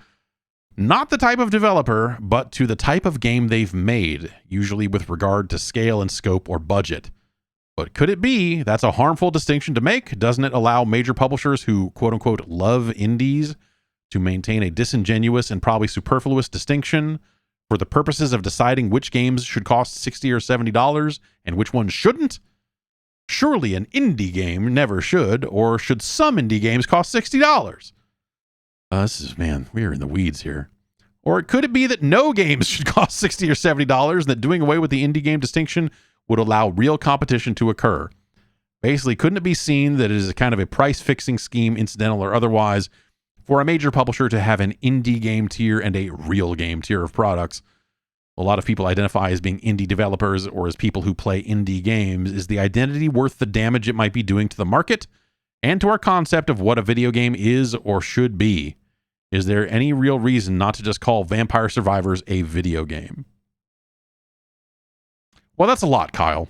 not the type of developer, but to the type of game they've made, usually with regard to scale and scope or budget. But could it be that's a harmful distinction to make? Doesn't it allow major publishers who, quote unquote, love indies to maintain a disingenuous and probably superfluous distinction for the purposes of deciding which games should cost $60 or $70 and which ones shouldn't? Surely an indie game never should, or should some indie games cost $60? We're in the weeds here. Or could it be that no games should cost $60 or $70 and that doing away with the indie game distinction would allow real competition to occur? Basically, couldn't it be seen that it is a kind of a price-fixing scheme, incidental or otherwise, for a major publisher to have an indie game tier and a real game tier of products? A lot of people identify as being indie developers or as people who play indie games. Is the identity worth the damage it might be doing to the market and to our concept of what a video game is or should be? Is there any real reason not to just call Vampire Survivors a video game? Well, that's a lot, Kyle.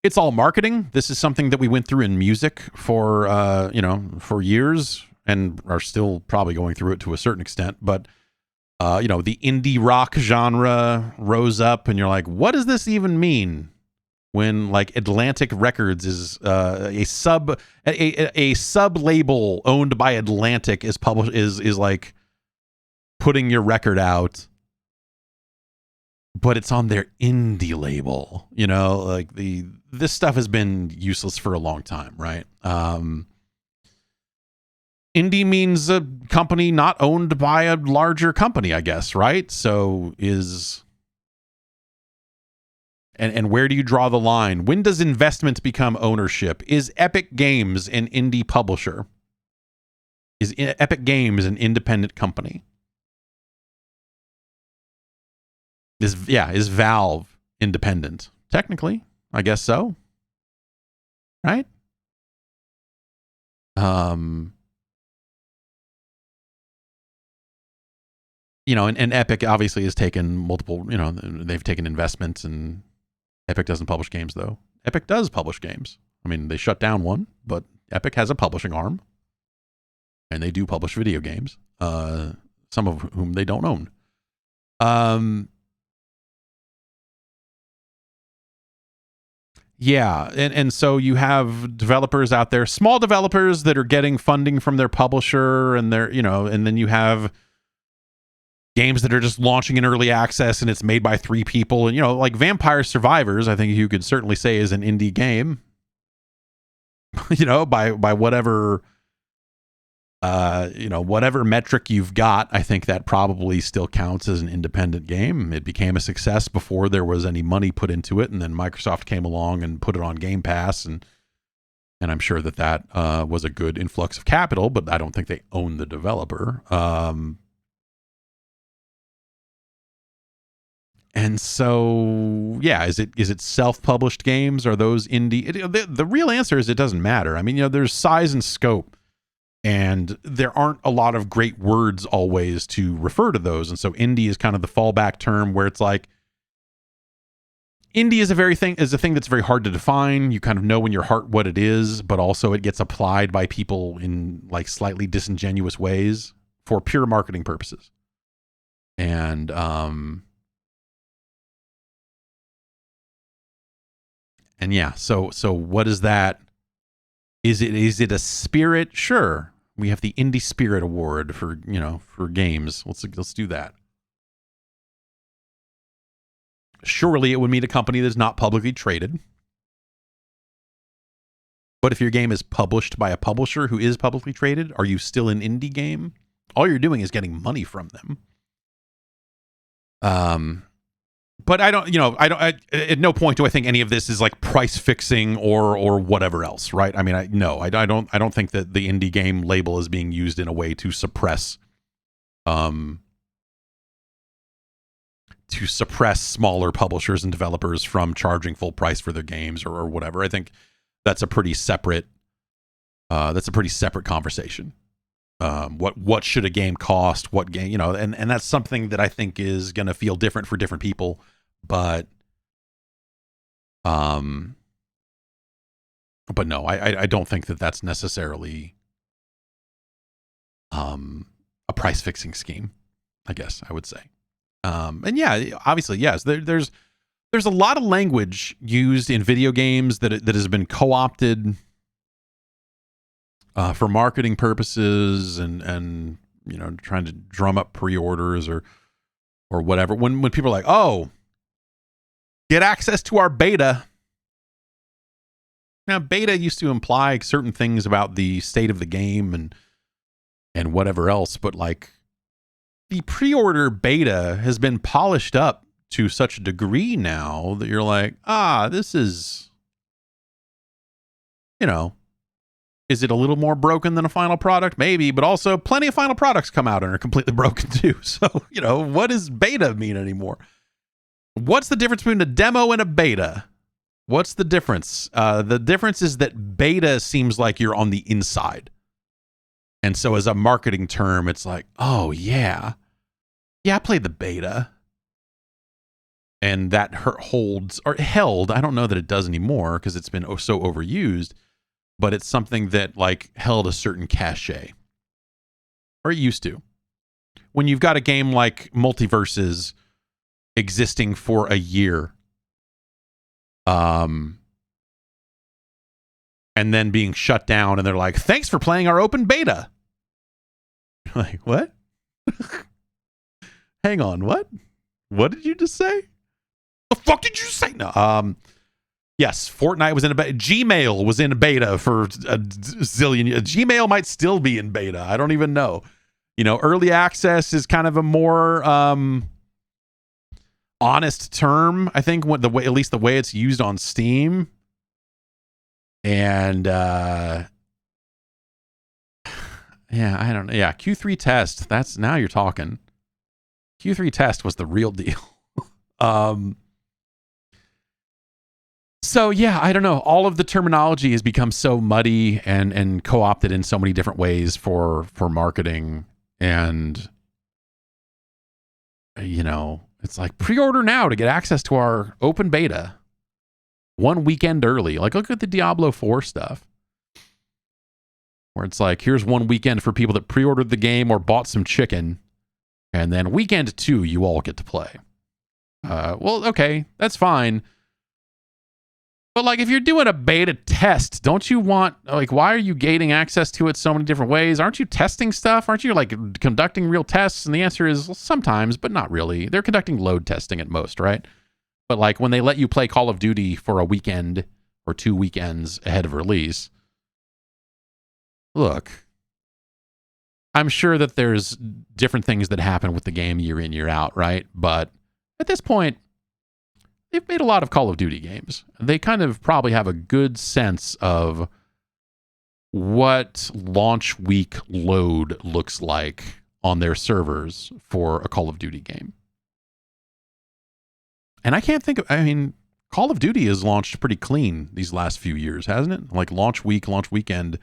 It's all marketing. This is something that we went through in music for years and are still probably going through it to a certain extent. But, the indie rock genre rose up and you're like, what does this even mean? When like Atlantic Records is a sub label owned by Atlantic is published is like putting your record out, but it's on their indie label, like this stuff has been useless for a long time, right? Indie means a company not owned by a larger company, I guess, right? So and where do you draw the line? When does investment become ownership? Is Epic Games an indie publisher? Is Epic Games an independent company? Is Valve independent? Technically, I guess so. Right? You know, and Epic obviously has taken multiple, you know, they've taken investments, and Epic doesn't publish games, though. Epic does publish games. I mean, they shut down one, but Epic has a publishing arm, and they do publish video games, some of whom they don't own. Yeah, and so you have developers out there, small developers that are getting funding from their publisher, and they're, you know, and then you have games that are just launching in early access and it's made by 3 people. And, you know, like Vampire Survivors, I think you could certainly say is an indie game, you know, by whatever, you know, whatever metric you've got. I think that probably still counts as an independent game. It became a success before there was any money put into it. And then Microsoft came along and put it on Game Pass. And I'm sure that was a good influx of capital, but I don't think they own the developer. And so, yeah, is it self-published games? Are those indie? The real answer is it doesn't matter. I mean, you know, there's size and scope, and there aren't a lot of great words always to refer to those. And so indie is kind of the fallback term, where it's like, indie is a thing that's very hard to define. You kind of know in your heart what it is, but also it gets applied by people in like slightly disingenuous ways for pure marketing purposes. And yeah, so what is that? Is it a spirit? Sure. We have the Indie Spirit Award for, you know, for games. Let's do that. Surely it would mean a company that's not publicly traded. But if your game is published by a publisher who is publicly traded, are you still an indie game? All you're doing is getting money from them. But I don't, at no point do I think any of this is like price fixing or whatever else, right? I mean, I don't think that the indie game label is being used in a way to suppress smaller publishers and developers from charging full price for their games or whatever. I think that's a pretty separate conversation. What should a game cost? What game, you know, and that's something that I think is going to feel different for different people. But no, I don't think that that's necessarily a price fixing scheme, I guess I would say. And yeah, obviously, yes, there's a lot of language used in video games that has been co-opted for marketing purposes and you know, trying to drum up pre-orders or whatever. When people are like, oh, get access to our beta. Now, beta used to imply certain things about the state of the game and whatever else, but like the pre-order beta has been polished up to such a degree now that you're like, this is, you know, is it a little more broken than a final product? Maybe, but also plenty of final products come out and are completely broken too. So, you know, what does beta mean anymore? What's the difference between a demo and a beta? What's the difference? The difference is that beta seems like you're on the inside. And so as a marketing term, it's like, oh, yeah, I played the beta. And that held. I don't know that it does anymore because it's been so overused. But it's something that like held a certain cachet. Or it used to. When you've got a game like Multiverses existing for a year, and then being shut down, and they're like, thanks for playing our open beta. Like, what? Hang on, what? What did you just say? The fuck did you say? No. Yes, Fortnite was in a beta. Gmail was in a beta for a zillion years. Gmail might still be in beta. I don't even know. You know, early access is kind of a more honest term, I think, at least the way it's used on Steam. And Yeah, I don't know. Yeah, Q3 test. That's now you're talking. Q3 test was the real deal. So yeah, I don't know. All of the terminology has become so muddy and co-opted in so many different ways for marketing, and it's like pre-order now to get access to our open beta 1 weekend early. Like look at the Diablo 4 stuff, where it's like here's 1 weekend for people that pre-ordered the game or bought some chicken, and then weekend 2 you all get to play. Well, okay, that's fine. But like if you're doing a beta test, don't you want, like, why are you gating access to it so many different ways? Aren't you testing stuff? Aren't you like conducting real tests? And the answer is well, sometimes, but not really. They're conducting load testing at most, right? But like when they let you play Call of Duty for a weekend or 2 weekends ahead of release, look, I'm sure that there's different things that happen with the game year in, year out, right? But at this point, they've made a lot of Call of Duty games. They kind of probably have a good sense of what launch week load looks like on their servers for a Call of Duty game. And I can't think of, I mean, Call of Duty has launched pretty clean these last few years, hasn't it? Like launch week, launch weekend,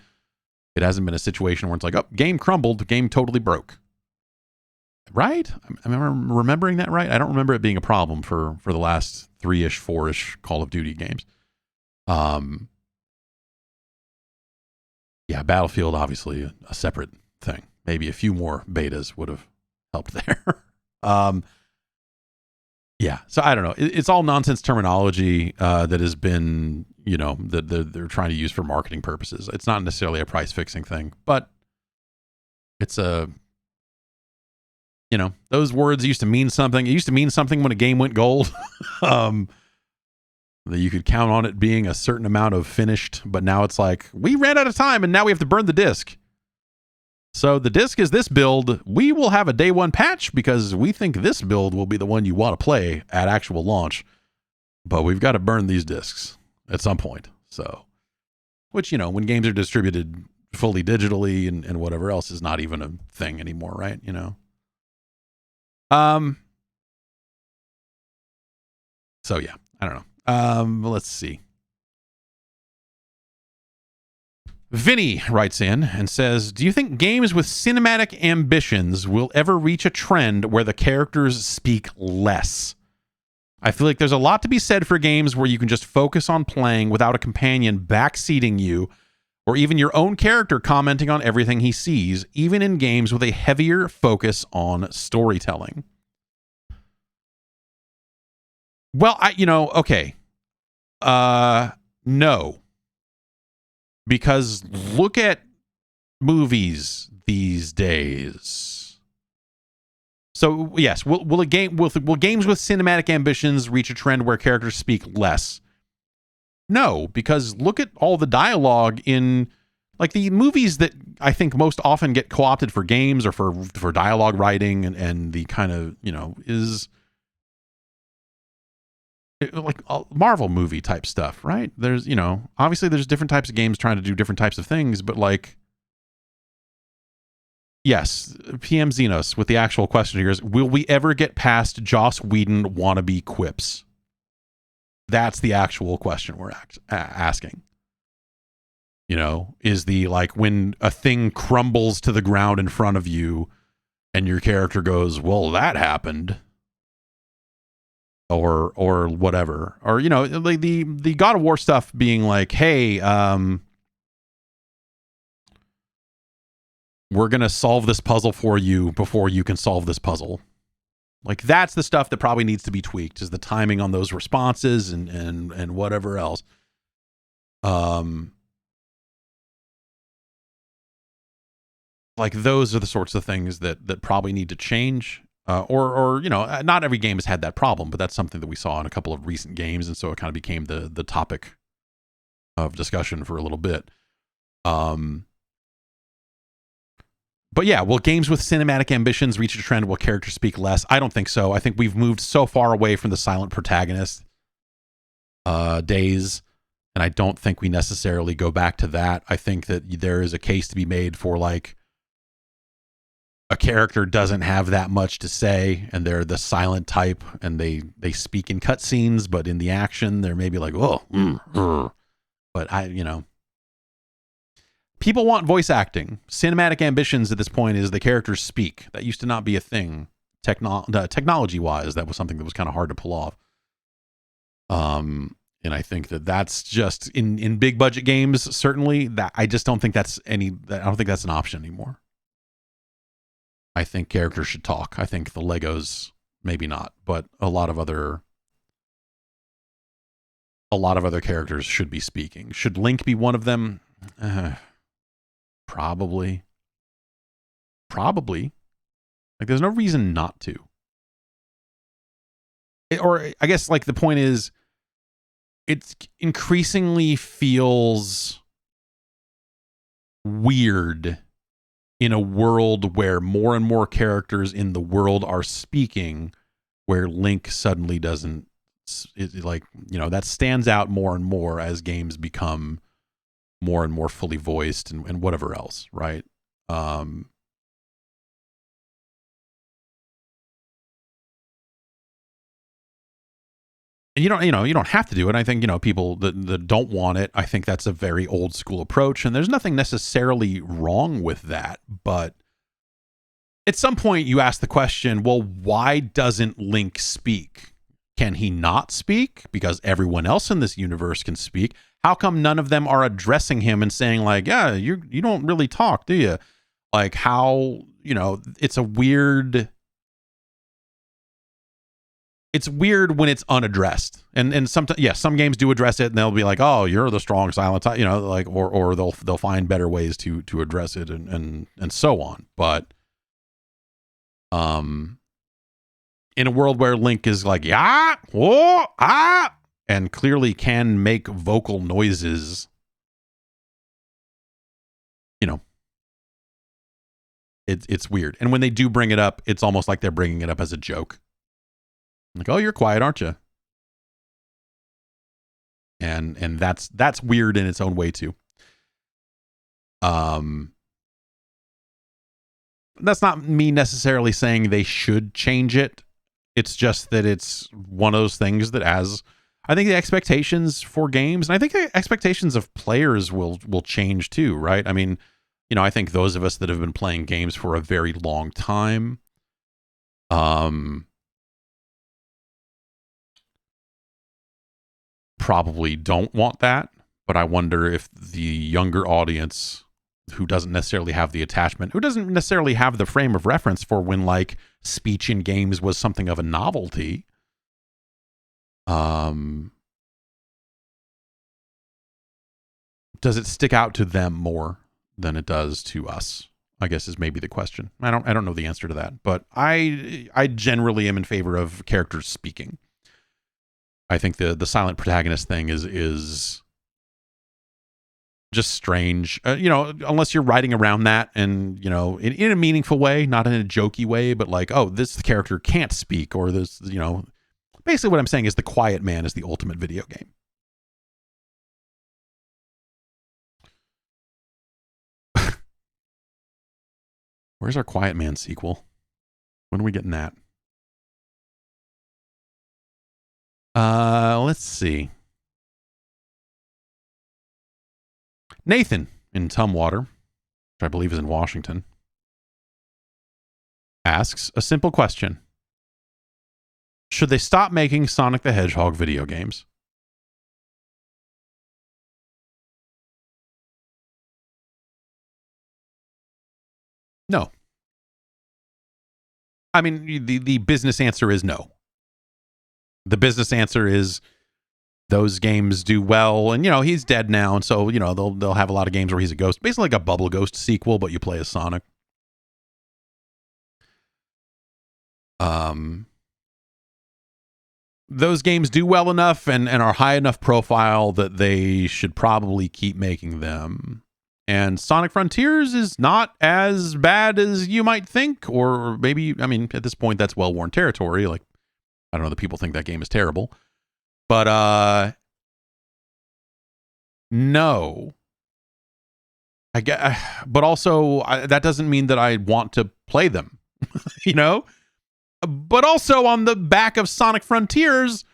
it hasn't been a situation where it's like, oh, game crumbled, game totally broke. Right? I'm remembering that right? I don't remember it being a problem for the last 3-ish, 4-ish Call of Duty games. Yeah, Battlefield, obviously a separate thing. Maybe a few more betas would have helped there. Yeah, so I don't know. It's all nonsense terminology that has been, that they're trying to use for marketing purposes. It's not necessarily a price fixing thing, but it's a... those words used to mean something. It used to mean something when a game went gold. That you could count on it being a certain amount of finished, but now it's like, we ran out of time and now we have to burn the disc. So the disc is this build. We will have a day one patch because we think this build will be the one you want to play at actual launch. But we've got to burn these discs at some point. So, which, when games are distributed fully digitally and whatever else is not even a thing anymore, right? So yeah, I don't know. Let's see. Vinny writes in and says, do you think games with cinematic ambitions will ever reach a trend where the characters speak less? I feel like there's a lot to be said for games where you can just focus on playing without a companion backseating you, or even your own character commenting on everything he sees, even in games with a heavier focus on storytelling. Well, okay. No. Because look at movies these days. So, yes, will games with cinematic ambitions reach a trend where characters speak less? No, because look at all the dialogue in like the movies that I think most often get co-opted for games or for dialogue writing and the kind of, is like Marvel movie type stuff, right? There's, obviously there's different types of games trying to do different types of things, but like, yes, PM Xenos with the actual question here is, will we ever get past Joss Whedon wannabe quips? That's the actual question we're asking. Is the, like, when a thing crumbles to the ground in front of you and your character goes, well, that happened. Or whatever, or like the God of War stuff being like, hey, we're gonna solve this puzzle for you before you can solve this puzzle. Like that's the stuff that probably needs to be tweaked, is the timing on those responses and whatever else. Like those are the sorts of things that probably need to change. Or not every game has had that problem, but that's something that we saw in a couple of recent games, and so it kind of became the topic of discussion for a little bit. But yeah, will games with cinematic ambitions reach a trend where characters speak less? I don't think so. I think we've moved so far away from the silent protagonist days, and I don't think we necessarily go back to that. I think that there is a case to be made for like a character doesn't have that much to say and they're the silent type and they speak in cutscenes, but in the action they're maybe like, but people want voice acting. Cinematic ambitions at this point is the characters speak. That used to not be a thing. Technology wise, that was something that was kind of hard to pull off. And I think that's just in big budget games, certainly, that I just don't think that's I don't think that's an option anymore. I think characters should talk. I think the Legos, maybe not, but a lot of other characters should be speaking. Should Link be one of them? Probably. Like, there's no reason not to. Or I guess, like, the point is, it increasingly feels weird in a world where more and more characters in the world are speaking, where Link suddenly doesn't. That stands out more and more as games become more and more fully voiced and whatever else, right? And you don't have to do it. I think, people that don't want it, I think that's a very old school approach, and there's nothing necessarily wrong with that. But at some point you ask the question, well, why doesn't Link speak? Can he not speak? Because everyone else in this universe can speak. How come none of them are addressing him and saying, like, yeah, you don't really talk, do you? Like, how, it's a weird... It's weird when it's unaddressed, and sometimes, some games do address it, and they'll be like, "Oh, you're the strong silent type," like, or they'll find better ways to address it, and so on. But, in a world where Link is like, "Yeah, oh, ah," and clearly can make vocal noises, it's weird. And when they do bring it up, it's almost like they're bringing it up as a joke. Like, oh, you're quiet, aren't you? And that's weird in its own way too. That's not me necessarily saying they should change it. It's just that it's one of those things that, as I think the expectations for games, and I think the expectations of players will change too, right? I mean, I think those of us that have been playing games for a very long time, probably don't want that, but I wonder if the younger audience who doesn't necessarily have the attachment, who doesn't necessarily have the frame of reference for when, like, speech in games was something of a novelty, does it stick out to them more than it does to us? I guess is maybe the question. I don't know the answer to that, but I generally am in favor of characters speaking. I think the silent protagonist thing is just strange, unless you're writing around that and, in a meaningful way, not in a jokey way, but like, oh, this character can't speak, or this, basically what I'm saying is the Quiet Man is the ultimate video game. Where's our Quiet Man sequel? When are we getting that? Let's see. Nathan in Tumwater, which I believe is in Washington, asks a simple question. Should they stop making Sonic the Hedgehog video games? No. I mean, the business answer is no. The business answer is those games do well, and he's dead now, and so they'll have a lot of games where he's a ghost, basically like a Bubble Ghost sequel, but you play as Sonic. Those games do well enough and are high enough profile that they should probably keep making them. And Sonic Frontiers is not as bad as you might think, or maybe, I mean, at this point, that's well-worn territory. Like, I don't know that people think that game is terrible. But, no. But also, that doesn't mean that I want to play them, you know? But also on the back of Sonic Frontiers,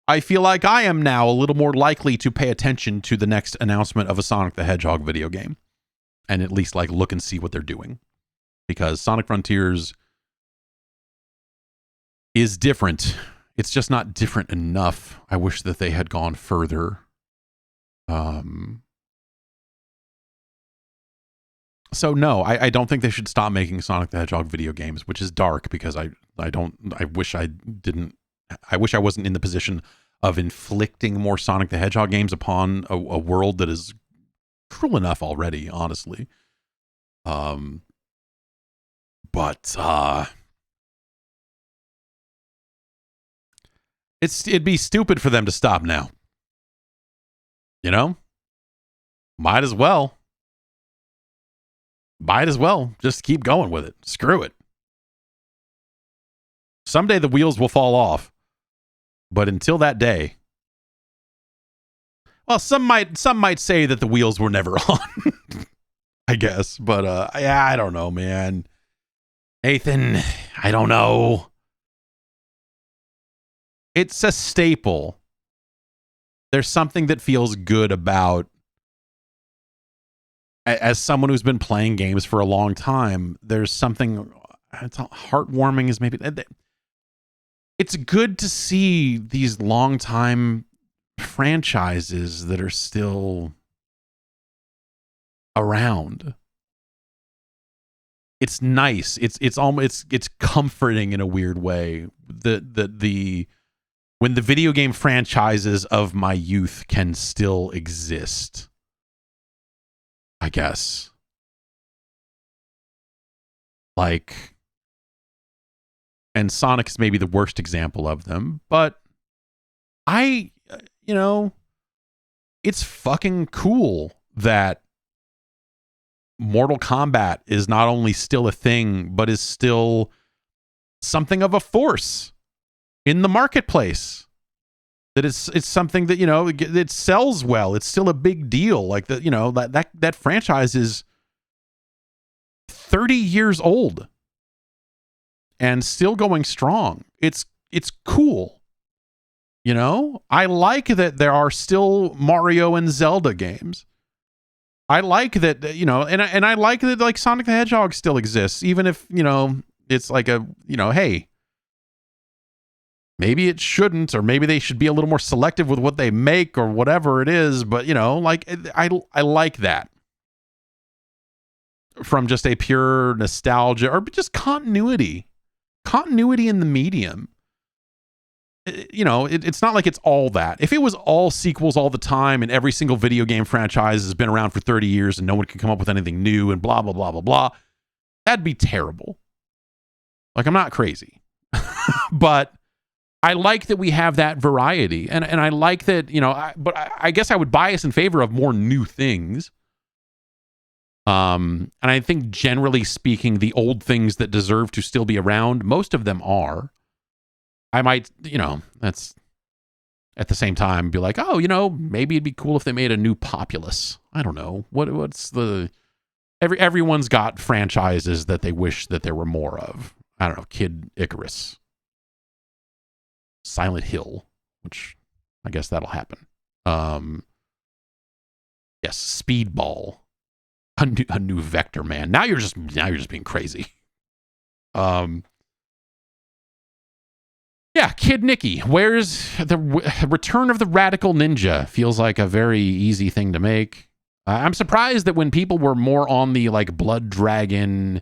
I feel like I am now a little more likely to pay attention to the next announcement of a Sonic the Hedgehog video game and at least like look and see what they're doing, because Sonic Frontiers is different. It's just not different enough. I wish that they had gone further. So no, I don't think they should stop making Sonic the Hedgehog video games, which is dark because I wish I wasn't in the position of inflicting more Sonic the Hedgehog games upon a world that is cruel enough already, honestly. It'd be stupid for them to stop now. You know? Might as well. Just keep going with it. Screw it. Someday the wheels will fall off. But until that day, well, some might say that the wheels were never on, I guess. But yeah, I don't know, man. Nathan, I don't know. It's a staple. There's something that feels good about, as someone who's been playing games for a long time, there's something, it's heartwarming is maybe, it's good to see these long-time franchises that are still around. It's nice. It's almost it's comforting in a weird way. When the video game franchises of my youth can still exist, I guess. Like, and Sonic's maybe the worst example of them, but it's fucking cool that Mortal Kombat is not only still a thing, but is still something of a force in the marketplace. That it's something that, it sells well. It's still a big deal. Like that franchise is 30 years old and still going strong. It's cool. I like that there are still Mario and Zelda games. I like that, and I like that like Sonic the Hedgehog still exists, even if, it's like hey, maybe it shouldn't, or maybe they should be a little more selective with what they make or whatever it is. But, I like that from just a pure nostalgia or just continuity in the medium. It's not like it's all that. If it was all sequels all the time and every single video game franchise has been around for 30 years and no one can come up with anything new and blah, blah, blah, blah, blah, that'd be terrible. Like, I'm not crazy. But I like that we have that variety. And I like that, but I guess I would bias in favor of more new things. And I think generally speaking, the old things that deserve to still be around, most of them are. I might, that's at the same time be like, oh, maybe it'd be cool if they made a new Populous. I don't know. What's the, everyone's got franchises that they wish that there were more of. I don't know, Kid Icarus, Silent Hill, which I guess that'll happen. Yes, Speedball, a new Vector Man. Now you're just being crazy. Yeah, Kid Nicky. Where's the Return of the Radical Ninja? Feels like a very easy thing to make. I'm surprised that when people were more on the like Blood Dragon,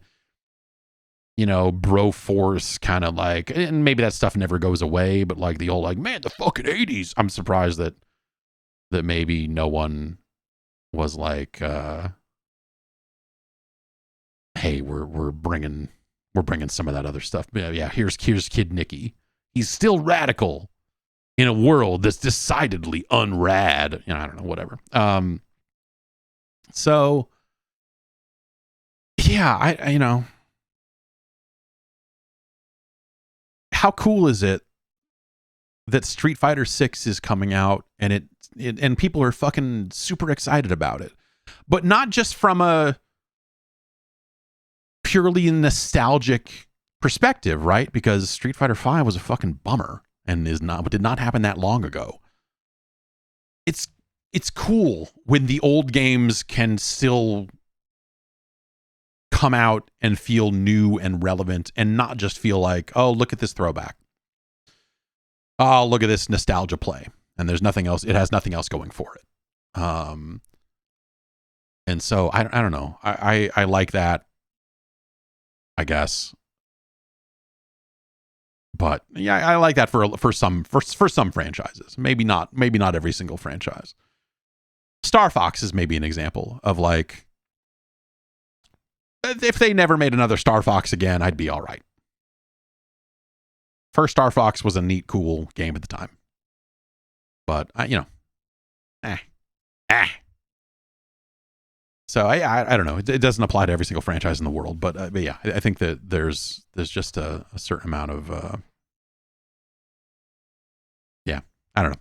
bro force kind of like, and maybe that stuff never goes away, but like the old like, man, the fucking 80s. I'm surprised that maybe no one was like, hey, we're bringing some of that other stuff. Yeah, here's Kid Nicky. He's still radical in a world that's decidedly unrad. I don't know, whatever. So yeah, I how cool is it that Street Fighter 6 is coming out and and people are fucking super excited about it, but not just from a purely nostalgic perspective, right? Because Street Fighter V was a fucking bummer and did not happen that long ago. It's cool when the old games can still come out and feel new and relevant and not just feel like, oh, look at this throwback. Oh, look at this nostalgia play. And there's nothing else. It has nothing else going for it. And so I don't know. I like that, I guess. But yeah, I like that for some franchises. Maybe not every single franchise. Star Fox is maybe an example of like, if they never made another Star Fox again, I'd be all right. First Star Fox was a neat, cool game at the time. But, So I don't know. It doesn't apply to every single franchise in the world. But yeah, I think that there's just a certain amount of, I don't know.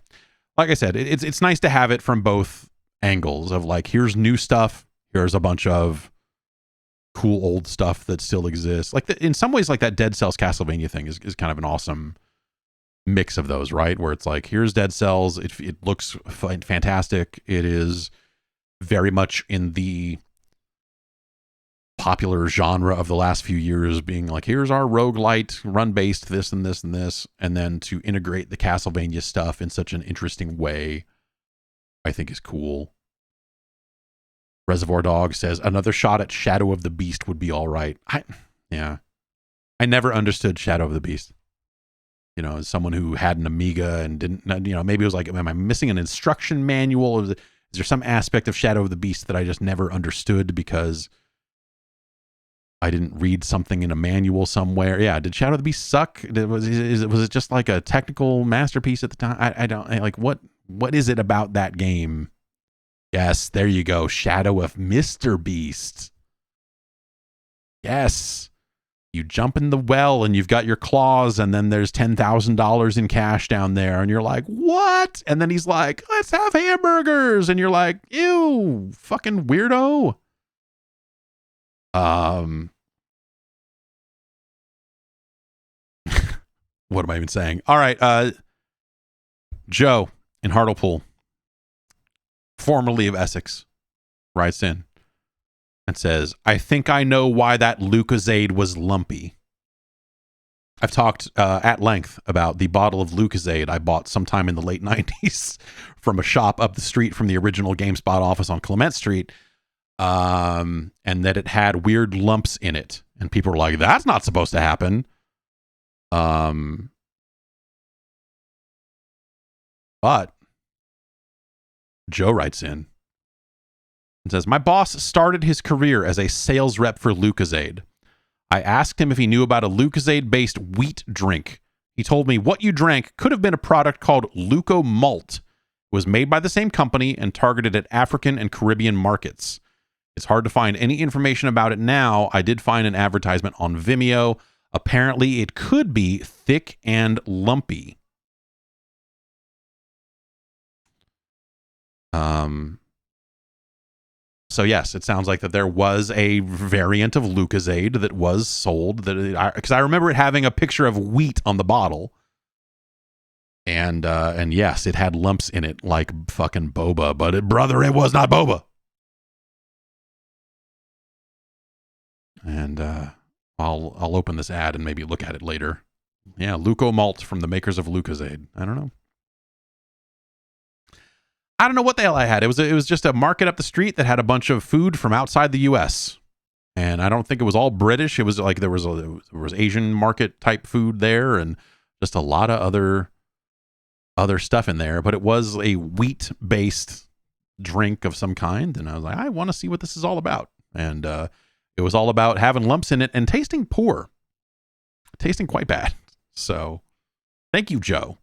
Like I said, it's nice to have it from both angles of like, here's new stuff. Here's a bunch of cool old stuff that still exists. Like in some ways, like that Dead Cells Castlevania thing is kind of an awesome mix of those, right? Where it's like, here's Dead Cells. It looks fantastic. It is very much in the popular genre of the last few years, being like, here's our roguelite run-based this and this and this, and then to integrate the Castlevania stuff in such an interesting way, I think is cool. Reservoir Dog says another shot at Shadow of the Beast would be all right. I never understood Shadow of the Beast. You know, as someone who had an Amiga and didn't, maybe it was like, am I missing an instruction manual? Is there some aspect of Shadow of the Beast that I just never understood because I didn't read something in a manual somewhere? Yeah, did Shadow of the Beast suck? Was it just like a technical masterpiece at the time? I don't like what is it about that game? Yes, there you go. Shadow of Mr. Beast. Yes. You jump in the well and you've got your claws and then there's $10,000 in cash down there and you're like, what? And then he's like, let's have hamburgers. And you're like, ew, fucking weirdo. What am I even saying? All right. Joe in Hartlepool, formerly of Essex, writes in and says, I think I know why that Lucozade was lumpy. I've talked at length about the bottle of Lucozade I bought sometime in the late 90s from a shop up the street from the original GameSpot office on Clement Street, and that it had weird lumps in it. And people were like, that's not supposed to happen. But Joe writes in and says, my boss started his career as a sales rep for Lucozade. I asked him if he knew about a Lucozade-based wheat drink. He told me what you drank could have been a product called Luco Malt. It was made by the same company and targeted at African and Caribbean markets. It's hard to find any information about it now. I did find an advertisement on Vimeo. Apparently, it could be thick and lumpy. So yes, it sounds like that there was a variant of Lucozade that was sold, because I remember it having a picture of wheat on the bottle, and yes, it had lumps in it like fucking boba, but it was not boba. And I'll open this ad and maybe look at it later. Yeah, Luco Malt from the makers of Lucozade. I don't know. I don't know what the hell I had. It was just a market up the street that had a bunch of food from outside the U.S. And I don't think it was all British. It was like there was Asian market type food there, and just a lot of other stuff in there. But it was a wheat based drink of some kind, and I was like, I want to see what this is all about. And it was all about having lumps in it and tasting poor, tasting quite bad. So, thank you, Joe,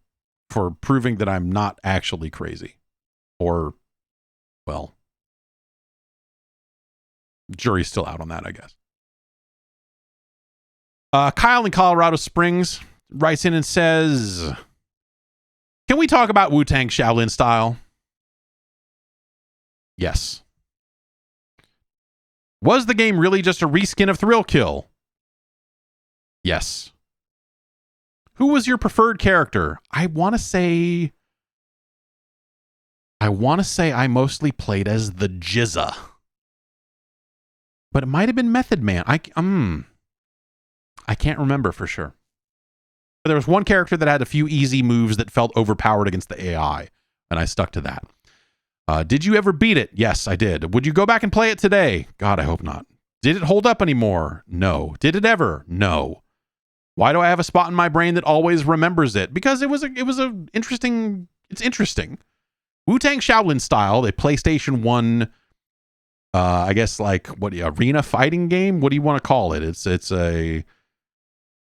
for proving that I'm not actually crazy. Or, well, jury's still out on that, I guess. Kyle in Colorado Springs writes in and says, can we talk about Wu-Tang Shaolin style? Yes. Was the game really just a reskin of Thrill Kill? Yes. Who was your preferred character? I want to say I mostly played as the Jizza. But it might have been Method Man. I can't remember for sure. But there was one character that had a few easy moves that felt overpowered against the AI, and I stuck to that. Did you ever beat it? Yes, I did. Would you go back and play it today? God, I hope not. Did it hold up anymore? No. Did it ever? No. Why do I have a spot in my brain that always remembers it? Because it's interesting. Wu-Tang Shaolin Style, a PlayStation 1, I guess arena fighting game? What do you want to call it? It's a,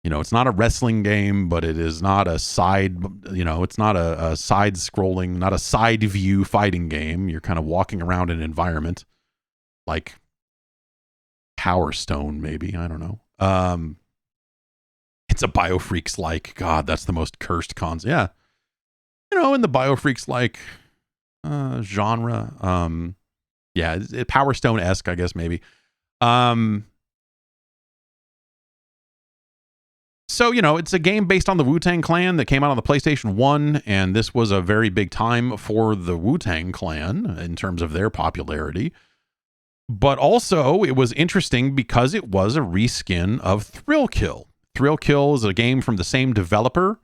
it's not a wrestling game, but it is not a side, it's not a side scrolling, not a side view fighting game. You're kind of walking around an environment like Power Stone, maybe. I don't know. It's a Biofreaks like, God, that's the most cursed cons. Yeah. In the Biofreaks like genre. Yeah, Power Stone-esque, I guess, maybe. So, it's a game based on the Wu-Tang Clan that came out on the PlayStation 1, and this was a very big time for the Wu-Tang Clan in terms of their popularity. But also, it was interesting because it was a reskin of Thrill Kill. Thrill Kill is a game from the same developer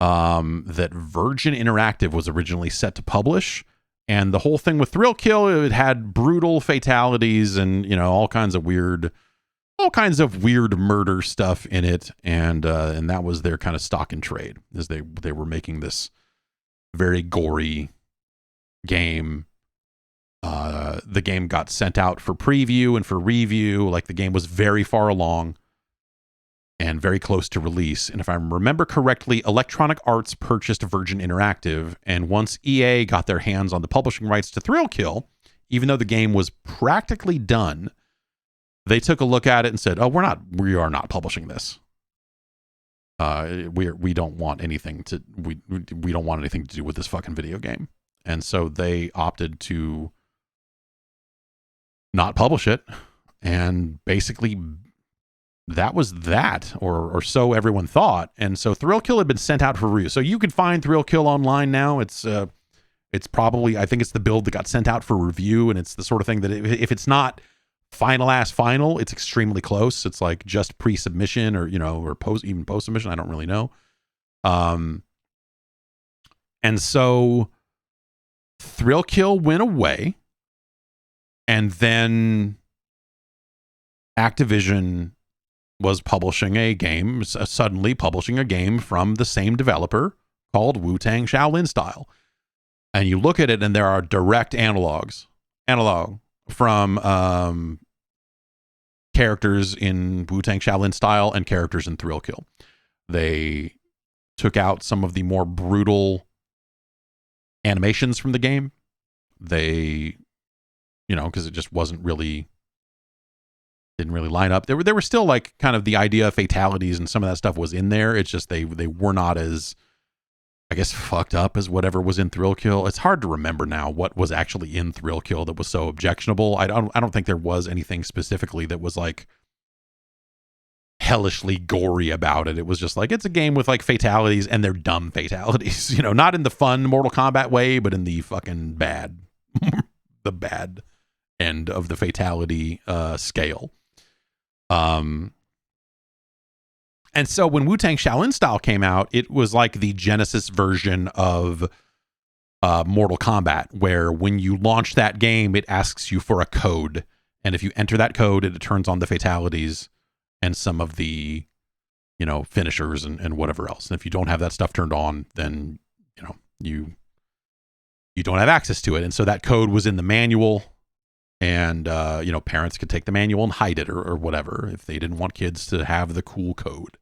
that Virgin Interactive was originally set to publish. And the whole thing with Thrill Kill, it had brutal fatalities and, all kinds of weird murder stuff in it. And that was their kind of stock and trade, as they were making this very gory game. The game got sent out for preview and for review. Like, the game was very far along and very close to release. And if I remember correctly, Electronic Arts purchased Virgin Interactive, and once EA got their hands on the publishing rights to Thrill Kill, even though the game was practically done, they took a look at it and said, "Oh, we are not publishing this. We don't want anything to we don't want anything to do with this fucking video game." And so they opted to not publish it, and basically that was that, or so everyone thought. And so Thrill Kill had been sent out for review. So you can find Thrill Kill online now. It's probably, I think it's the build that got sent out for review, and it's the sort of thing that if it's not final, it's extremely close. It's like just pre-submission or post-submission. I don't really know. And so Thrill Kill went away, and then Activision was suddenly publishing a game from the same developer called Wu-Tang Shaolin Style. And you look at it, and there are direct analog from characters in Wu-Tang Shaolin Style and characters in Thrill Kill. They took out some of the more brutal animations from the game. They, because it just didn't really line up. There were still like kind of the idea of fatalities and some of that stuff was in there. It's just they were not as, I guess, fucked up as whatever was in Thrill Kill. It's hard to remember now what was actually in Thrill Kill that was so objectionable. I don't think there was anything specifically that was like hellishly gory about it. It was just like, it's a game with like fatalities, and they're dumb fatalities, not in the fun Mortal Kombat way, but in the fucking bad, the bad end of the fatality scale. And so when Wu-Tang Shaolin Style came out, it was like the Genesis version of Mortal Kombat, where when you launch that game, it asks you for a code. And if you enter that code, it turns on the fatalities and some of the, finishers and whatever else. And if you don't have that stuff turned on, then, you don't have access to it. And so that code was in the manual. And, parents could take the manual and hide it or whatever if they didn't want kids to have the cool code.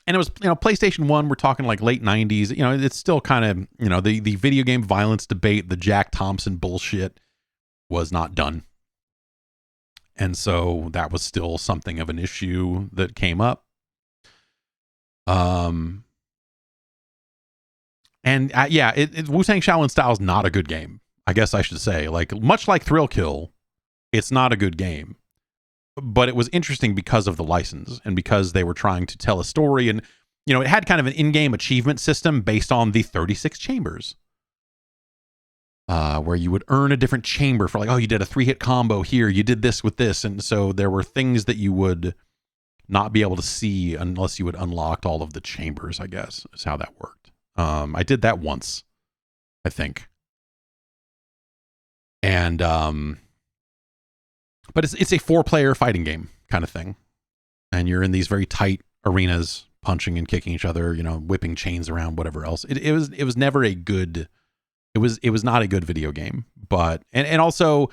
And it was, PlayStation 1, we're talking like late 90s. It's still kind of, the video game violence debate, the Jack Thompson bullshit was not done. And so that was still something of an issue that came up. And Wu-Tang Shaolin Style is not a good game. I guess I should say. Like, much like Thrill Kill, it's not a good game. But it was interesting because of the license and because they were trying to tell a story. And, you know, it had kind of an in-game achievement system based on the 36 chambers. Where you would earn a different chamber for like, oh, you did a 3-hit combo here. You did this with this. And so there were things that you would not be able to see unless you had unlocked all of the chambers, I guess, is how that worked. I did that once, I think. And, but it's a 4-player fighting game kind of thing. And you're in these very tight arenas, punching and kicking each other, you know, whipping chains around, whatever else. It was never a good, it was not a good video game, but, and also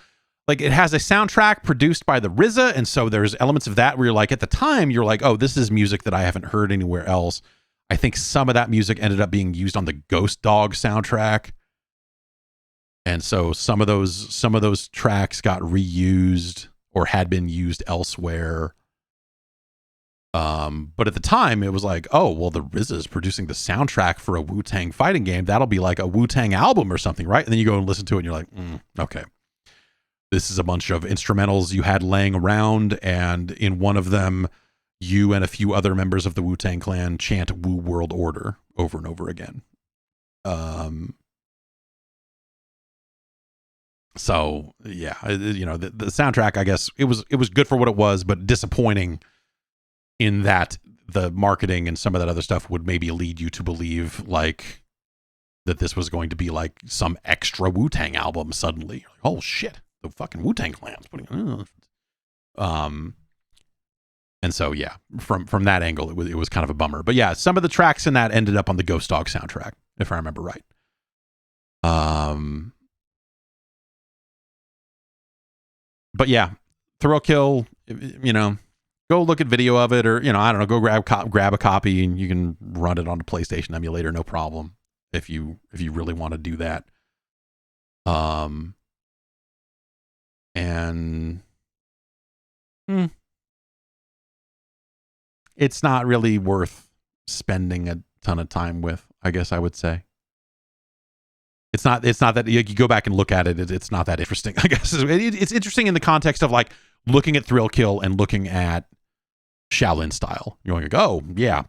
like it has a soundtrack produced by the RZA. And so there's elements of that where you're like, at the time, you're like, oh, this is music that I haven't heard anywhere else. I think some of that music ended up being used on the Ghost Dog soundtrack. And so some of those tracks got reused or had been used elsewhere. But at the time it was like, oh, well, the RZA is producing the soundtrack for a Wu-Tang fighting game. That'll be like a Wu-Tang album or something, right? And then you go and listen to it and you're like, okay. This is a bunch of instrumentals you had laying around, and in one of them, you and a few other members of the Wu-Tang Clan chant Wu World Order over and over again. So yeah, you know, the soundtrack, I guess it was good for what it was, but disappointing in that the marketing and some of that other stuff would maybe lead you to believe like that this was going to be like some extra Wu-Tang album suddenly. Like, oh shit, the fucking Wu-Tang Clan's putting, and so yeah, from that angle, it was kind of a bummer. But yeah, some of the tracks in that ended up on the Ghost Dog soundtrack, if I remember right. But yeah, Thrill Kill, you know, go look at video of it, or, you know, I don't know, go grab a copy and you can run it on a PlayStation emulator, no problem, if you really want to do that. And it's not really worth spending a ton of time with, I guess I would say. It's not that you go back and look at it. It's not that interesting, I guess. It's interesting in the context of like looking at Thrill Kill and looking at Shaolin style. You're like, oh yeah,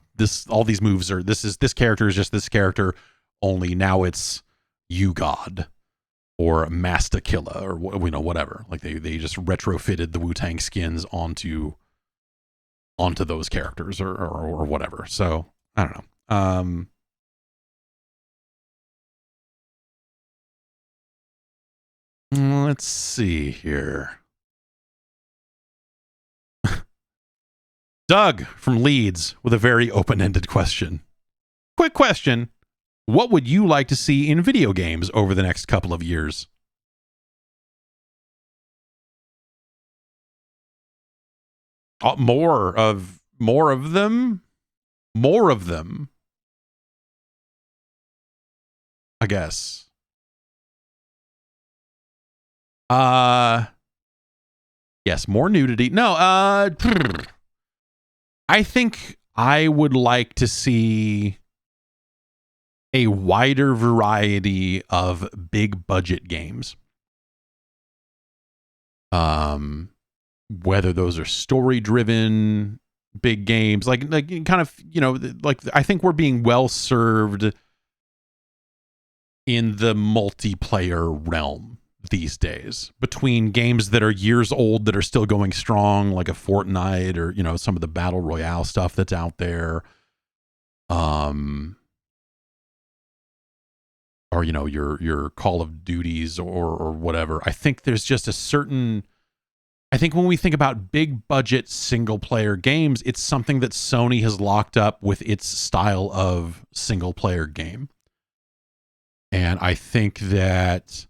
all these moves are, this character is just this character, only now it's You God or Master Killa or, you know, whatever. Like they just retrofitted the Wu-Tang skins onto those characters or whatever. So I don't know. Let's see here. Doug from Leeds with a very open-ended question. Quick question. What would you like to see in video games over the next couple of years? More of them. I guess. Yes, more nudity. No, I think I would like to see a wider variety of big budget games. Whether those are story driven big games, like kind of, you know, like I think we're being well served in the multiplayer realm these days, between games that are years old that are still going strong, like a Fortnite, or, you know, some of the battle royale stuff that's out there, or, you know, your Call of Duties or whatever. I think there's just a certain, I think when we think about big budget single player games, it's something that Sony has locked up with its style of single player game. And I think that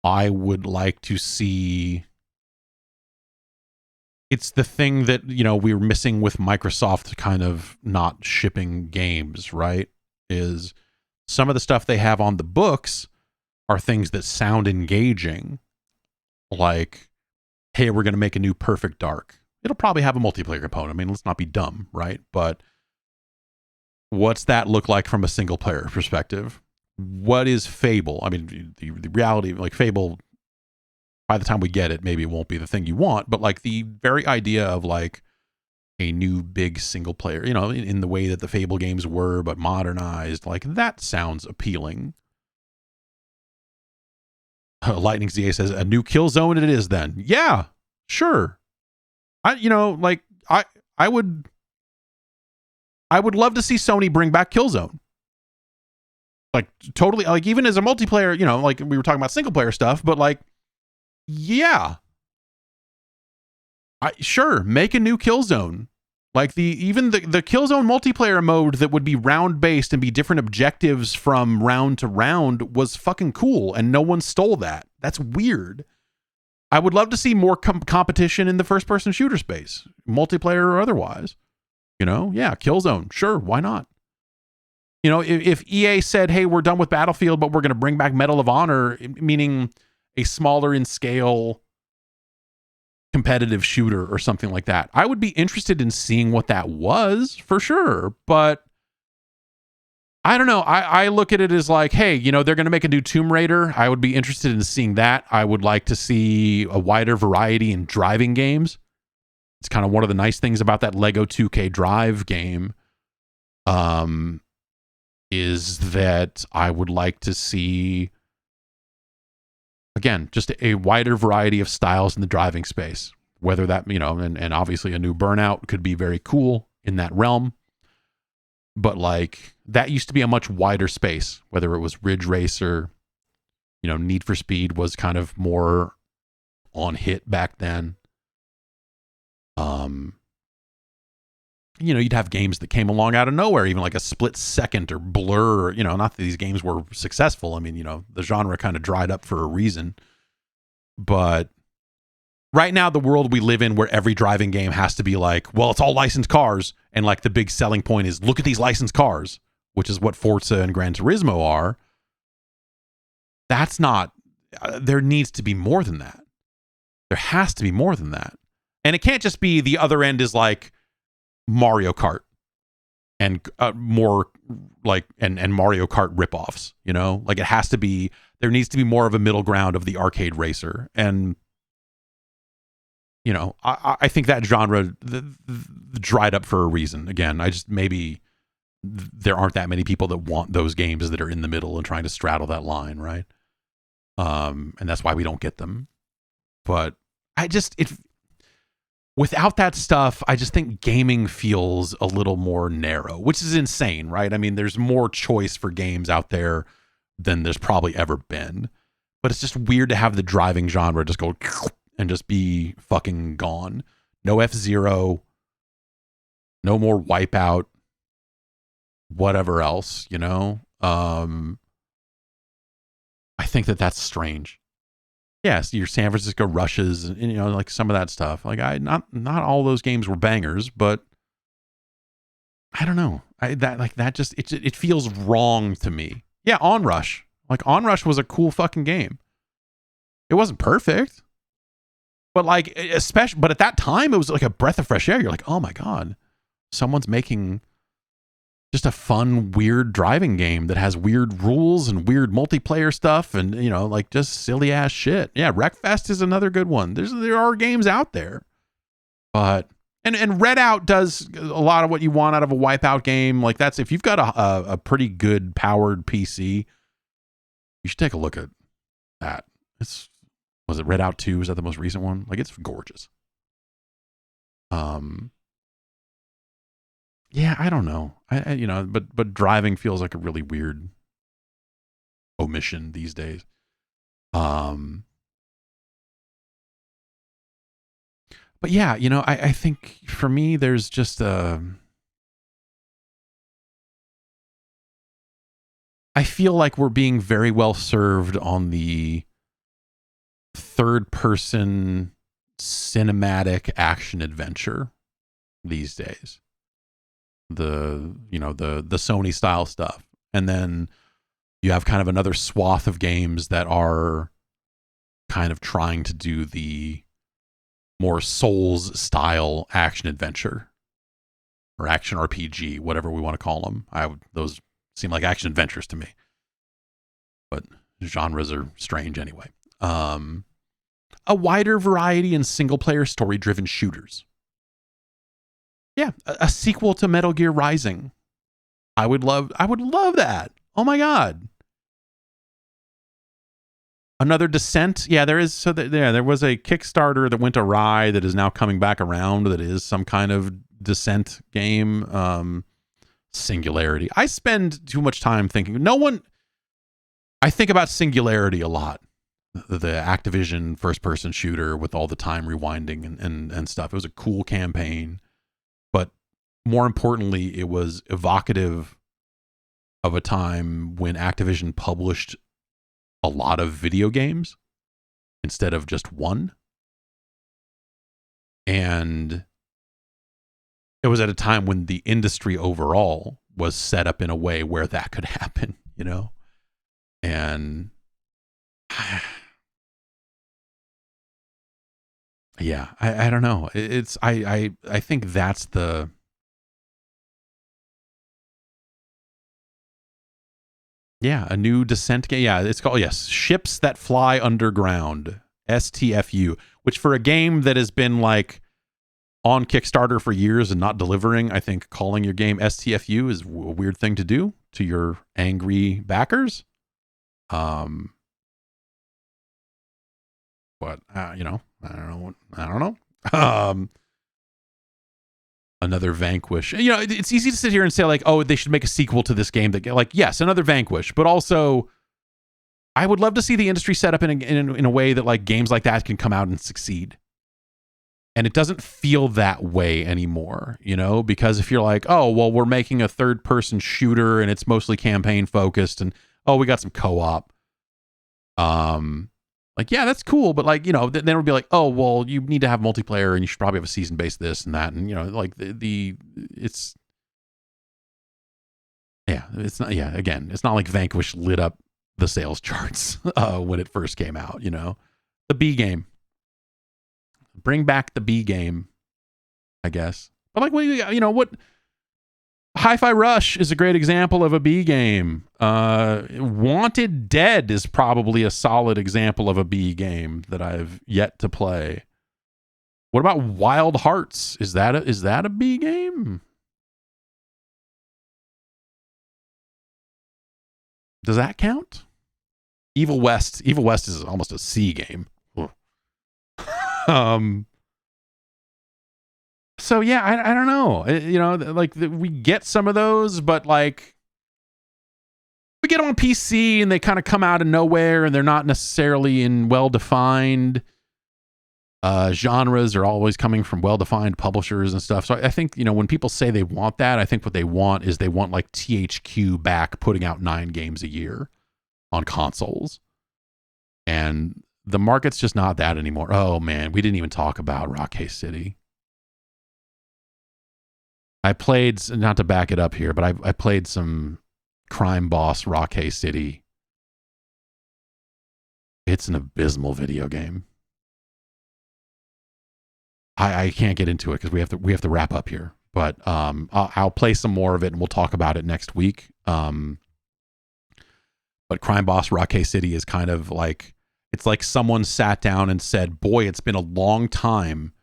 I would like to see, it's the thing that, you know, we were missing with Microsoft kind of not shipping games, right? Is some of the stuff they have on the books are things that sound engaging. Like, hey, we're going to make a new Perfect Dark. It'll probably have a multiplayer component. I mean, let's not be dumb, right? But what's that look like from a single player perspective? what is Fable? I mean, the reality, like Fable, by the time we get it, maybe it won't be the thing you want, but like the very idea of like a new big single player, you know, in the way that the Fable games were, but modernized, like that sounds appealing. Lightning ZA says, a new Killzone it is then. Yeah, sure. I would love to see Sony bring back Killzone. Like totally, like even as a multiplayer, you know, like we were talking about single player stuff, but like, yeah. Sure, make a new Killzone. Like the Killzone multiplayer mode that would be round based and be different objectives from round to round was fucking cool, and no one stole that. That's weird. I would love to see more competition in the first person shooter space, multiplayer or otherwise. You know, yeah, Killzone, sure, why not? You know, if EA said, "Hey, we're done with Battlefield, but we're going to bring back Medal of Honor," meaning a smaller in scale competitive shooter or something like that, I would be interested in seeing what that was for sure. But I don't know. I look at it as like, hey, you know, they're going to make a new Tomb Raider. I would be interested in seeing that. I would like to see a wider variety in driving games. It's kind of one of the nice things about that Lego 2K Drive game, is that I would like to see, again, just a wider variety of styles in the driving space, whether that, you know, and obviously a new Burnout could be very cool in that realm. But like that used to be a much wider space, whether it was Ridge Racer, you know, Need for Speed was kind of more on hit back then. You know, you'd have games that came along out of nowhere, even like a Split Second or Blur, or, you know, not that these games were successful. I mean, you know, the genre kind of dried up for a reason. But right now, the world we live in where every driving game has to be like, well, it's all licensed cars. And like the big selling point is, look at these licensed cars, which is what Forza and Gran Turismo are. That's not, there needs to be more than that. There has to be more than that. And it can't just be the other end is like Mario Kart and more like, and Mario Kart ripoffs, you know, like it has to be, there needs to be more of a middle ground of the arcade racer. And, you know, I think that genre dried up for a reason. Again, I just, maybe there aren't that many people that want those games that are in the middle and trying to straddle that line, right? And that's why we don't get them. But without that stuff, I just think gaming feels a little more narrow, which is insane, right? I mean, there's more choice for games out there than there's probably ever been. But it's just weird to have the driving genre just go and just be fucking gone. No F-Zero, no more Wipeout, whatever else, you know? I think that's strange. Yes, your San Francisco Rushes, and you know, like some of that stuff. Like not all those games were bangers, but I don't know. It feels wrong to me. Yeah, Onrush. Like Onrush was a cool fucking game. It wasn't perfect, but like but at that time it was like a breath of fresh air. You're like, oh my god, someone's making just a fun, weird driving game that has weird rules and weird multiplayer stuff and, you know, like just silly ass shit. Yeah, Wreckfest is another good one. There are games out there. But, and Redout does a lot of what you want out of a Wipeout game. Like that's, if you've got a pretty good powered PC, you should take a look at that. Was it Redout 2? Is that the most recent one? Like it's gorgeous. Yeah, I don't know. I you know, but driving feels like a really weird omission these days. But yeah, you know, I think for me, there's just I feel like we're being very well served on the third person cinematic action adventure these days. The Sony style stuff, and then you have kind of another swath of games that are kind of trying to do the more Souls style action adventure or action RPG, whatever we want to call them. Those seem like action adventures to me. but genres are strange anyway. A wider variety in single-player story-driven shooters. Yeah, a sequel to Metal Gear Rising. I would love that. Oh my God. Another Descent. Yeah, there is. There was a Kickstarter that went awry that is now coming back around. That is some kind of Descent game. Singularity. I spend too much time thinking. I think about Singularity a lot. The Activision first-person shooter with all the time rewinding and stuff. It was a cool campaign, but more importantly, it was evocative of a time when Activision published a lot of video games instead of just one. And it was at a time when the industry overall was set up in a way where that could happen, you know? And yeah, I don't know. I think that's the a new Descent game. Yeah, it's called Ships That Fly Underground, STFU, which for a game that has been like on Kickstarter for years and not delivering, I think calling your game STFU is a weird thing to do to your angry backers. But you know, I don't know. Another Vanquish. You know, it's easy to sit here and say like, oh, they should make a sequel to this game. That like, yes, another Vanquish, but also, I would love to see the industry set up in a way that like games like that can come out and succeed. And it doesn't feel that way anymore, you know, because if you're like, oh, well, we're making a third-person shooter and it's mostly campaign focused, and oh, we got some co-op. Like, yeah, that's cool, but like, you know, then it would be like, oh, well, you need to have multiplayer and you should probably have a season-based this and that, and you know, like it's not. Yeah, again, it's not like Vanquish lit up the sales charts when it first came out. You know, the B game. Bring back the B game, I guess. But like, what? Hi-Fi Rush is a great example of a B game. Wanted Dead is probably a solid example of a B game that I've yet to play. What about Wild Hearts? Is that a B game? Does that count? Evil West is almost a C game. So yeah, I don't know. You know, like we get some of those, but like we get them on PC and they kind of come out of nowhere and they're not necessarily in well-defined genres. Are always coming from well-defined publishers and stuff. So I think, you know, when people say they want that, I think what they want is they want like THQ back putting out 9 games a year on consoles. And the market's just not that anymore. Oh man, we didn't even talk about Rockay City. I played, not to back it up here, but I played some Crime Boss Rockay City. It's an abysmal video game. I can't get into it because we have to wrap up here. But I'll play some more of it and we'll talk about it next week. But Crime Boss Rockay City is kind of like, it's like someone sat down and said, boy, it's been a long time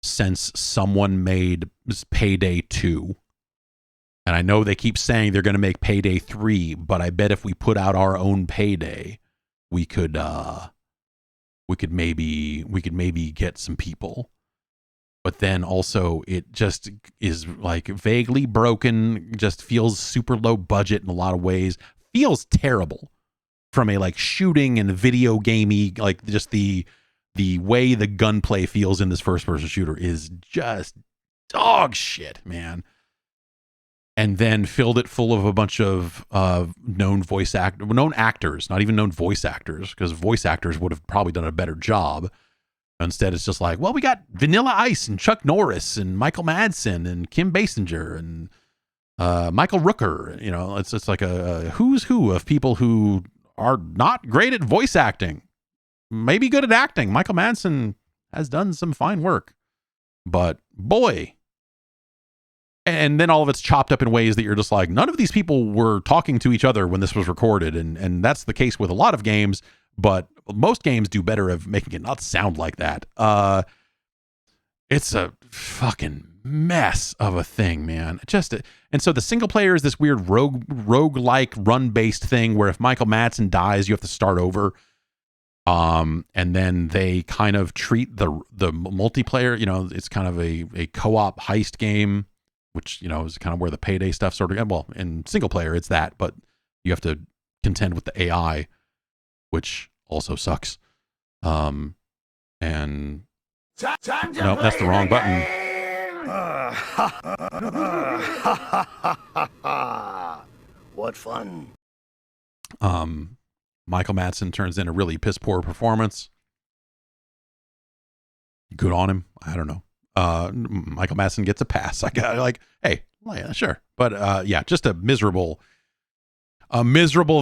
since someone made Payday 2. And I know they keep saying they're going to make Payday 3, but I bet if we put out our own Payday, we could maybe get some people. But then also it just is like vaguely broken, just feels super low budget in a lot of ways, feels terrible from a like shooting and video gamey, like just the way the gunplay feels in this first-person shooter is just dog shit, man. And then filled it full of a bunch of known actors, not even known voice actors, because voice actors would have probably done a better job. Instead, it's just like, well, we got Vanilla Ice and Chuck Norris and Michael Madsen and Kim Basinger and Michael Rooker. You know, it's like a who's who of people who are not great at voice acting. Maybe good at acting. Michael Madsen has done some fine work, but boy, And then all of it's chopped up in ways that you're just like, none of these people were talking to each other when this was recorded. And that's the case with a lot of games, but most games do better of making it not sound like that. It's a fucking mess of a thing, man. And so the single player is this weird rogue-like run-based thing where if Michael Madsen dies, you have to start over. And then they kind of treat the multiplayer, it's kind of a co-op heist game, which, is kind of where the payday stuff sort of, well, in single player, it's that, but you have to contend with the AI, which also sucks. And no, that's the wrong button. What fun. Michael Madsen turns in a really piss poor performance. Good on him. I don't know. Michael Madsen gets a pass. I got like, hey, well, yeah, sure. But just a miserable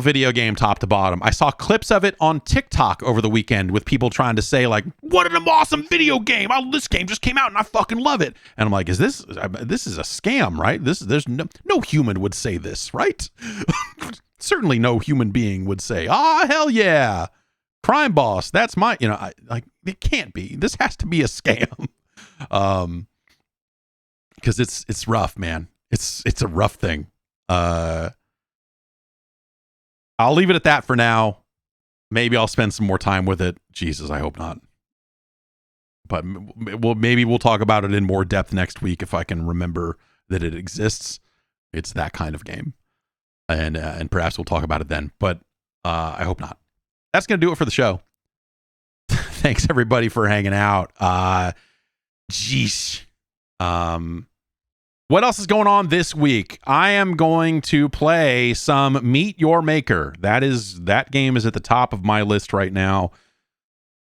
video game top to bottom. I saw clips of it on TikTok over the weekend with people trying to say like, what an awesome video game. This game just came out and I fucking love it. And I'm like, this is a scam, right? There's no human would say this, right? Certainly no human being would say, hell yeah. Crime Boss. That's my, it can't be. This has to be a scam. Because it's rough, man. It's a rough thing. I'll leave it at that for now. Maybe I'll spend some more time with it. Jesus, I hope not. But maybe we'll talk about it in more depth next week if I can remember that it exists. It's that kind of game, and perhaps we'll talk about it then. But I hope not. That's gonna do it for the show. Thanks everybody for hanging out. Jeez. What else is going on this week? I am going to play some Meet Your Maker. That game is at the top of my list right now,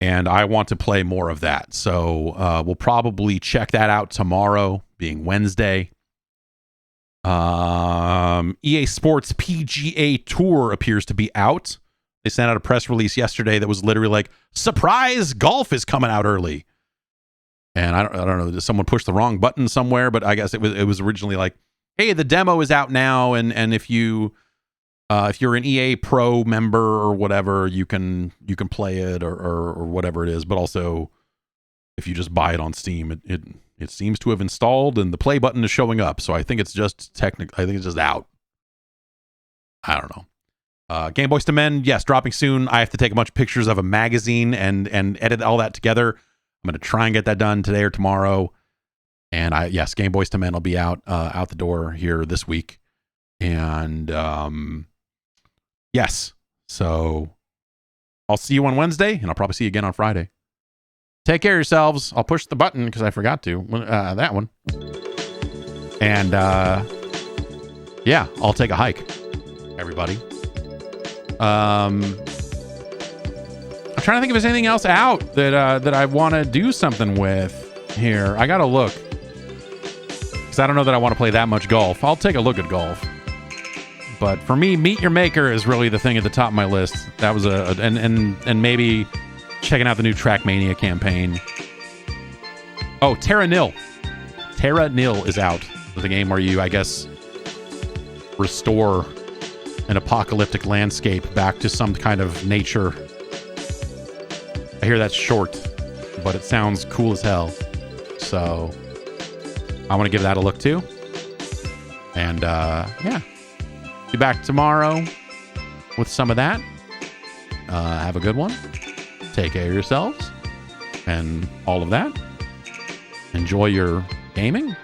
and I want to play more of that. So we'll probably check that out tomorrow, being Wednesday. EA Sports PGA Tour appears to be out. They sent out a press release yesterday that was literally like, surprise, golf is coming out early. And I don't know, did someone push the wrong button somewhere? But I guess it was originally like, hey, the demo is out now, and if you're an EA Pro member or whatever, you can play it or whatever it is. But also, if you just buy it on Steam, it seems to have installed and the play button is showing up. So I think it's just technically, I think it's just out. I don't know. Game Boys to Men, yes, dropping soon. I have to take a bunch of pictures of a magazine and edit all that together. I'm going to try and get that done today or tomorrow. And Game Boys to Men will be out the door here this week. And yes, so I'll see you on Wednesday, and I'll probably see you again on Friday. Take care of yourselves. I'll push the button because I forgot to. That one. And I'll take a hike, everybody. I'm trying to think if there's anything else out that I want to do something with here. I gotta look, because I don't know that I want to play that much golf. I'll take a look at golf, but for me, Meet Your Maker is really the thing at the top of my list. That was and maybe checking out the new Trackmania campaign. Oh, Terra Nil is out. It's a game where you, I guess, restore an apocalyptic landscape back to some kind of nature. I hear that's short, but it sounds cool as hell. So I want to give that a look too. And be back tomorrow with some of that. Have a good one. Take care of yourselves and all of that. Enjoy your gaming.